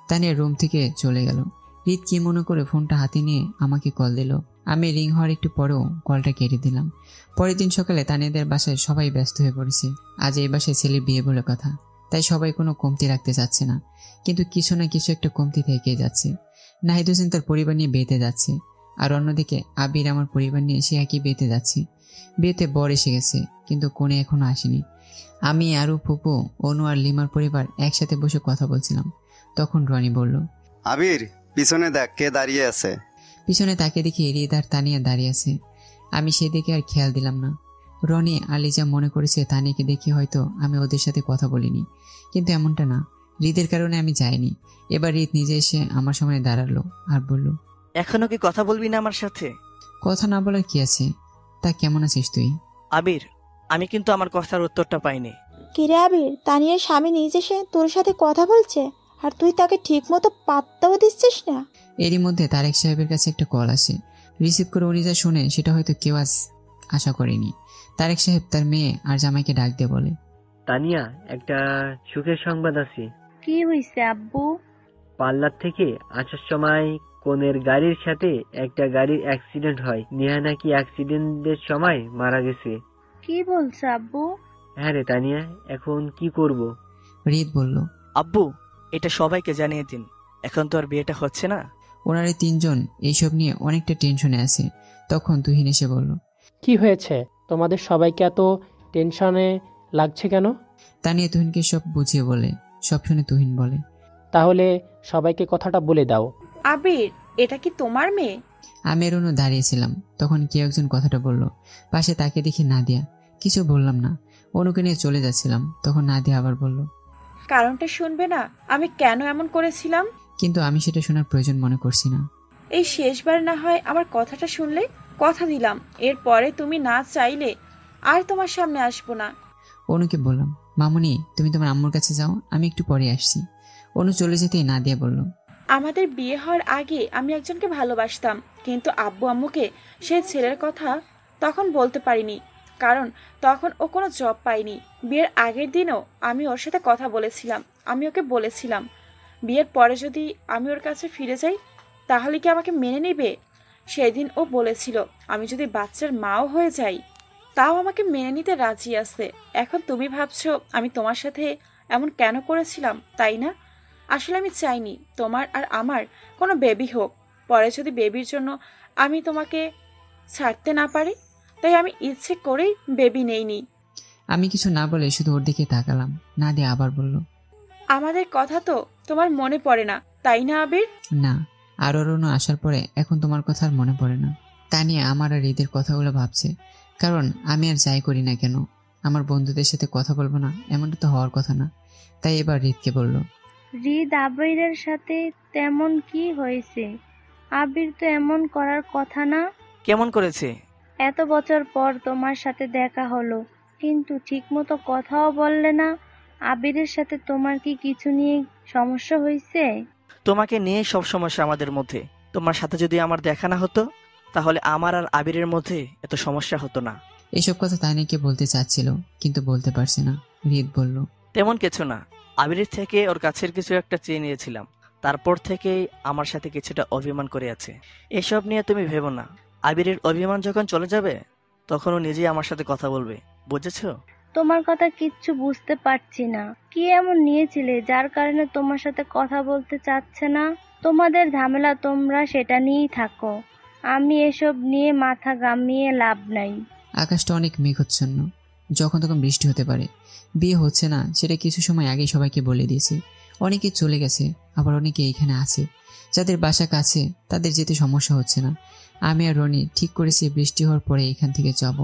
তানিয়া রুম থেকে চলে গেল। রিত কি মনে করে ফোনটা হাতে নিয়ে আমাকে কল দিল। আমি রিং হওয়ার একটু পরেও কলটা কেটে দিলাম। পরের দিন সকালে তানিয়াদের বাসায় সবাই ব্যস্ত হয়ে পড়েছে। আজ এই বাসায় ছেলে বিয়ে বলে কথা, তাই সবাই কোনো কমতি রাখতে চাচ্ছে না, কিন্তু কিছু না কিছু একটা কমতি থেকে যাচ্ছে। নাহিদ হোসেন তার পরিবার নিয়ে বিয়েতে যাচ্ছে, আর অন্যদিকে আবির আমার পরিবার নিয়ে সে একই বিয়েতে যাচ্ছে। বিয়েতে বর এসে গেছে, কিন্তু কোণে এখনো আসেনি। আমি আরু, ফুপু, অনু আর লিমার পরিবার একসাথে বসে কথা বলছিলাম। তখন রনি বলল, আবির পিছনে দেখ কে দাঁড়িয়ে আছে। পিছনে তাকে দেখি রিদ আর তানিয়া দাঁড়িয়ে আছে। আমি সেদিকে আর খেয়াল দিলাম না। রনি আর লিজা মনে করেছে তানিয়াকে দেখে হয়তো আমি ওদের সাথে কথা বলিনি, কিন্তু এমনটা না। রিদের কারণে আমি যাইনি। এবার রিদ নিজে এসে আমার সামনে দাঁড়ালো আর বলল, এখনো কি কথা বলবি না আমার সাথে? কথা না বলার কি আছে? তা কেমন আছিস তুই? আবির, আমি কিন্তু আমার কথার উত্তরটা পাইনি। কিরে আবির, তানিয়ার স্বামী নিজে এসে তোর সাথে কথা বলছে আর তুই তাকে ঠিক মতো পাত্তাও দিচ্ছিস না। এরই মধ্যে তারেক সাহেবের কাছে একটা কল আসে। রিসিভ করে উনি যা শুনে সেটা হয়তো কেউ আশা করেনি। তারেক সাহেব তার মেয়ে আর জামাইকে ডাক দিয়ে বলে, তানিয়া, একটা সুখের সংবাদ আছে। কি হইছে আব্বু? পার্লার থেকে আসার সময় কোনের গাড়ির সাথে একটা গাড়ির অ্যাক্সিডেন্ট হয়। নেহা নাকি অ্যাক্সিডেন্টের সময় মারা গেছে। কি বলছো আব্বু? হ্যাঁ রে তানিয়া, এখন কি করব? রিত বলল, আব্বু, এটা সবাইকে জানিয়ে দিন, এখন তো আর বিয়েটা হচ্ছে না। ওনারা তিনজন এইসব নিয়ে অনেকটা টেনশনে আছে। তখন তুহিন এসে বলল, কি হয়েছে? তোমাদের সবাইকে এত টেনশনে লাগছে কেন? তানিয়া তুহিনকে সব বুঝিয়ে বলে। সব শুনে তুহিন বলে, তাহলে সবাইকে কথাটা বলে দাও। আবির, এটা কি তোমার মেয়ে? আমি আর অনু দাঁড়িয়েছিলাম। তখন কেউ একজন কথাটা বলল। পাশে তাকে দেখি নাদিয়া। কিছু বললাম না, অনুকে নিয়ে চলে যাচ্ছিলাম। তখন নাদিয়া আবার বলল, কারণটা শুনবে না আমি কেন এমন করেছিলাম? কিন্তু আমি সেটা শোনার প্রয়োজন মনে করছি না। এই শেষবার না হয় আমার কথাটা শুনলে? কথা দিলাম এরপরে তুমি না চাইলে আর তোমার সামনে আসবো না। অনুকে বললাম, মামুনি তুমি তোমার আম্মুর কাছে যাও, আমি একটু পরে আসছি। অনু চলে যেতেই নাদিয়া বলল, আমাদের বিয়ে হওয়ার আগে আমি একজনকে ভালোবাসতাম, কিন্তু আব্বু আম্মুকে সেই ছেলের কথা তখন বলতে পারিনি, কারণ তখন ও কোনো জব পায়নি। বিয়ের আগের দিনও আমি ওর সাথে কথা বলেছিলাম। আমি ওকে বলেছিলাম বিয়ের পরে যদি আমি ওর কাছে ফিরে যাই তাহলে কি আমাকে মেনে নেবে। সেদিন ও বলেছিল আমি যদি বাচ্চার মাও হয়ে যাই তাও আমাকে মেনে নিতে রাজি আছে। এখন তুমি ভাবছো আমি তোমার সাথে এমন কেন করেছিলাম, তাই না? আসলে আমি চাইনি তোমার আর আমার কোনো বেবি হোক। পরে যদি বেবির জন্য আমি তোমাকে ছাড়তে না পারি, তাই আমি ইচ্ছে করেই বেবি নেইনি। আমি কিছু না বলে শুধু ওর দিকে তাকালাম। নাদিয়া আবার বলল, আমাদের কথা তো তোমার মনে পড়ে না, তাই না আবির? না, আর ওর অনু আসার পরে এখন তোমার কথা আর মনে পড়ে না। তা নিয়ে আমার আর ঈদের কথাগুলো ভাবছে। কারণ আমি আর যাই করি না কেন আমার বন্ধুদের সাথে কথা বলবো না, এমনটা তো হওয়ার কথা না। তাই এবার রিতকে বলল, রিদ আবিরের সাথে তেমন কি হয়েছে? আবির তো এমন করার কথা না। কেমন করেছে? এত বছর পর তোমার সাথে দেখা হলো, কিন্তু ঠিকমতো কথাও বললে না। আবিরের সাথে তোমার কি কিছু নিয়ে সমস্যা হয়েছে? তোমাকে নিয়ে সব সমস্যা আমাদের মধ্যে। তোমার সাথে যদি আমার দেখা না হতো তাহলে আমার আর আবিরের মধ্যে এত সমস্যা হতো না। এইসব কথা তানিয়াকে বলতে চাচ্ছিল কিন্তু বলতে পারছে না। রিত বলল, তেমন কিছু না, আবিরের থেকে ওর কাছের কিছু একটা চেয়ে নিয়েছিলাম, তারপর থেকেই আমার সাথে কিছুটা অভিমান করে আছে। এসব নিয়ে তুমি ভেবো না, আবিরের অভিমান যখন চলে যাবে তখন ও নিজেই আমার সাথে কথা বলবে, বুঝেছো? তোমার কথা কিচ্ছু বুঝতে পারছি না। কি এমন নিয়েছিলে যার কারণে তোমার সাথে কথা বলতে চাচ্ছে না? তোমাদের ঝামেলা তোমরা সেটা নিয়েই থাকো, আমি এসব নিয়ে মাথা ঘামিয়ে লাভ নাই। আকাশটা অনেক মেঘাচ্ছন্ন, যখন তখন বৃষ্টি হতে পারে। বিয়ে হচ্ছে না সেটা কিছু সময় আগেই সবাইকে বলে দিয়েছে। অনেকে চলে গেছে, আবার অনেকে এইখানে আছে। যাদের বাসা কাছে তাদের যেতে সমস্যা হচ্ছে না। আমি আর রনি ঠিক করেছি বৃষ্টি হওয়ার পরে এখান থেকে যাব।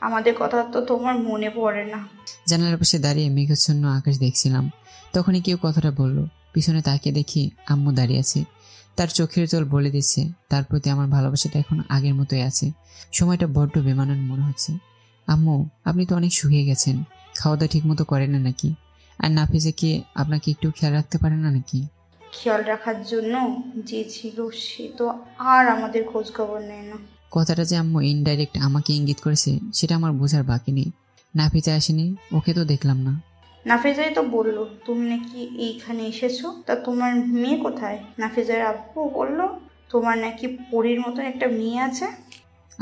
আমাদের কথা তো তোমার মনে পড়ে না। জানালার পাশে দাঁড়িয়ে মেঘাচ্ছন্ন আকাশ দেখছিলাম। তখনই কেউ কথাটা বলল। পিছনে তাকিয়ে দেখি আম্মু দাঁড়িয়ে আছে। তার চোখের জল বলে দিচ্ছে তার প্রতি আমার ভালোবাসাটা এখন আগের মতোই আছে। সময়টা বড্ড বেমানান মনে হচ্ছে। আম্মু, আপনি তো অনেক শুকিয়ে গেছেন, খাওয়া দাওয়া ঠিক মতো করেন না নাকি? আর নাফিজা কি আপনাকে একটু খেয়াল রাখতে পারে না নাকি? খেয়াল রাখার জন্য যে ছিল সে তো আর আমাদের খোঁজ খবর নেয় না। কথাটা যে আম্মু ইনডাইরেক্ট আমাকে ইঙ্গিত করেছে সেটা আমার বোঝার বাকি নেই। নাফিজা আসেনি, ওকে তো দেখলাম না। নাফিজাই তো বললো তুমি নাকি এইখানে এসেছো, তা তোমার মেয়ে কোথায়? নাফিজার আব্বু বললো তোমার নাকি পরীর মতন একটা মেয়ে আছে।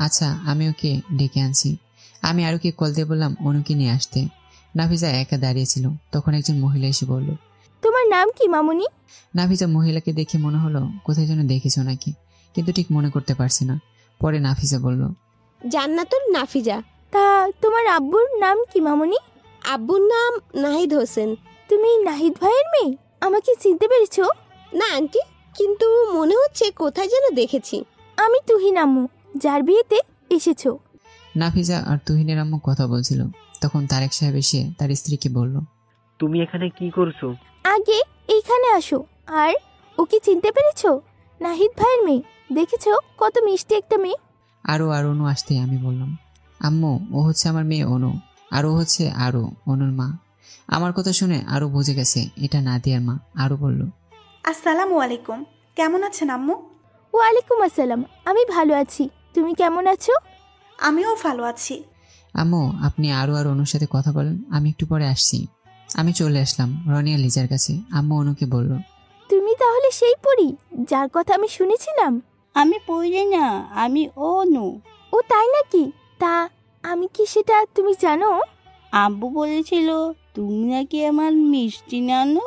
আচ্ছা, আমি ওকে ডেকে আনছি। আমি আরুকে কল দিয়ে বললাম অনুকে নিয়ে আসতে। নাফিজা একা দাঁড়িয়েছিল। তখন একজন মহিলা এসে বলল, তোমার নাম কি মামুনি? নাফিজা মহিলাকে দেখে মনে হলো কোথায় যেন দেখেছো নাকি, কিন্তু ঠিক মনে করতে পারছি না। পরে নাফিজা বলল, জান্নাতুল নাফিজা। তা তোমার আব্বুর নাম কি মামুনি? আব্বুর নাম নাহিদ হোসেন। তুমি নাহিদ ভাইয়ের মেয়ে? আমাকে চিনতে পেরেছো? না আন্টি, কিন্তু মনে হচ্ছে কোথায় যেন দেখেছি। আমি তুহিন আম্মু, যার বিয়েতে এসেছো। নাফিজা আর তুহিনের আম্মু কথা বলছিল। তখন তারেক সাহেব এসে তার স্ত্রীকে বলল, তুমি এখানে কি করছো? আগে এইখানে আসো। আর ওকে চিনতে পেরেছো? নাহিদ ভাইয়ের মেয়ে। দেখেছো কত মিষ্টি একটা মেয়ে? আরো আর অনু আসতে আমি বললাম, আম্মু ও হচ্ছে আমার মেয়ে অনু, আর ও হচ্ছে আরো অনুর মা। আমার কথা শুনে আরও বুঝে গেছে এটা নাদিয়ার মা। আরও বলল, আসসালামু আলাইকুম, কেমন আছেন আম্মু? ওয়ালাইকুম আসসালাম, আমি ভালো আছি, তুমি কেমন আছো? আমিও ভালো আছি। আম্মু আপনি আরও আর অনুর সাথে কথা বলেন, আমি একটু পরে আসছি। আমি চলে আসলাম রনি আর লিজার কাছে। আম্মু অনুকে বলল, তুমি তাহলে সেই পরি যার কথা আমি শুনেছিলাম? আমি পড়ি না, আমি অনু। ও তাই নাকি? তা আমি কি সেটা তুমি জানো? আব্বু বলেছিল তুমি নাকি আমার মিষ্টি নানো।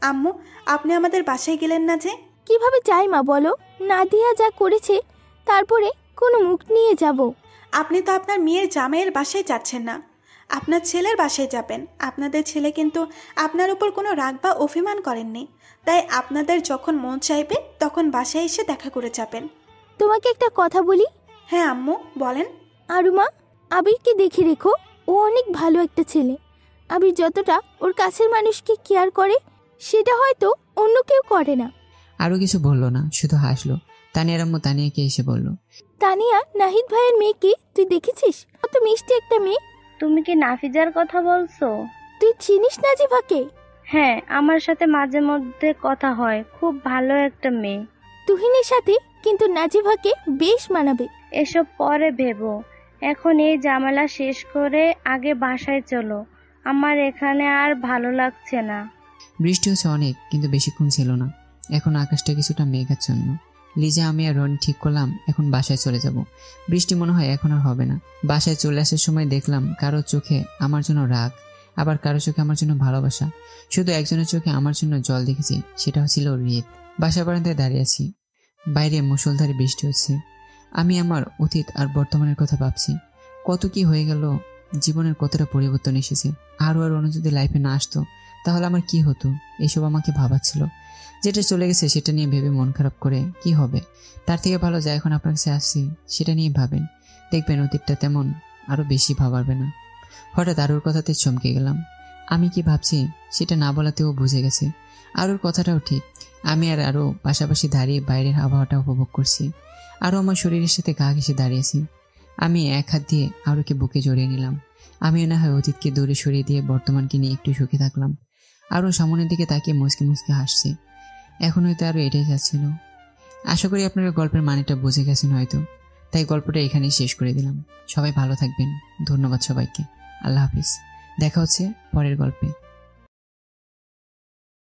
আম্মু আপনি আমাদের বাসায় গেলেন না যে? কিভাবে যাই মা বলো, নাদিয়া যা করেছে তারপরে কোনো মুখ নিয়ে যাব? আপনি তো আপনার মেয়ের জামাইয়ের বাসায় যাচ্ছেন না, আপনার ছেলের বাসায় যাবেন। আপনাদের ছেলে কিন্তু আপনার উপর কোনো রাগ বা অভিমান করেননি, তাই আপনাদের যখন মন চাইবে তখন বাসায় এসে দেখা করে যাবেন। তোমাকে একটা কথা বলি। হ্যাঁ আম্মু বলেন। আরুমা, আবিরকে দেখে রেখো, ও অনেক ভালো একটা ছেলে। আবির যতটা ওর কাছের মানুষকে কেয়ার করে সেটা হয়তো অন্য কেউ করে না। আরও কিছু বলল না, শুধু হাসলো। তানিয়ার আম্মু তানিয়াকে এসে বলল, তানিয়া, নাহিদ ভাইয়ের মেয়েকে তুই দেখেছিস? কত মিষ্টি একটা মেয়ে। তুমি কি নাফিজার কথা বলছো? তুই চিনিস নাজিভাকে? হ্যাঁ, আমার সাথে মাঝে মধ্যে কথা হয়, খুব ভালো একটা মেয়ে। তুহিনের সাথে কিন্তু নাজিভাকে বেশ মানাবে। এসব পরে ভেবো, এখন এই ঝামেলা শেষ করে আগে বাসায় চলো, আমার এখানে আর ভালো লাগছে না। বৃষ্টি হচ্ছে অনেক, কিন্তু বেশিক্ষণ ছিল না। এখন আকাশটা কিছুটা মেঘাচ্ছন্ন। লিজা, আমি আর রনি ঠিক করলাম এখন বাসায় চলে যাব। বৃষ্টি মনে হয় এখন আর হবে না। বাসায় চলে আসার সময় দেখলাম কারোর চোখে আমার জন্য রাগ, আবার কারো চোখে আমার জন্য ভালোবাসা। শুধু একজনের চোখে আমার জন্য জল দেখেছি, সেটা হচ্ছিল রিত। বাসা বারান্দায় দাঁড়িয়ে আছি, বাইরে মুষলধারে বৃষ্টি হচ্ছে। আমি আমার অতীত আর বর্তমানের কথা ভাবছি। কত কি হয়ে গেল, জীবনের কতটা পরিবর্তন এসেছে। আরও আর অনু যদি লাইফে না আসতো তাহলে আমার কি হতো, এসব আমাকে ভাবাচ্ছিল। যেটা চলে গেছে সেটা নিয়ে ভেবে মন খারাপ করে কি হবে, তার থেকে ভালো যা এখন আপনার কাছে আসছি সেটা নিয়ে ভাবেন, দেখবেন অতীতটা তেমন আরো বেশি ভাবাবে না। হঠাৎ আরুর কথাতে চমকে গেলাম। আমি কি ভাবছি সেটা না বলাতেও বুঝে গেছে। আরুর কথাটাও ঠিক। আমি আর আরও পাশাপাশি দাঁড়িয়ে বাইরের আবহাওয়াটা উপভোগ করছি। আরও আমার শরীরের সাথে গা ঘেঁষে দাঁড়িয়েছি। আমি এক হাত দিয়ে আরুকে বুকে জড়িয়ে নিলাম। আমিও না হয় অতীতকে দূরে সরিয়ে দিয়ে বর্তমানকে নিয়ে একটু সুখে থাকলাম। আরও সামনের দিকে তাকিয়ে মুচকে মুচকে হাসছে। এখন হয়তো আরও এটাই যাচ্ছিল। আশা করি আপনারা গল্পের মানেটা বুঝে গেছেন হয়তো, তাই গল্পটা এখানেই শেষ করে দিলাম। সবাই ভালো থাকবেন। ধন্যবাদ সবাইকে। আল্লাহ হাফিজ। দেখা হচ্ছে পরের গল্পে।